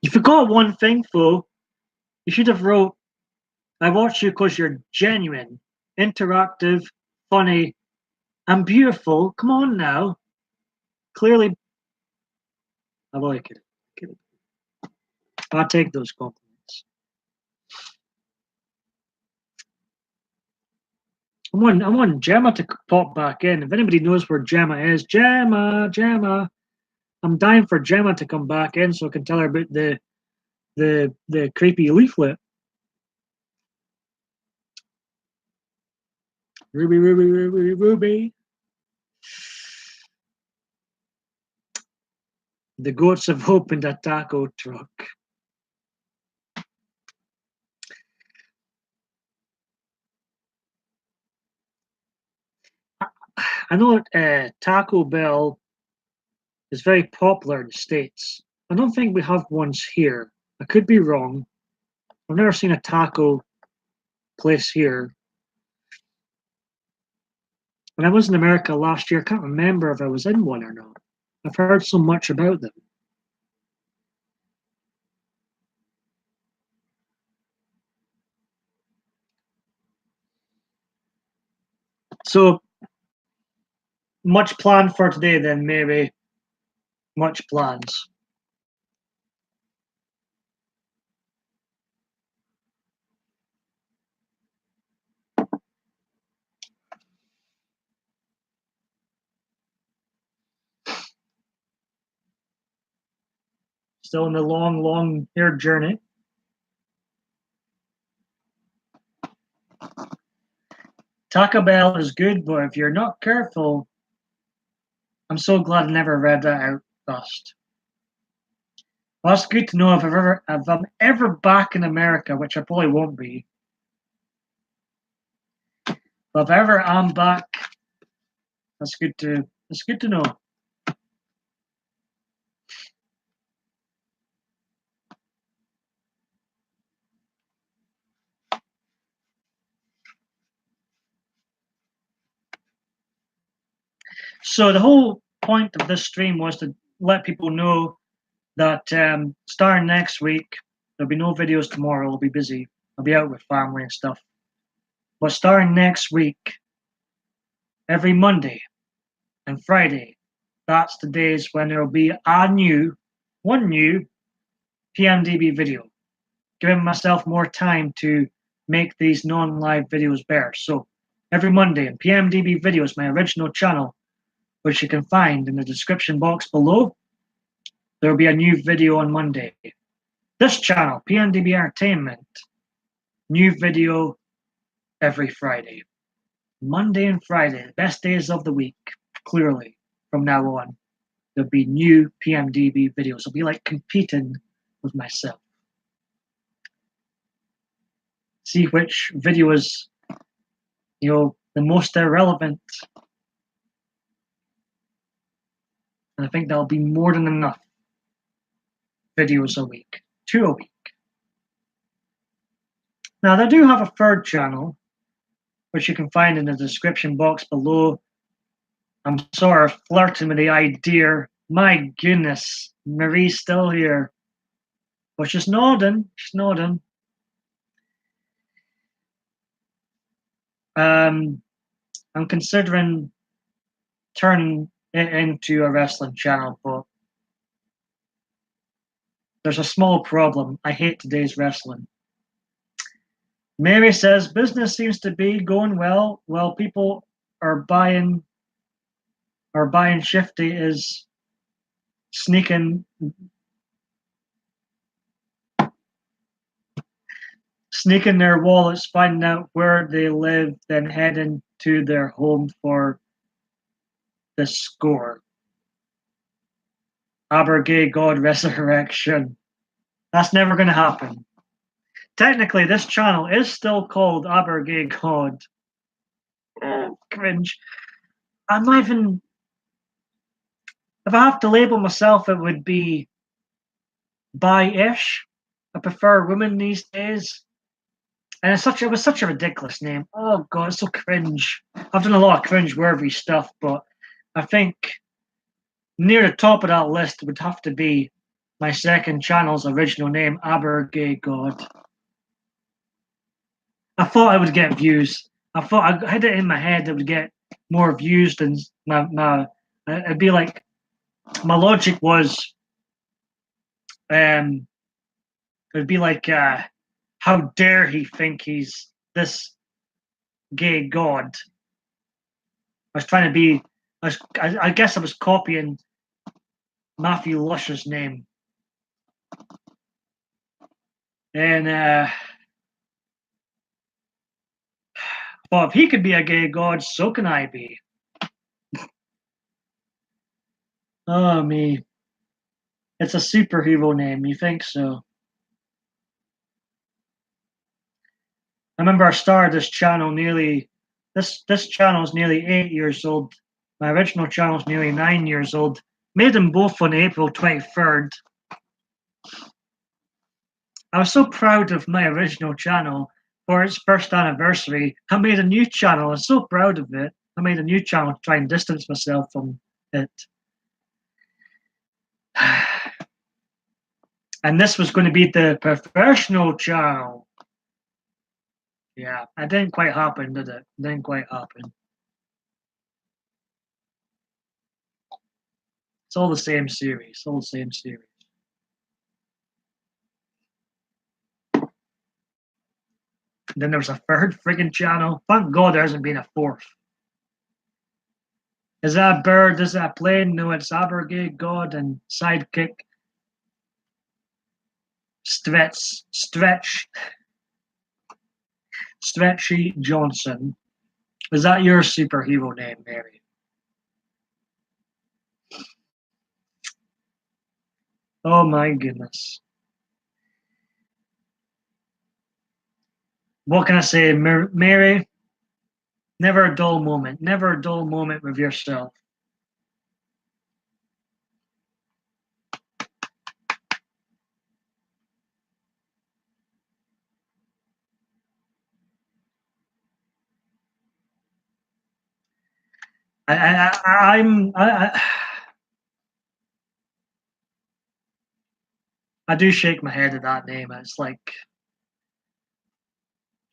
Speaker 1: You forgot one thing, though. You should have wrote, I watch you because you're genuine, interactive, funny, and beautiful. Come on now. Clearly, I like it. I'll take those compliments. I want Gemma to pop back in. If anybody knows where Gemma is, Gemma. I'm dying for Gemma to come back in so I can tell her about the creepy leaflet. Ruby. The goats have opened a taco truck. I know Taco Bell is very popular in the States. I don't think we have ones here. I could be wrong. I've never seen a taco place here. When I was in America last year, I can't remember if I was in one or not. I've heard so much about them. So much planned for today then, maybe. Much plans. Still in the long hair journey. Taco Bell is good, but if you're not careful, I'm so glad I never read that out first. Well, that's good to know if I'm ever back in America, which I probably won't be. But if ever I'm back, that's good to know. So the whole point of this stream was to let people know that starting next week, there'll be no videos tomorrow. I'll be busy. I'll be out with family and stuff. But starting next week, every Monday and Friday, that's the days when there'll be one new PMDB video, giving myself more time to make these non-live videos better. So every Monday in PMDB Videos, my original channel, which you can find in the description box below, there will be a new video on Monday. This channel, PMDB Entertainment, new video every Friday. Monday and Friday, the best days of the week, clearly, from now on. There'll be new PMDB videos. It'll be like competing with myself. See which video is, the most irrelevant. And I think that'll be more than enough videos a week. 2 a week. Now, they do have a third channel, which you can find in the description box below. I'm sort of flirting with the idea. My goodness, Marie's still here. But she's nodding. She's nodding. I'm considering turning it into a wrestling channel, but there's a small problem. I hate today's wrestling. Mary says business seems to be going well. While people are buying Shifty is sneaking their wallets, finding out where they live, then heading to their home for the score. Abergay God Resurrection. That's never going to happen. Technically, this channel is still called Abergay God. Cringe. I'm not even. If I have to label myself, it would be bi-ish. I prefer women these days. And it was such a ridiculous name. Oh god, it's so cringe. I've done a lot of cringe-worthy stuff, but I think near the top of that list would have to be my second channel's original name, Abergay God. I thought I would get views. I had it in my head that it would get more views than it'd be like, my logic was, it'd be like, how dare he think he's this gay god? I was trying to be, I guess I was copying Matthew Lush's name. And well, if he could be a gay god, so can I be. Oh, me. It's a superhero name, you think so? I remember I started this channel this channel is nearly 8 years old. My original channel is nearly 9 years old. Made them both on April 23rd. I was so proud of my original channel for its first anniversary. I made a new channel. I was so proud of it. I made a new channel to try and distance myself from it. And this was going to be the professional channel. Yeah, it didn't quite happen, did it? It didn't quite happen. It's all the same series. All the same series. Then there was a third friggin' channel. Thank God there hasn't been a fourth. Is that a bird? Is that a plane? No, it's Abergay God and sidekick Stretchy Johnson. Is that your superhero name, Mary? Oh my goodness. What can I say, Mary? Never a dull moment. Never a dull moment with yourself. I do shake my head at that name. It's like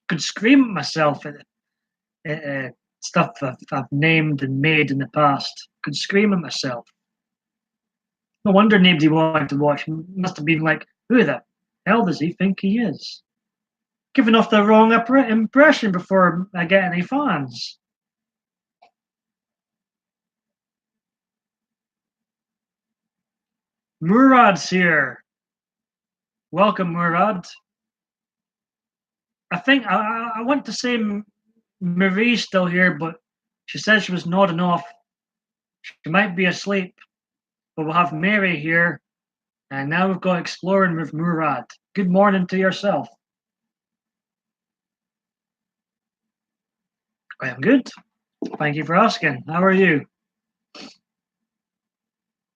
Speaker 1: could scream at myself at stuff I've named and made in the past. Could scream at myself. No wonder nobody wanted to watch. Must have been like, who the hell does he think he is? Giving off the wrong impression before I get any fans. Murad's here. Welcome, Murad. I think I want to say Marie's still here, but she said she was nodding off. She might be asleep, but we'll have Mary here. And now we've got exploring with Murad. Good morning to yourself. I am good. Thank you for asking. How are you?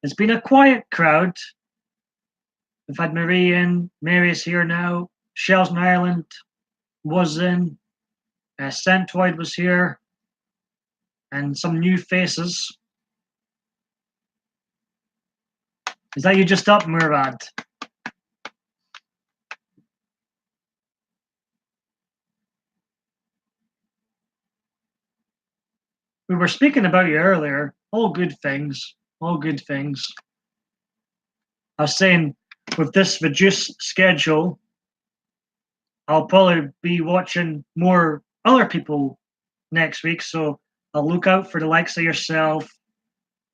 Speaker 1: It's been a quiet crowd. We've had Marie in. Mary's here now. Shells in Ireland was in. Centroid was here. And some new faces. Is that you just up, Murad? We were speaking about you earlier. All good things. All good things. I was saying, with this reduced schedule, I'll probably be watching more other people next week. So I'll look out for the likes of yourself,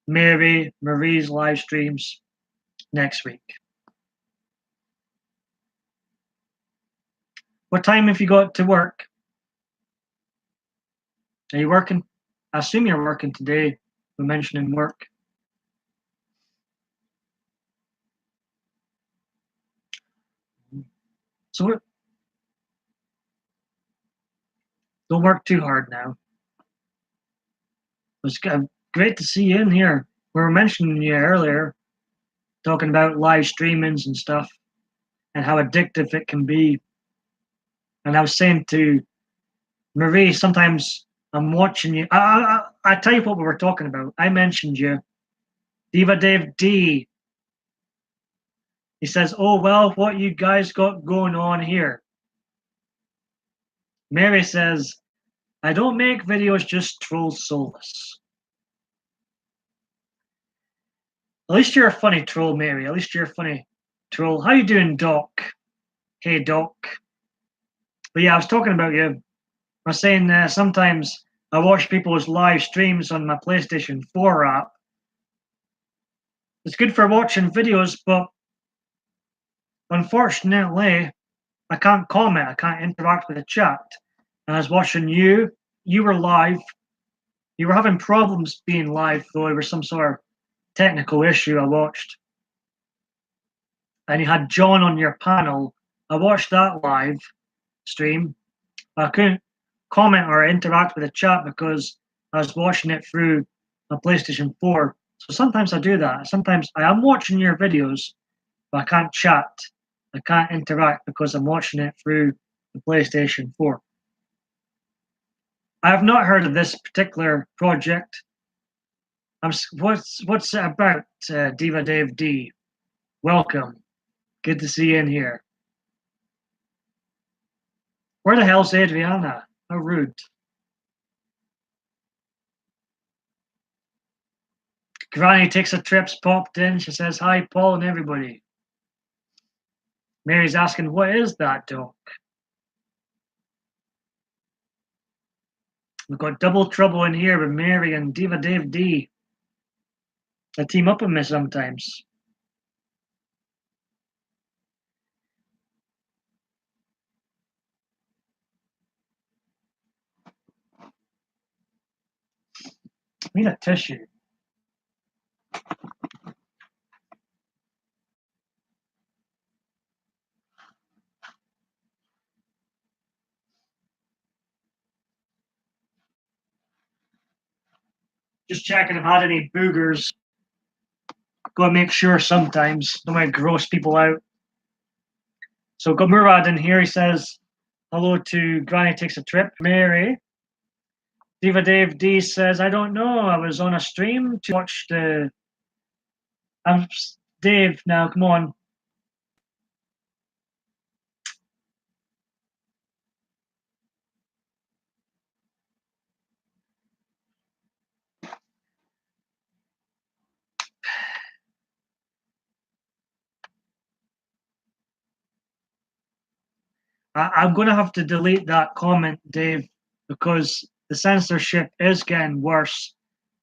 Speaker 1: Marie's live streams next week. What time have you got to work? Are you working? I assume you're working today. We're mentioning work. So don't work too hard now. It was great to see you in here. We were mentioning you earlier, talking about live streamings and stuff and how addictive it can be. And I was saying to Marie, sometimes I'm watching you. I tell you what we were talking about. I mentioned you. Diva Dave D. He says, oh, well, what you guys got going on here? Mary says, I don't make videos, just troll soulless. At least you're a funny troll, Mary. At least you're a funny troll. How you doing, Doc? Hey, Doc. But yeah, I was talking about you. I was saying sometimes I watch people's live streams on my PlayStation 4 app. It's good for watching videos, but unfortunately, I can't comment. I can't interact with the chat. And I was watching you. You were live. You were having problems being live, though. There was some sort of technical issue I watched. And you had John on your panel. I watched that live stream. I couldn't comment or interact with the chat because I was watching it through my PlayStation 4. So sometimes I do that. Sometimes I am watching your videos, but I can't chat. I can't interact because I'm watching it through the PlayStation 4. I have not heard of this particular project. What's it about, Diva Dave D? Welcome. Good to see you in here. Where the hell's Adriana? How rude. Granny takes a trip's popped in. She says, hi, Paul and everybody. Mary's asking, what is that, Doc? We've got double trouble in here with Mary and Diva Dave D. They team up with me sometimes. I need a tissue. Just checking if I had any boogers. Gotta make sure sometimes. Don't want to gross people out. So got Murad in here. He says, hello to Granny Takes a Trip. Mary. Diva Dave D says, I don't know. I was on a stream to watch the. I'm Dave now. Come on. I'm going to have to delete that comment, Dave, because the censorship is getting worse.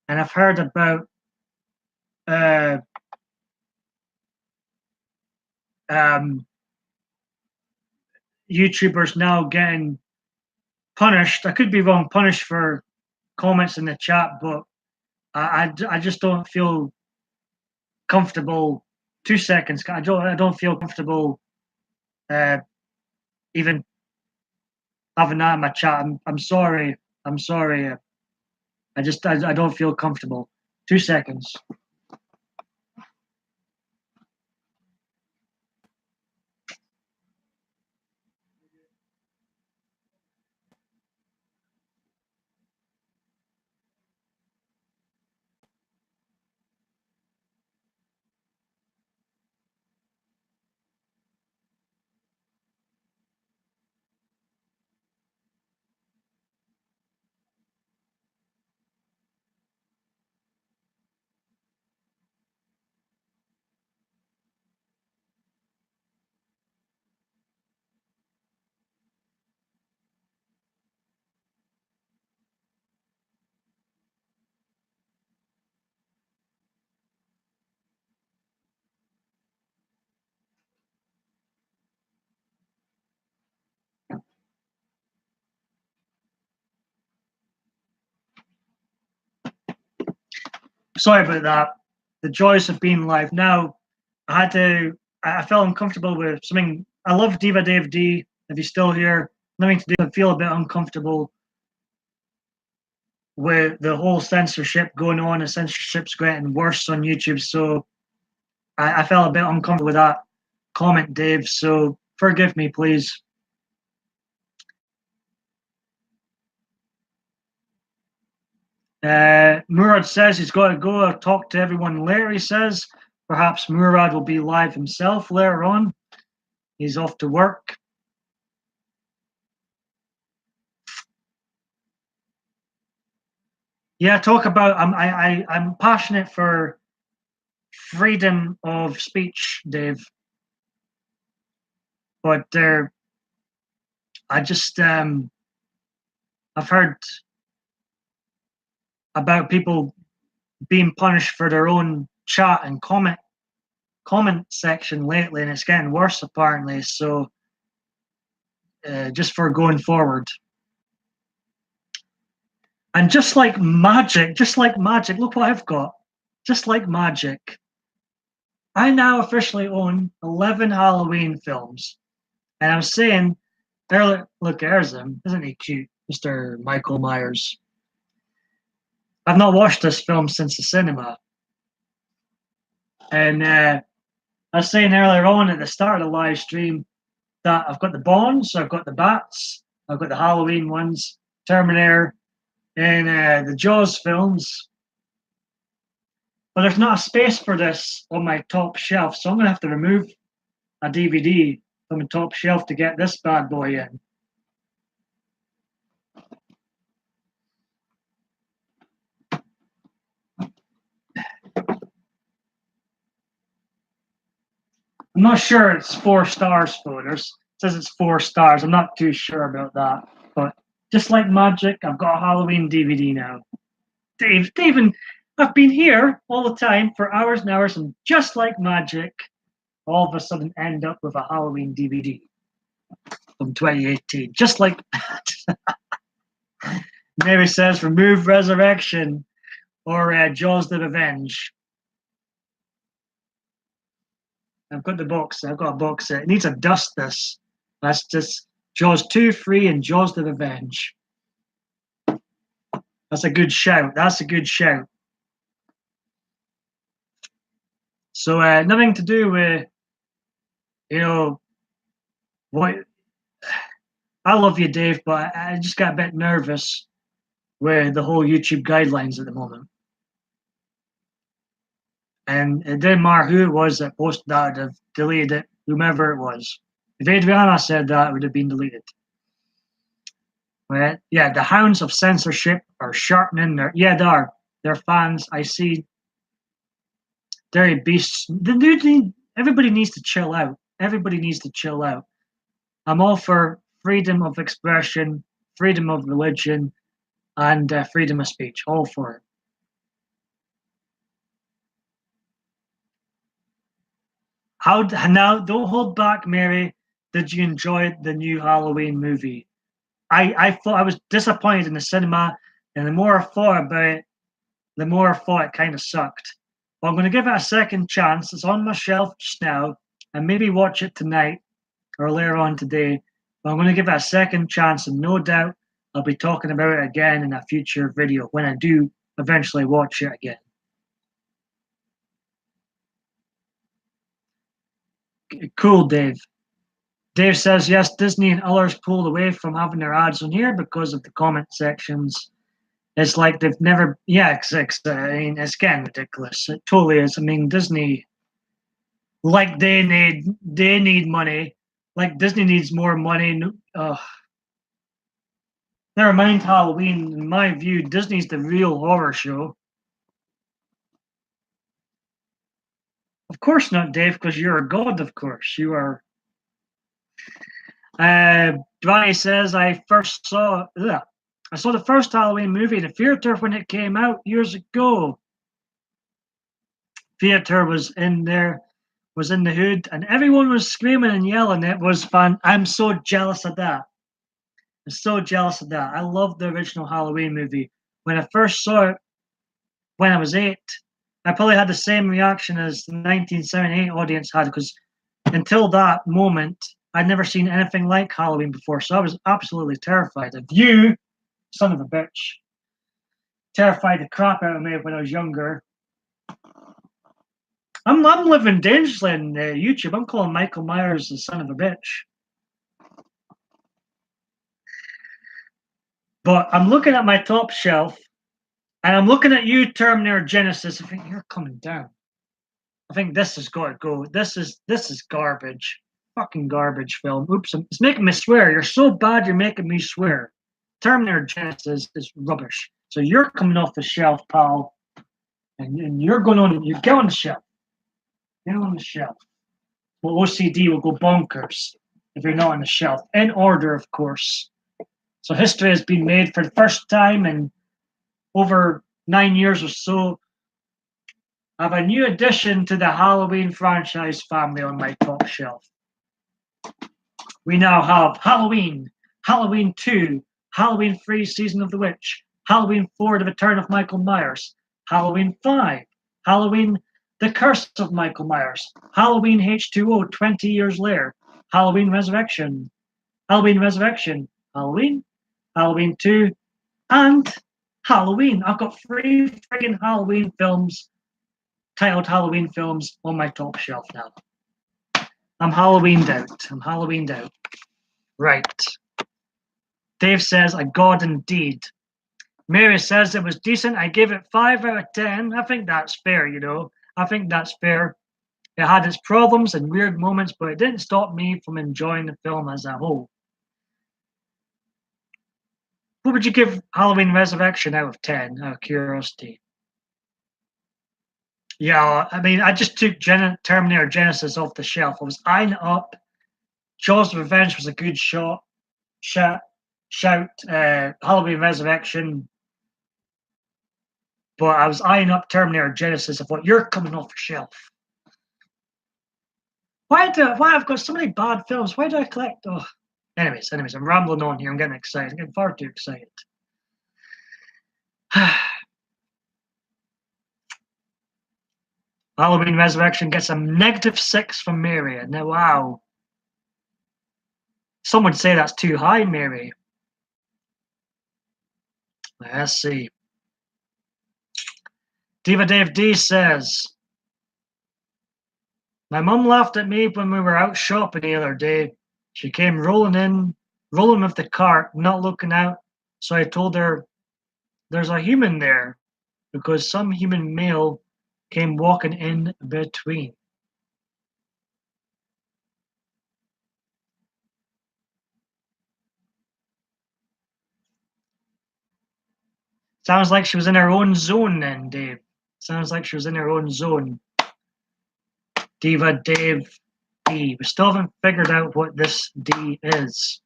Speaker 1: And I've heard about uh, um, YouTubers now getting punished. I could be wrong, punished for comments in the chat, but I just don't feel comfortable. 2 seconds. I don't feel comfortable even having that in my chat. I'm sorry. I'm sorry. I don't feel comfortable. 2 seconds. Sorry about that. The joys of being live. Now, I felt uncomfortable with something. I love Diva Dave D. If he's still here, nothing to do. I feel a bit uncomfortable with the whole censorship going on, and censorship's getting worse on YouTube. So I felt a bit uncomfortable with that comment, Dave. So forgive me, please. Murad says he's got to go talk to everyone later. He says perhaps Murad will be live himself later on. He's off to work. Yeah, talk about. I'm passionate for freedom of speech, Dave. But I just I've heard about people being punished for their own chat and comment section lately, and it's getting worse apparently. So just for going forward. And just like magic, look what I've got. Just like magic, I now officially own 11 Halloween films. And I was saying earlier, look, there's him. Isn't he cute, Mr. Michael Myers? I've not watched this film since the cinema. And I was saying earlier on at the start of the live stream that I've got the Bonds, I've got the Bats, I've got the Halloween ones, Terminator, and the Jaws films. But there's not a space for this on my top shelf, so I'm going to have to remove a DVD from the top shelf to get this bad boy in. I'm not sure it's 4 stars, photos. It says it's 4 stars. I'm not too sure about that. But just like magic, I've got a Halloween DVD now. Dave, and I've been here all the time for hours and hours, and just like magic, all of a sudden end up with a Halloween DVD from 2018. Just like that. Mary says, remove Resurrection or Jaws the Revenge. I've got the box. I've got a box set. It needs a dust this. That's just Jaws 2, 3, and Jaws the Revenge. That's a good shout. That's a good shout. So nothing to do with, what. I love you, Dave, but I just got a bit nervous with the whole YouTube guidelines at the moment. And it didn't matter who it was that posted that, have deleted it, whomever it was. If Adriana said that, it would have been deleted. Right? Yeah, the hounds of censorship are sharpening their. Yeah, they are. They're fans. I see. Dairy beasts. Everybody needs to chill out. Everybody needs to chill out. I'm all for freedom of expression, freedom of religion, and freedom of speech. All for it. How now? Don't hold back, Mary. Did you enjoy the new Halloween movie? I thought I was disappointed in the cinema, and the more I thought about it, the more I thought it kind of sucked. But I'm going to give it a second chance. It's on my shelf just now, and maybe watch it tonight or later on today. But I'm going to give it a second chance, and no doubt I'll be talking about it again in a future video when I do eventually watch it again. Cool, Dave. Dave says, yes, Disney and others pulled away from having their ads on here because of the comment sections. It's like they've never, yeah, I mean, it's getting ridiculous. It totally is. I mean, Disney, like they need money. Like Disney needs more money. Never mind Halloween. In my view, Disney's the real horror show. Of course not, Dave, because you're a god. Of course you are. Johnny says I saw the first Halloween movie in the theater when it came out years ago. Theater was in there, was in the hood, and everyone was screaming and yelling. It was fun. I'm so jealous of that. I'm so jealous of that. I love the original Halloween movie. When I first saw it when I was 8, I probably had the same reaction as the 1978 audience had, because until that moment, I'd never seen anything like Halloween before. So I was absolutely terrified of you, son of a bitch. Terrified the crap out of me when I was younger. I'm living dangerously on YouTube. I'm calling Michael Myers the son of a bitch. But I'm looking at my top shelf, and I'm looking at you, Terminator Genesis. I think you're coming down. I think this has got to go. This is garbage. Fucking garbage film. Oops, it's making me swear. You're so bad, you're making me swear. Terminator Genesis is rubbish. So you're coming off the shelf, pal. And you're going on, you get on the shelf. Get on the shelf. Well, OCD will go bonkers if you're not on the shelf. In order, of course. So history has been made for the first time in over 9 years or so. I have a new addition to the Halloween franchise family on my top shelf. We now have Halloween, Halloween 2, Halloween 3, Season of the Witch, Halloween 4, The Return of Michael Myers, Halloween 5, Halloween, The Curse of Michael Myers, Halloween H2O, 20 years later, Halloween Resurrection, Halloween, Halloween 2, and Halloween. I've got 3 friggin' Halloween films, titled Halloween films, on my top shelf now. I'm Halloweened out. Right. Dave says, a god indeed. Mary says it was decent. I gave it 5 out of 10. I think that's fair, you know. I think that's fair. It had its problems and weird moments, but it didn't stop me from enjoying the film as a whole. What would you give Halloween Resurrection out of 10, out of curiosity? Yeah, I mean, I just took Terminator Genesis off the shelf. I was eyeing it up. Jaws of Revenge was a good shout. Halloween Resurrection. But I was eyeing up Terminator Genesis. I thought, you're coming off the shelf. Why I've got so many bad films? Why do I collect? Oh, anyways, I'm rambling on here. I'm getting excited. I'm getting far too excited. Halloween Resurrection gets a -6 from Mary. Now, wow. Some would say that's too high, Mary. Let's see. Diva Dave D says, my mum laughed at me when we were out shopping the other day. She came rolling with the cart, not looking out. So I told her there's a human there because some human male came walking in between. Sounds like she was in her own zone then, Dave. Sounds like she was in her own zone. Diva Dave D. We still haven't figured out what this D is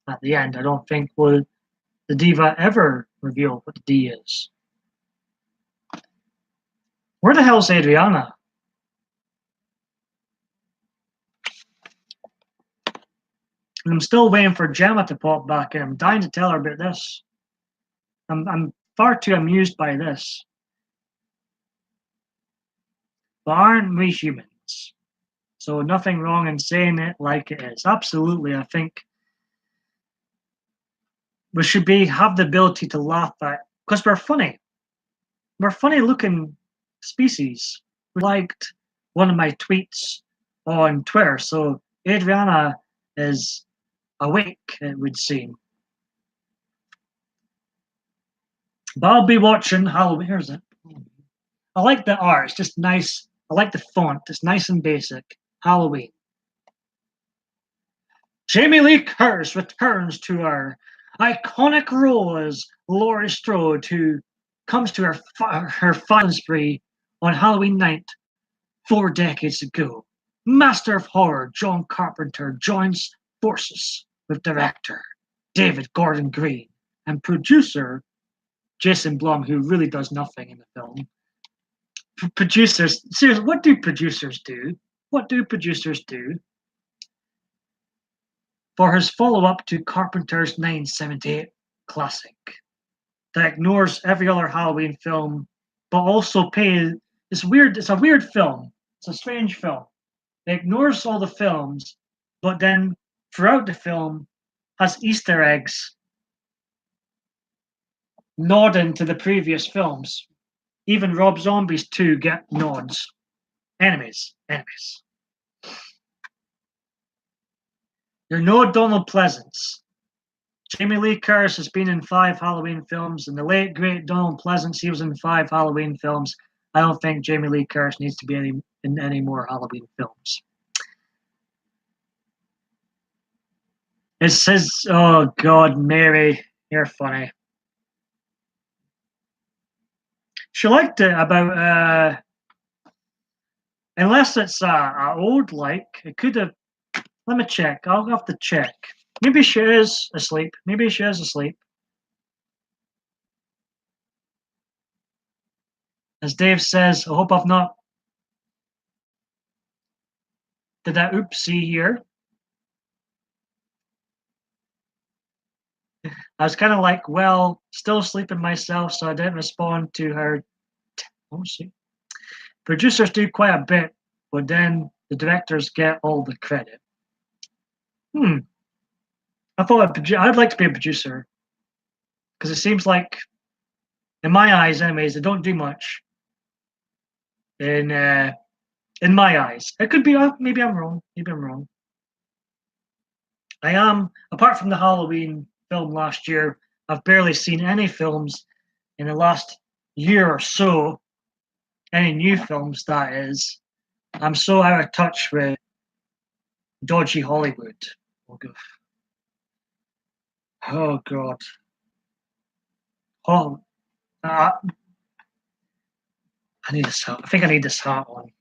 Speaker 1: at the end. I don't think will the Diva ever reveal what the D is. Where the hell's Adriana? I'm still waiting for Gemma to pop back in. I'm dying to tell her about this. I'm far too amused by this. But aren't we humans? So nothing wrong in saying it like it is. Absolutely, I think we should have the ability to laugh at because we're funny. We're funny looking species. We liked one of my tweets on Twitter, so Adriana is awake, it would seem. But I'll be watching Halloween. Here's it. I like the art. It's just nice. I like the font. It's nice and basic. Halloween. Jamie Lee Curtis returns to her iconic role as Laurie Strode, who comes to her final spree on Halloween night 4 decades ago. Master of horror John Carpenter joins forces with director David Gordon Green and producer Jason Blum, who really does nothing in the film. Producers, seriously, what do producers do? What do producers do? For his follow-up to Carpenter's 1978 classic that ignores every other Halloween film, but also pays. It's weird. It's a weird film. It's a strange film. It ignores all the films, but then throughout the film has Easter eggs nodding to the previous films. Even Rob Zombie's 2 get nods. Enemies. You're no Donald Pleasance. Jamie Lee Curtis has been in 5 Halloween films, and the late great Donald Pleasance, he was in 5 Halloween films. I don't think Jamie Lee Curtis needs to be in any more Halloween films. It says, oh God, Mary, you're funny. She liked it about, unless it's a old like, it could have, let me check, I'll have to check. Maybe she is asleep. Maybe she is asleep. As Dave says, I hope I've not did that oopsie here. I was kind of like, well, still sleeping myself, so I didn't respond to her. Oh, see. Producers do quite a bit, but then the directors get all the credit. I thought I'd like to be a producer because it seems like, in my eyes, anyways, they don't do much. In my eyes, it could be. Maybe I'm wrong. Maybe I'm wrong. I am. Apart from the Halloween film last year, I've barely seen any films in the last year or so. Any new films, that is. I'm so out of touch with dodgy Hollywood. Oh God. Oh, I need this hat. I think I need this hat on.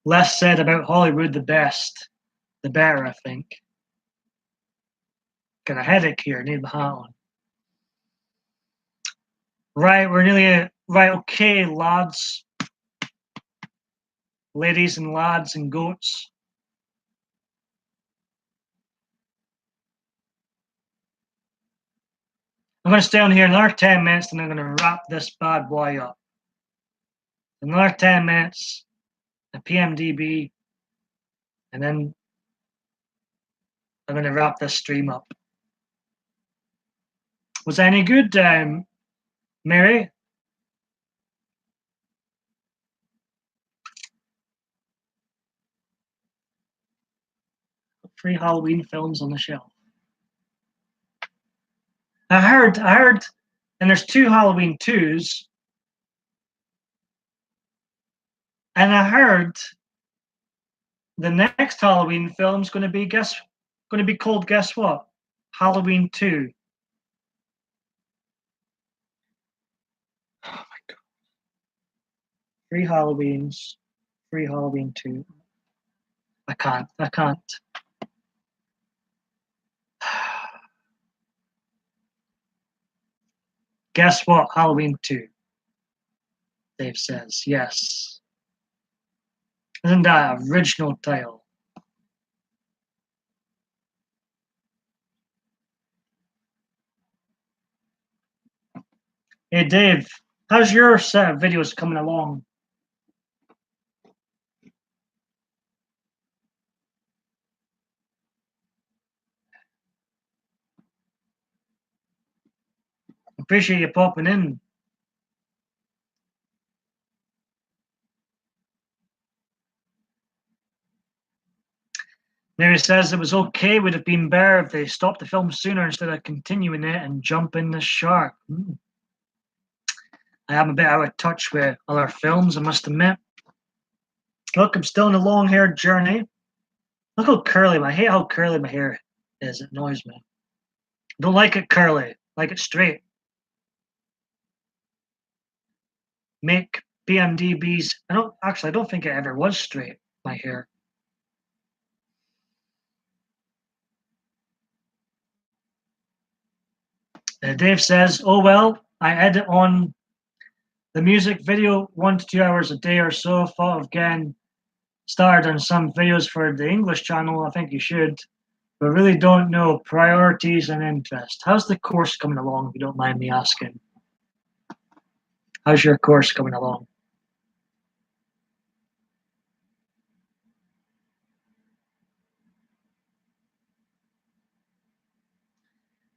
Speaker 1: Less said about Hollywood, the better, I think. Got a headache here. I need the hat on. Right, we're nearly right. Okay, lads, ladies, and lads and goats. I'm going to stay on here another 10 minutes, and I'm going to wrap this bad boy up. Another 10 minutes, a PMDB, and then I'm going to wrap this stream up. Was that any good, Mary? 3 Halloween films on the shelf. I heard, and there's 2 Halloween 2s, and I heard the next Halloween film's going to be called, guess what? Halloween 2. Oh my god. 3 Halloweens, 3 Halloween 2. I can't. Guess what? Halloween 2. Dave says, yes. Isn't that an original title? Hey Dave, how's your set of videos coming along? Appreciate you popping in. Mary says it was okay, would have been better if they stopped the film sooner instead of continuing it and jumping the shark. I am a bit out of touch with other films, I must admit. Look, I'm still on a long-haired journey. Look how curly I hate how curly my hair is. It annoys me. I don't like it curly. I like it straight. Make PMDBs. I don't think it ever was straight, my hair. Dave says, oh well, I edit on the music video 1 to 2 hours a day or so. Thought of getting started on some videos for the English channel. I think you should, but really don't know priorities and interest. How's the course coming along, if you don't mind me asking? How's your course coming along?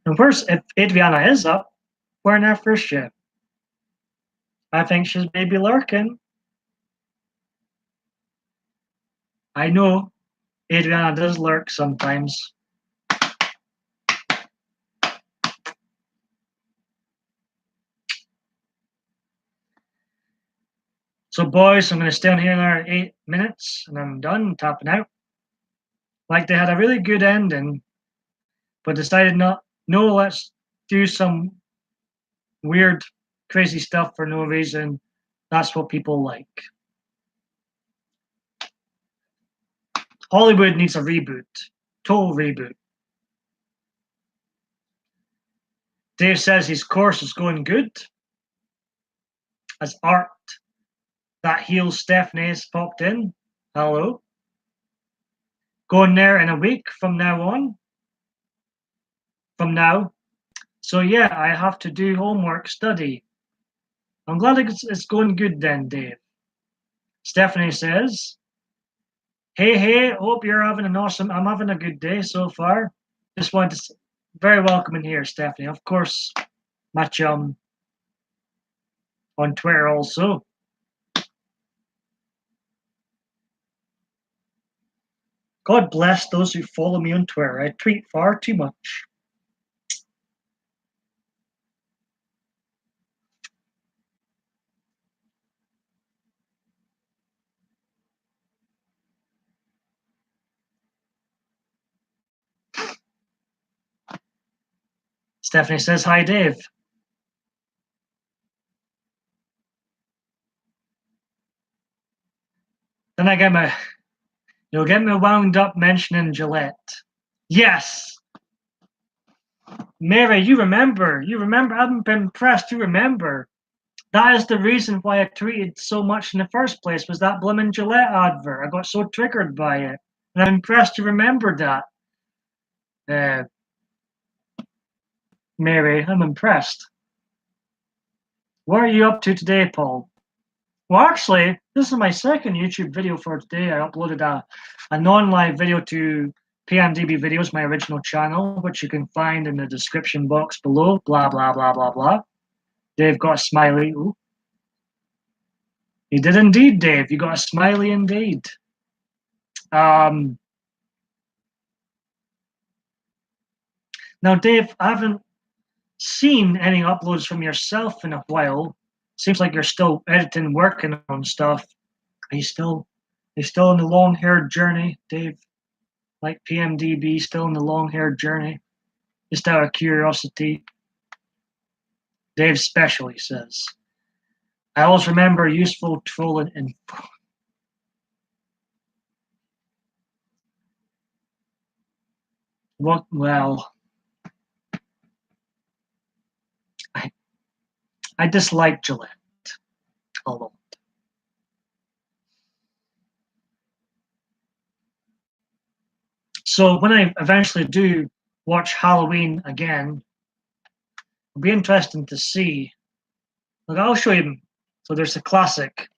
Speaker 1: And first, if Adriana is up, we're in our first shift. I think she's maybe lurking. I know Adriana does lurk sometimes. So, boys, I'm going to stay on here another 8 minutes, and I'm done tapping out. Like they had a really good ending, but decided not. No, let's do some weird, crazy stuff for no reason. That's what people like. Hollywood needs a reboot, total reboot. Dave says his course is going good. As Art that heals Stephanie has popped in. Hello. Going there in a week from now on. From now. So yeah, I have to do homework, study. I'm glad it's going good then, Dave. Stephanie says, hey, hope you're having I'm having a good day so far. Just wanted to very welcome in here, Stephanie. Of course, my chum on Twitter also. God bless those who follow me on Twitter. I tweet far too much. Stephanie says, hi, Dave. Then you'll get me wound up mentioning Gillette. Yes. Mary, you remember, I'm impressed you remember. That is the reason why I tweeted so much in the first place, was that blimmin' Gillette advert. I got so triggered by it. And I'm impressed you remembered that. Mary, I'm impressed. What are you up to today, Paul? Well, actually, this is my second YouTube video for today. I uploaded a non-live video to PMDB Videos, my original channel, which you can find in the description box below. Blah, blah, blah, blah, blah. Dave got a smiley. Ooh. You did indeed, Dave. You got a smiley indeed. Now, Dave, I haven't seen any uploads from yourself in a while. Seems like you're still editing, working on stuff. Are you still on the long-haired journey, Dave? Like PMDB, still in the long-haired journey? Just out of curiosity. Dave's special, he says. I always remember useful trolling and what? Well, I I dislike Gillette a lot. So when I eventually do watch Halloween again, it'll be interesting to see. Look, I'll show you. So there's a classic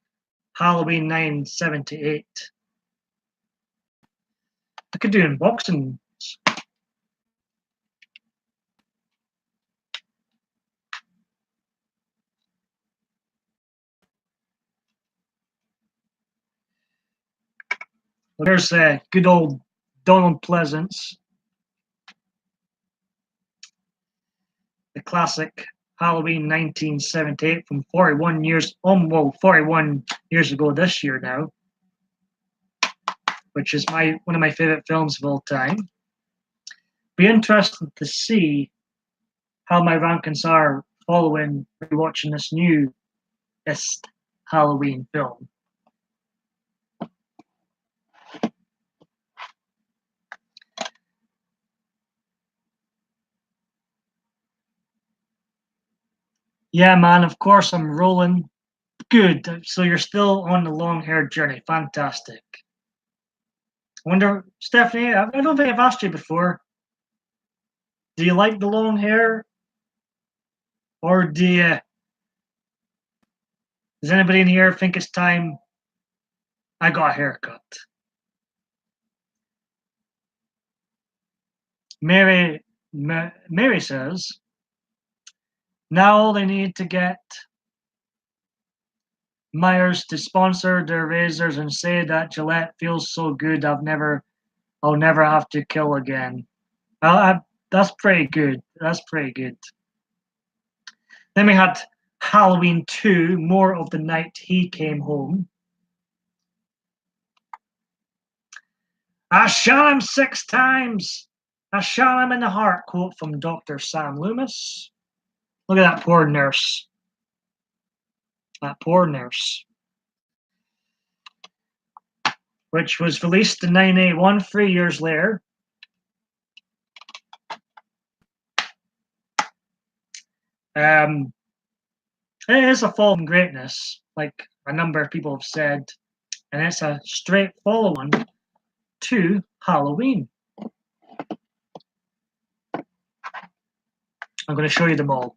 Speaker 1: Halloween 978. I could do unboxing. There's good old Donald Pleasance, the classic Halloween 1978 from 41 years, 41 years ago this year now, which is one of my favorite films of all time. Be interested to see how my rankings are following rewatching this newest Halloween film. Yeah, man, of course I'm rolling. Good. So you're still on the long-haired journey. Fantastic. I wonder, Stephanie, I don't think I've asked you before. Do you like the long hair? Or does anybody in here think it's time I got a haircut? Mary says, now all they need to get Myers to sponsor their razors and say that Gillette feels so good I'll never have to kill again. That's pretty good. That's pretty good. Then we had Halloween 2, more of the night he came home. I shot him 6 times. I shot him in the heart, quote from Dr. Sam Loomis. Look at that poor nurse. That poor nurse. Which was released in 1981, 3 years later. It is a fall from greatness, like a number of people have said, and it's a straight follow-on to Halloween. I'm going to show you them all.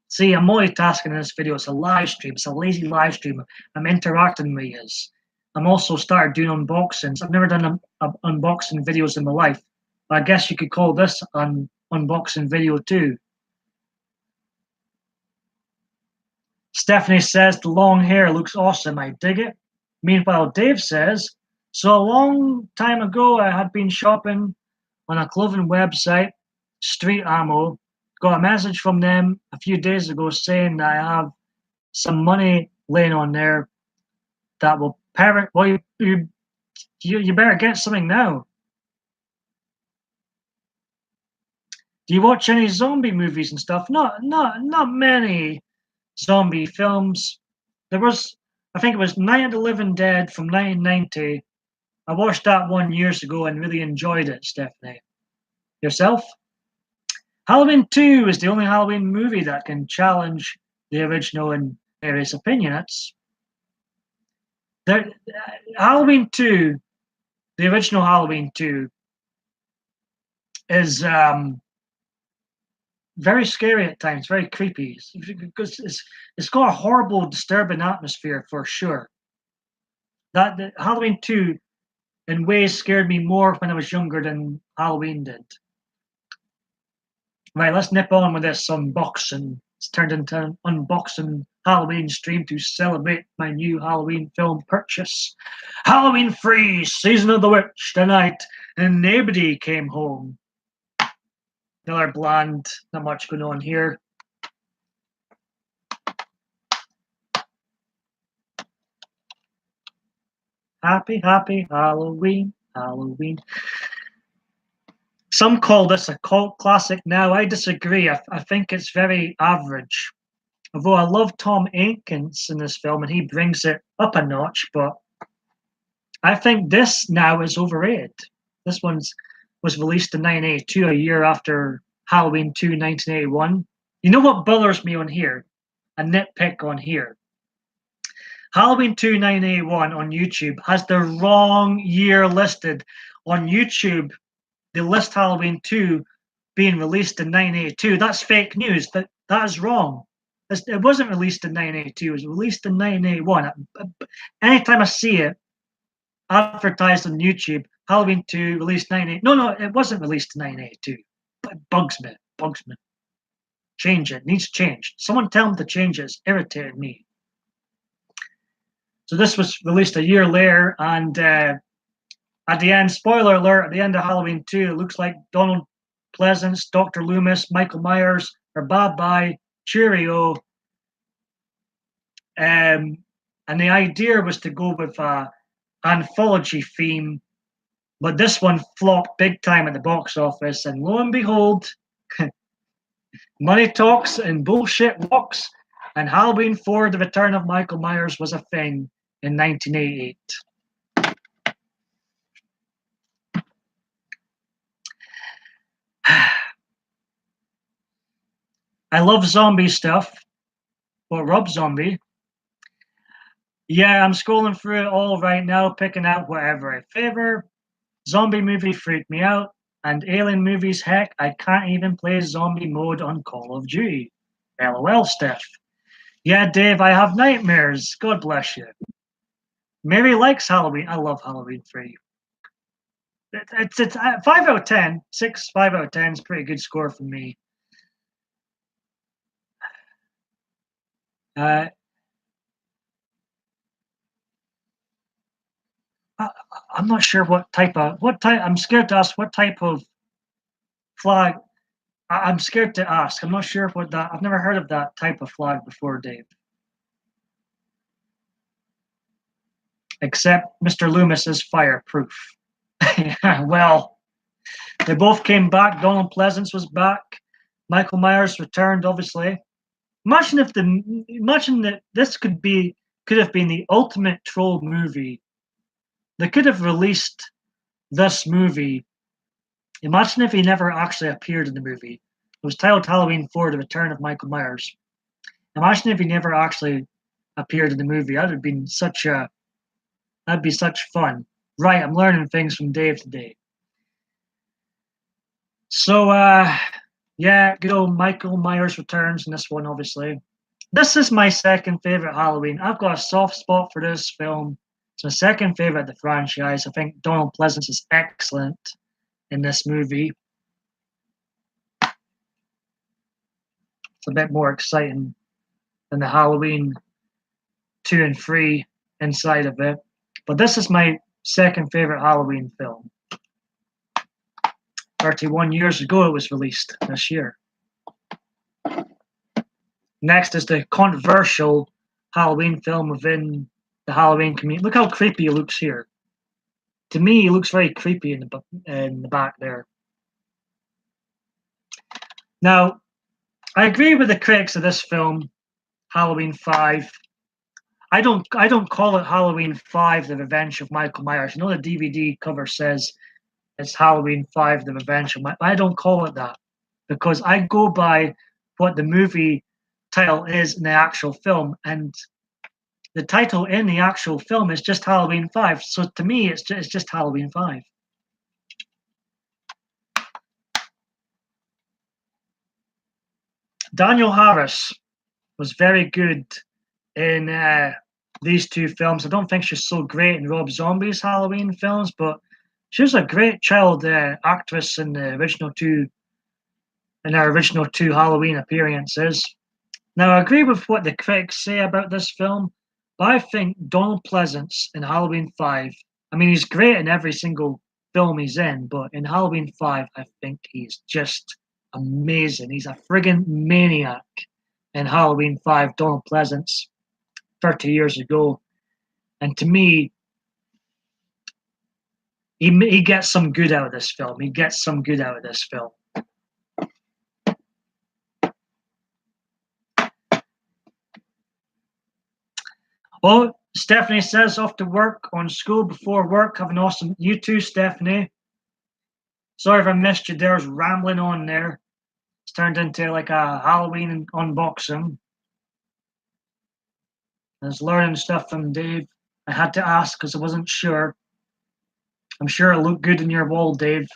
Speaker 1: See, I'm multitasking in this video. It's a live stream. It's a lazy live stream. I'm interacting with you. I'm also started doing unboxings. I've never done unboxing videos in my life. But I guess you could call this an unboxing video too. Stephanie says the long hair looks awesome. I dig it. Meanwhile, Dave says, so a long time ago I had been shopping on a clothing website, Street Ammo. Got a message from them a few days ago saying that I have some money laying on there that will parent. Well, you better get something now. Do you watch any zombie movies and stuff? Not many zombie films. There was, I think it was Night of the Living Dead from 1990. I watched that one years ago and really enjoyed it, Stephanie. Yourself? Halloween 2 is the only Halloween movie that can challenge the original in various opinions. Halloween 2, the original Halloween 2, is very scary at times, very creepy, because it's got a horrible, disturbing atmosphere for sure. That Halloween 2 in ways scared me more when I was younger than Halloween did. Right, let's nip on with this unboxing. It's turned into an unboxing Halloween stream to celebrate my new Halloween film purchase. Halloween 3, Season of the Witch, tonight, and nobody came home. Another bland, not much going on here. Happy, happy Halloween, Halloween. Some call this a cult classic now. I disagree. I think it's very average. Although I love Tom Atkins in this film and he brings it up a notch, but I think this now is overrated. This was released in 1982, a year after Halloween 2, 1981. You know what bothers me on here? A nitpick on here. Halloween 2, 1981 on YouTube has the wrong year listed. On YouTube, they list Halloween 2 being released in 1982. That's fake news. That is wrong. It wasn't released in 1982. It was released in 1981. Anytime I see it advertised on YouTube, Halloween 2 released 1980. No, it wasn't released in 1982. It bugs me. Bugs me. Change it. Needs change. Someone tell them to change it. It's irritated me. So this was released a year later, and at the end, spoiler alert, at the end of Halloween 2, it looks like Donald Pleasance, Dr. Loomis, Michael Myers are bye-bye, cheerio. And the idea was to go with an anthology theme, but this one flopped big time at the box office, and lo and behold, money talks and bullshit walks, and Halloween 4, The Return of Michael Myers was a thing in 1988. I love zombie stuff. Well, Rob Zombie. Yeah, I'm scrolling through it all right now, picking out whatever I favor. Zombie movie freaked me out, and alien movies, heck, I can't even play zombie mode on Call of Duty. LOL, Steph. Yeah, Dave, I have nightmares. God bless you. Mary likes Halloween. I love Halloween 3. It's 5 out of 10. 5 out of 10 is a pretty good score for me. I'm not sure I'm scared to ask what type of flag. I'm scared to ask. I'm not sure what that. I've never heard of that type of flag before, Dave. Except Mr. Loomis is fireproof. Well, they both came back. Donald Pleasance was back. Michael Myers returned, obviously. Imagine that this could have been the ultimate troll movie. They could have released this movie. Imagine if he never actually appeared in the movie. It was titled Halloween 4, The Return of Michael Myers. Imagine if he never actually appeared in the movie. That'd be such fun. Right, I'm learning things from Dave today. So, yeah, good old Michael Myers returns in this one, obviously. This is my second favorite Halloween. I've got a soft spot for this film. It's my second favorite of the franchise. I think Donald Pleasance is excellent in this movie. It's a bit more exciting than the Halloween 2 and 3 inside of it. But this is my second favorite Halloween film. 31 years ago it was released this year. Next is the controversial Halloween film within the Halloween community. Look how creepy he looks here. To me, he looks very creepy in the back there. Now, I agree with the critics of this film, Halloween 5. I don't call it Halloween 5: The Revenge of Michael Myers. You know the DVD cover says it's Halloween 5: The Revenge of Michael. I don't call it that because I go by what the movie title is in the actual film, and the title in the actual film is just Halloween 5. So to me, it's just Halloween 5. Danielle Harris was very good in these two films. I don't think she's so great in Rob Zombie's Halloween films, but she was a great child actress in the original two, in her original two Halloween appearances. Now, I agree with what the critics say about this film, but I think Donald Pleasance in Halloween 5, I mean, he's great in every single film he's in, but in Halloween 5, I think he's just amazing. He's a friggin' maniac in Halloween 5, Donald Pleasance, 30 years ago. And to me, he gets some good out of this film. He gets some good out of this film. Oh, Stephanie says off to work on school before work. Have an awesome. You too, Stephanie. Sorry if I missed you there. I was rambling on there. It's turned into like a Halloween unboxing. I was learning stuff from Dave. I had to ask because I wasn't sure. I'm sure it looked good in your wall, Dave.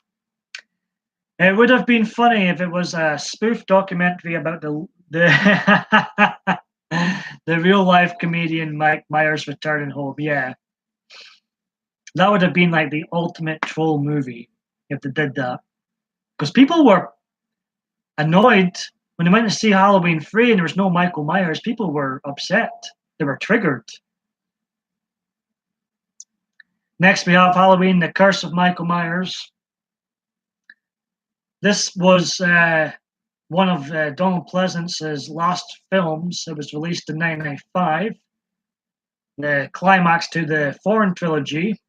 Speaker 1: It would have been funny if it was a spoof documentary about the the real life comedian Mike Myers returning home. Yeah, that would have been like the ultimate troll movie if they did that. Because people were annoyed when they went to see Halloween 3 and there was no Michael Myers. People were upset. They were triggered. Next, we have Halloween: The Curse of Michael Myers. This was one of Donald Pleasance's last films. It was released in 1995. The climax to the Foreign trilogy.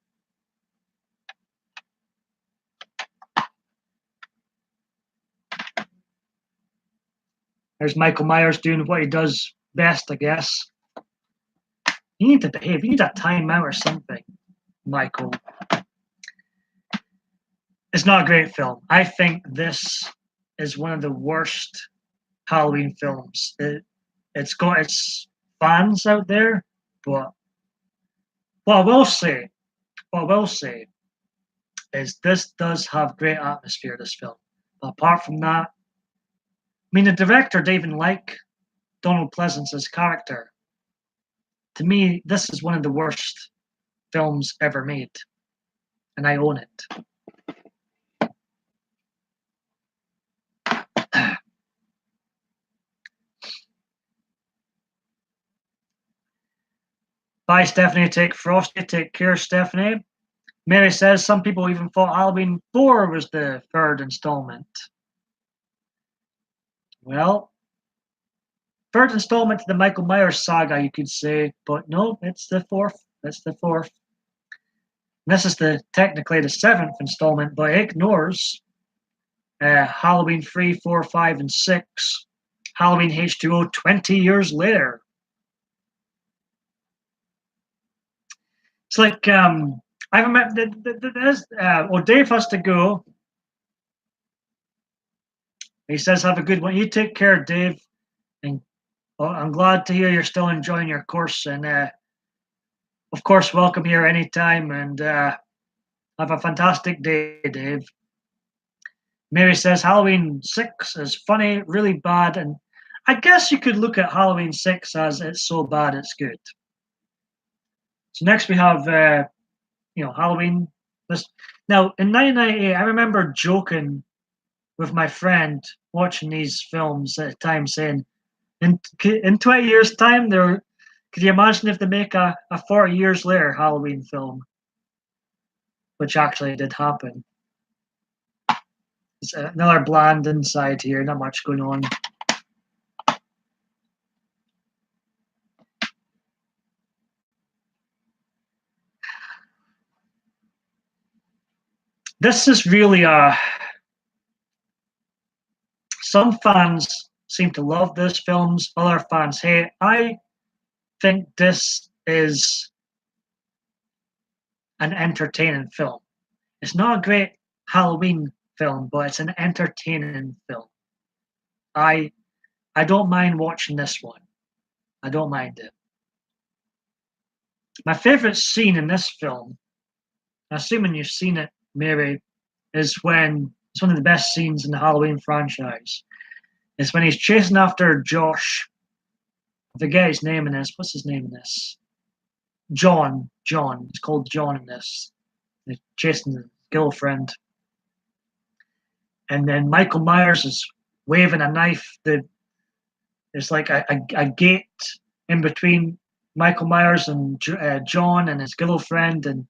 Speaker 1: There's Michael Myers doing what he does best, I guess. You need to behave. You need a timeout or something, Michael. It's not a great film. I think this is one of the worst Halloween films. It's got its fans out there, but what I will say, is this does have great atmosphere, this film. But apart from that, I mean, the director didn't even like Donald Pleasance's character. To me, this is one of the worst films ever made, and I own it. Bye, Stephanie. Take Frosty. Take care, Stephanie. Mary says some people even thought Halloween 4 was the third installment. Well, third installment to the Michael Myers saga, you could say, but no, it's the fourth. It's the fourth. And this is technically the seventh installment, but it ignores Halloween 3, 4, 5, and 6. Halloween H2O 20 years later. It's like I remember Dave has to go. He says, "Have a good one. You take care, Dave." And I'm glad to hear you're still enjoying your course. And of course, welcome here anytime. And have a fantastic day, Dave. Mary says Halloween 6 is funny, really bad, and I guess you could look at Halloween 6 as it's so bad it's good. So next we have Halloween. Now in 1998, I remember joking with my friend watching these films at the time, saying, "In 20 years' time, could you imagine if they make a 40 years later Halloween film?" Which actually did happen. It's another bland inside here, not much going on. This is really some fans seem to love this films, other fans hate. I think this is an entertaining film. It's not a great Halloween film, but it's an entertaining film. I don't mind watching this one. I don't mind it. My favorite scene in this film, assuming you've seen it, Mary, is when it's one of the best scenes in the Halloween franchise. It's when he's chasing after Josh. I forget his name in this. What's his name in this? John. John. It's called John in this. He's chasing his girlfriend. And then Michael Myers is waving a knife. There's like a gate in between Michael Myers and John and his girlfriend, and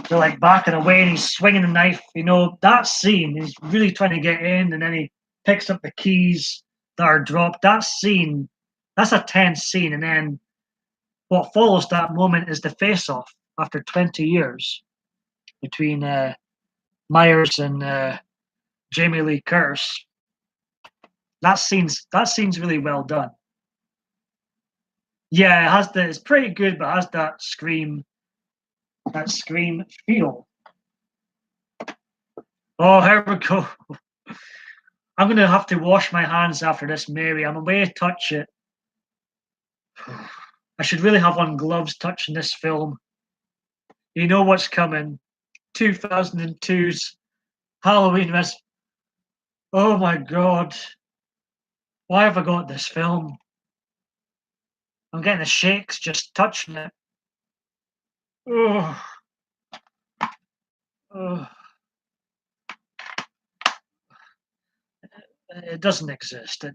Speaker 1: they're like backing away, and he's swinging the knife. You know, that scene, he's really trying to get in, and then he picks up the keys that are dropped. That scene, that's a tense scene. And then what follows that moment is the face-off after 20 years between Myers and Jamie Lee Curtis. That scene's really well done. Yeah, it's pretty good, but it has that scream feel. Oh, here we go. I'm gonna have to wash my hands after this, Mary. I'm away to touch it. I should really have on gloves touching this film. You know what's coming. 2002's Halloween Miss. Oh my god. Why have I got this film? I'm getting the shakes just touching it. Oh, oh. It doesn't exist.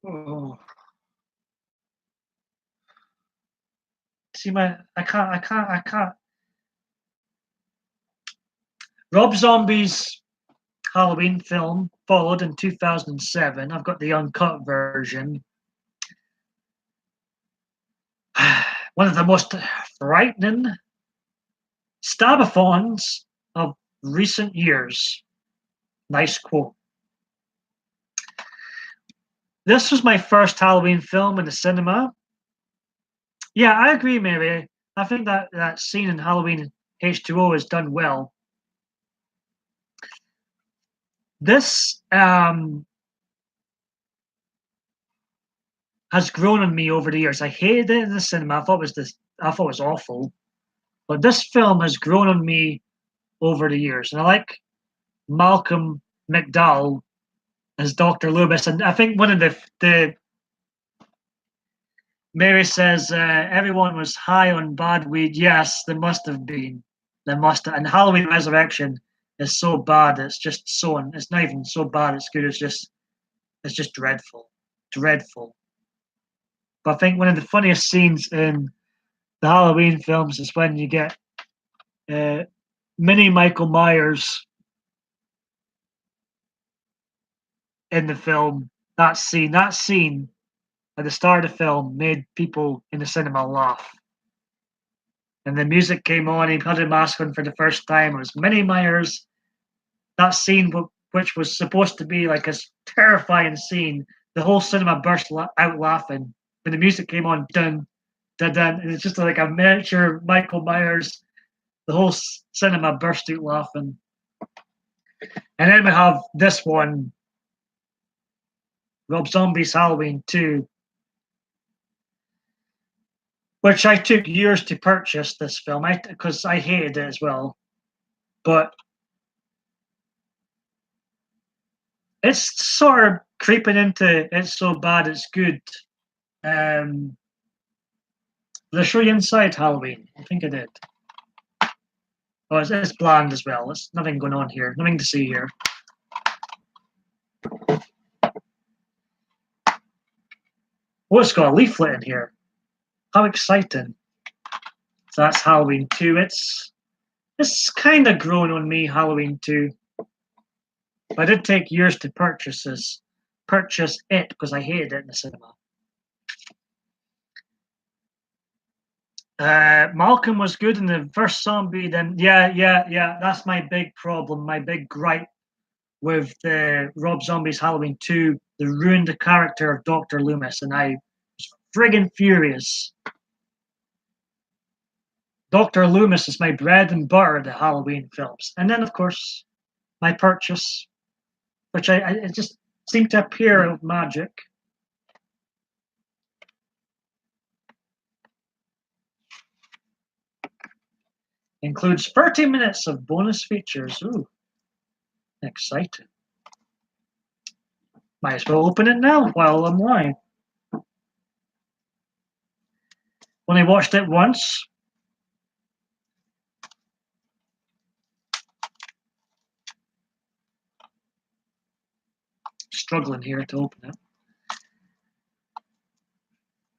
Speaker 1: Oh. See I can't. Rob Zombie's Halloween film followed in 2007. I've got the uncut version. One of the most frightening stabathons of recent years. Nice quote. This was my first Halloween film in the cinema. Yeah, I agree, Mary. I think that scene in Halloween H2O is done well. This has grown on me over the years. I hated it in the cinema. I thought it was awful. But this film has grown on me over the years. And I like Malcolm McDowell as Dr. Loomis. And I think one of the Mary says everyone was high on bad weed. Yes, they must have been. They must have. And Halloween Resurrection is so bad. It's just so. It's not even so bad. It's good. It's just dreadful, dreadful. But I think one of the funniest scenes in the Halloween films is when you get uh, mini Michael Myers in the film. That scene at the start of the film made people in the cinema laugh. And the music came on. He had a mask on for the first time. It was Minnie Myers. That scene, which was supposed to be like a terrifying scene, the whole cinema burst out laughing. When the music came on, dun dun dun, and it's just like a miniature Michael Myers. The whole cinema burst out laughing. And then we have this one, Rob Zombie's Halloween 2, which I took years to purchase this film because I hated it as well. But it's sort of creeping into it's so bad it's good. Did I show you inside Halloween? I think I did. Oh, it's bland as well. There's nothing going on here. Nothing to see here. Oh, it's got a leaflet in here. How exciting. So that's Halloween 2. It's kind of grown on me, Halloween 2. But I did take years to purchase it because I hated it in the cinema. Malcolm was good in the first zombie. Then yeah. That's my big problem. My big gripe with the Rob Zombie's Halloween 2. They ruined the character of Dr. Loomis, and I was friggin' furious. Dr. Loomis is my bread and butter, the Halloween films, and then of course my purchase, which I just seemed to appear of magic. Includes 30 minutes of bonus features. Ooh, exciting. Might as well open it now while I'm live. When I watched it once, struggling here to open it.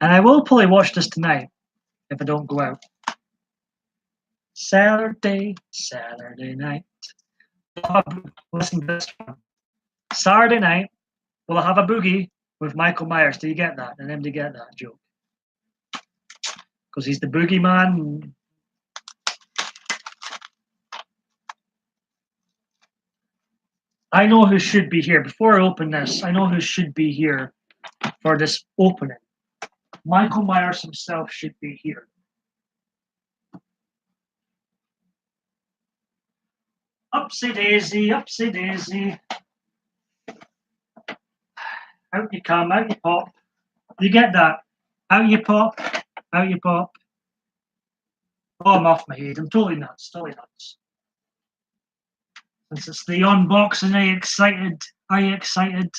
Speaker 1: And I will probably watch this tonight if I don't go out. Saturday night. Listen to this one. Saturday night, we'll have a boogie with Michael Myers. Do you get that? And then do you get that joke? Because he's the boogeyman. I know who should be here. Before I open this, I know who should be here for this opening. Michael Myers himself should be here. Upsy daisy, upsy daisy. Out you come, out you pop. You get that? Out you pop, out you pop. Oh, I'm off my head. I'm totally nuts, totally nuts. Since it's the unboxing, are you excited? Are you excited?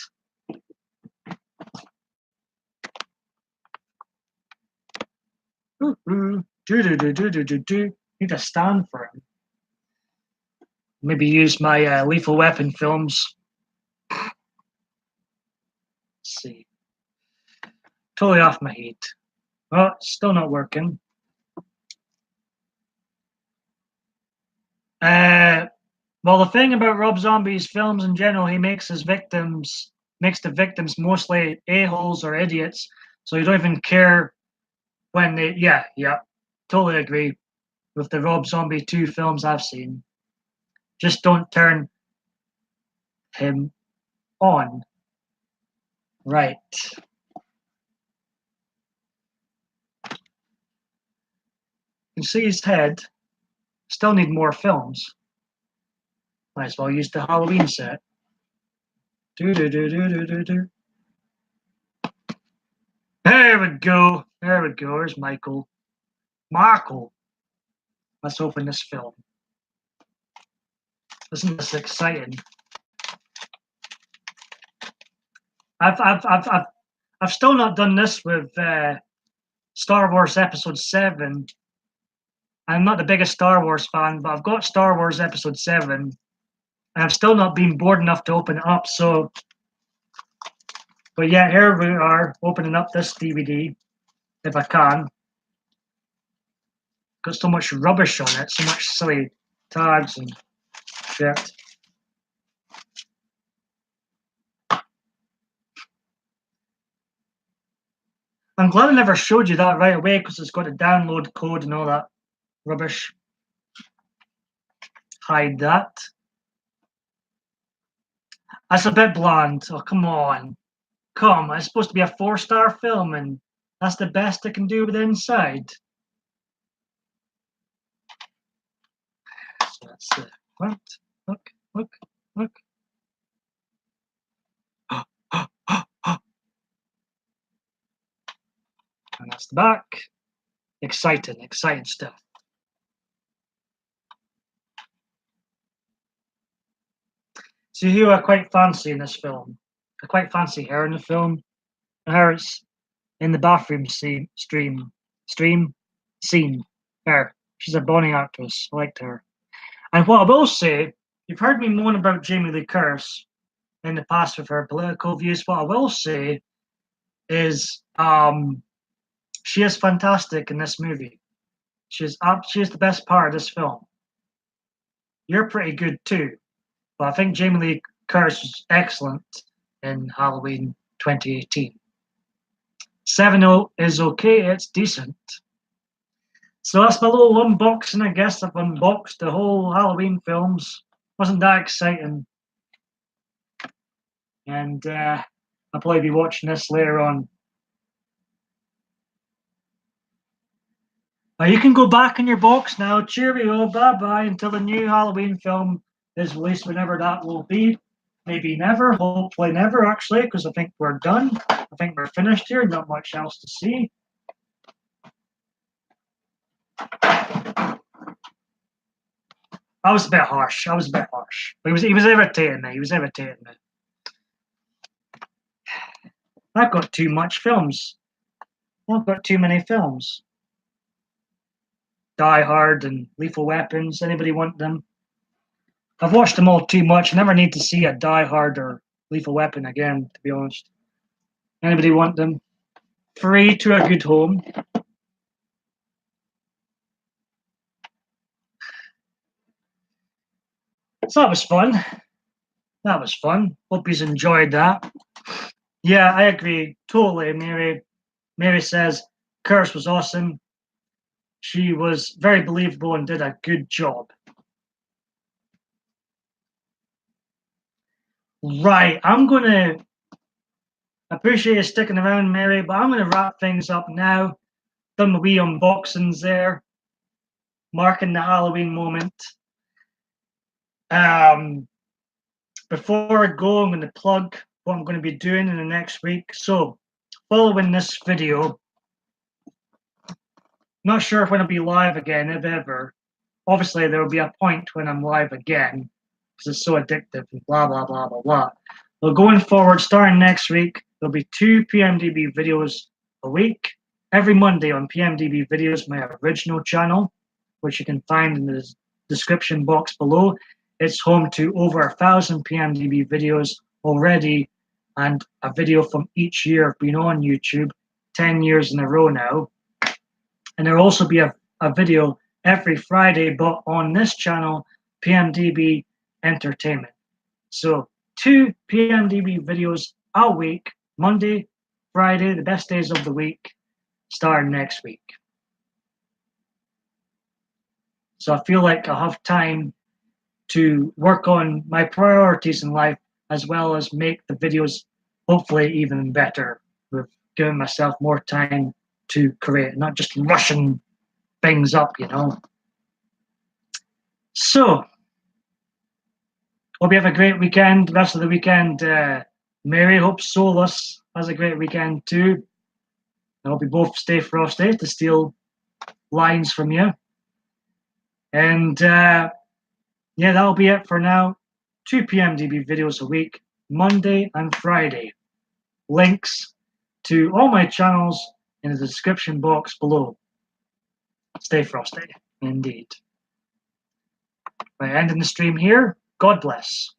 Speaker 1: Need a stand for him. Maybe use my Lethal Weapon films. Let's see. Totally off my head. Oh, still not working. Well, the thing about Rob Zombie's films in general, he makes the victims mostly a-holes or idiots, so you don't even care when they. Yeah, totally agree with the Rob Zombie 2 films I've seen. Just don't turn him on. Right. You can see his head. Still need more films. Might as well use the Halloween set. There we go. There we go. There's Michael. Michael. Let's open this film. Isn't this exciting? I've still not done this with Star Wars Episode 7. I'm not the biggest Star Wars fan, but I've got Star Wars Episode 7, and I've still not been bored enough to open it up. So, but yeah, here we are opening up this DVD, if I can. Got so much rubbish on it, so much silly tags and shit. I'm glad I never showed you that right away because it's got a download code and all that rubbish. Hide that. That's a bit bland. Oh, come on. Come, it's supposed to be a 4-star film and that's the best I can do with the inside. So that's the front. Look, look, look. And that's the back. Exciting, exciting stuff. See who I quite fancy in this film. I quite fancy her in the film. Her's in the bathroom scene. Her. She's a bonny actress. I liked her. And what I will say, you've heard me moan about Jamie Lee Curtis in the past with her political views. What I will say is she is fantastic in this movie. She is the best part of this film. You're pretty good too, but I think Jamie Lee Curtis was excellent in Halloween 2018. 7.0 is okay, it's decent. So that's my little unboxing, I guess. I've unboxed the whole Halloween films. Wasn't that exciting? And I'll probably be watching this later on. You can go back in your box now. Cheerio, bye-bye, until the new Halloween film is released, whenever that will be. Maybe never, hopefully never, actually, because I think we're done. I think we're finished here, not much else to see. I was a bit harsh. But he was irritating me. I've got too much films. I've got too many films. Die Hard and Lethal Weapons. Anybody want them? I've watched them all too much. I never need to see a Die Hard or Lethal Weapon again, to be honest. Anybody want them? Free to a good home. So that was fun. That was fun. Hope he's enjoyed that. Yeah, I agree totally, Mary. Mary says Curse was awesome. She was very believable and did a good job. Right, I'm gonna appreciate you sticking around, Mary, but I'm gonna wrap things up now. Done the wee unboxings there, marking the Halloween moment. Before I go, I'm going to plug what I'm going to be doing in the next week. So, following this video, not sure if I'm going to be live again, if ever. Obviously, there will be a point when I'm live again because it's so addictive and blah, blah, blah, blah, blah. But going forward, starting next week, there'll be 2 PMDB videos a week. Every Monday on PMDB Videos, my original channel, which you can find in the description box below. It's home to over 1,000 PMDB videos already, and a video from each year I've been on YouTube, 10 years in a row now. And there'll also be a video every Friday, but on this channel, PMDB Entertainment. So 2 PMDB videos a week, Monday, Friday, the best days of the week, starting next week. So I feel like I have time to work on my priorities in life as well as make the videos hopefully even better with giving myself more time to create, not just rushing things up, you know. So, hope you have a great weekend. The rest of the weekend, Mary, hope Solus has a great weekend too. I hope you both stay frosty to steal lines from you. And yeah, that'll be it for now. 2 PMDB videos a week, Monday and Friday. Links to all my channels in the description box below. Stay frosty, indeed. By ending the stream here, God bless.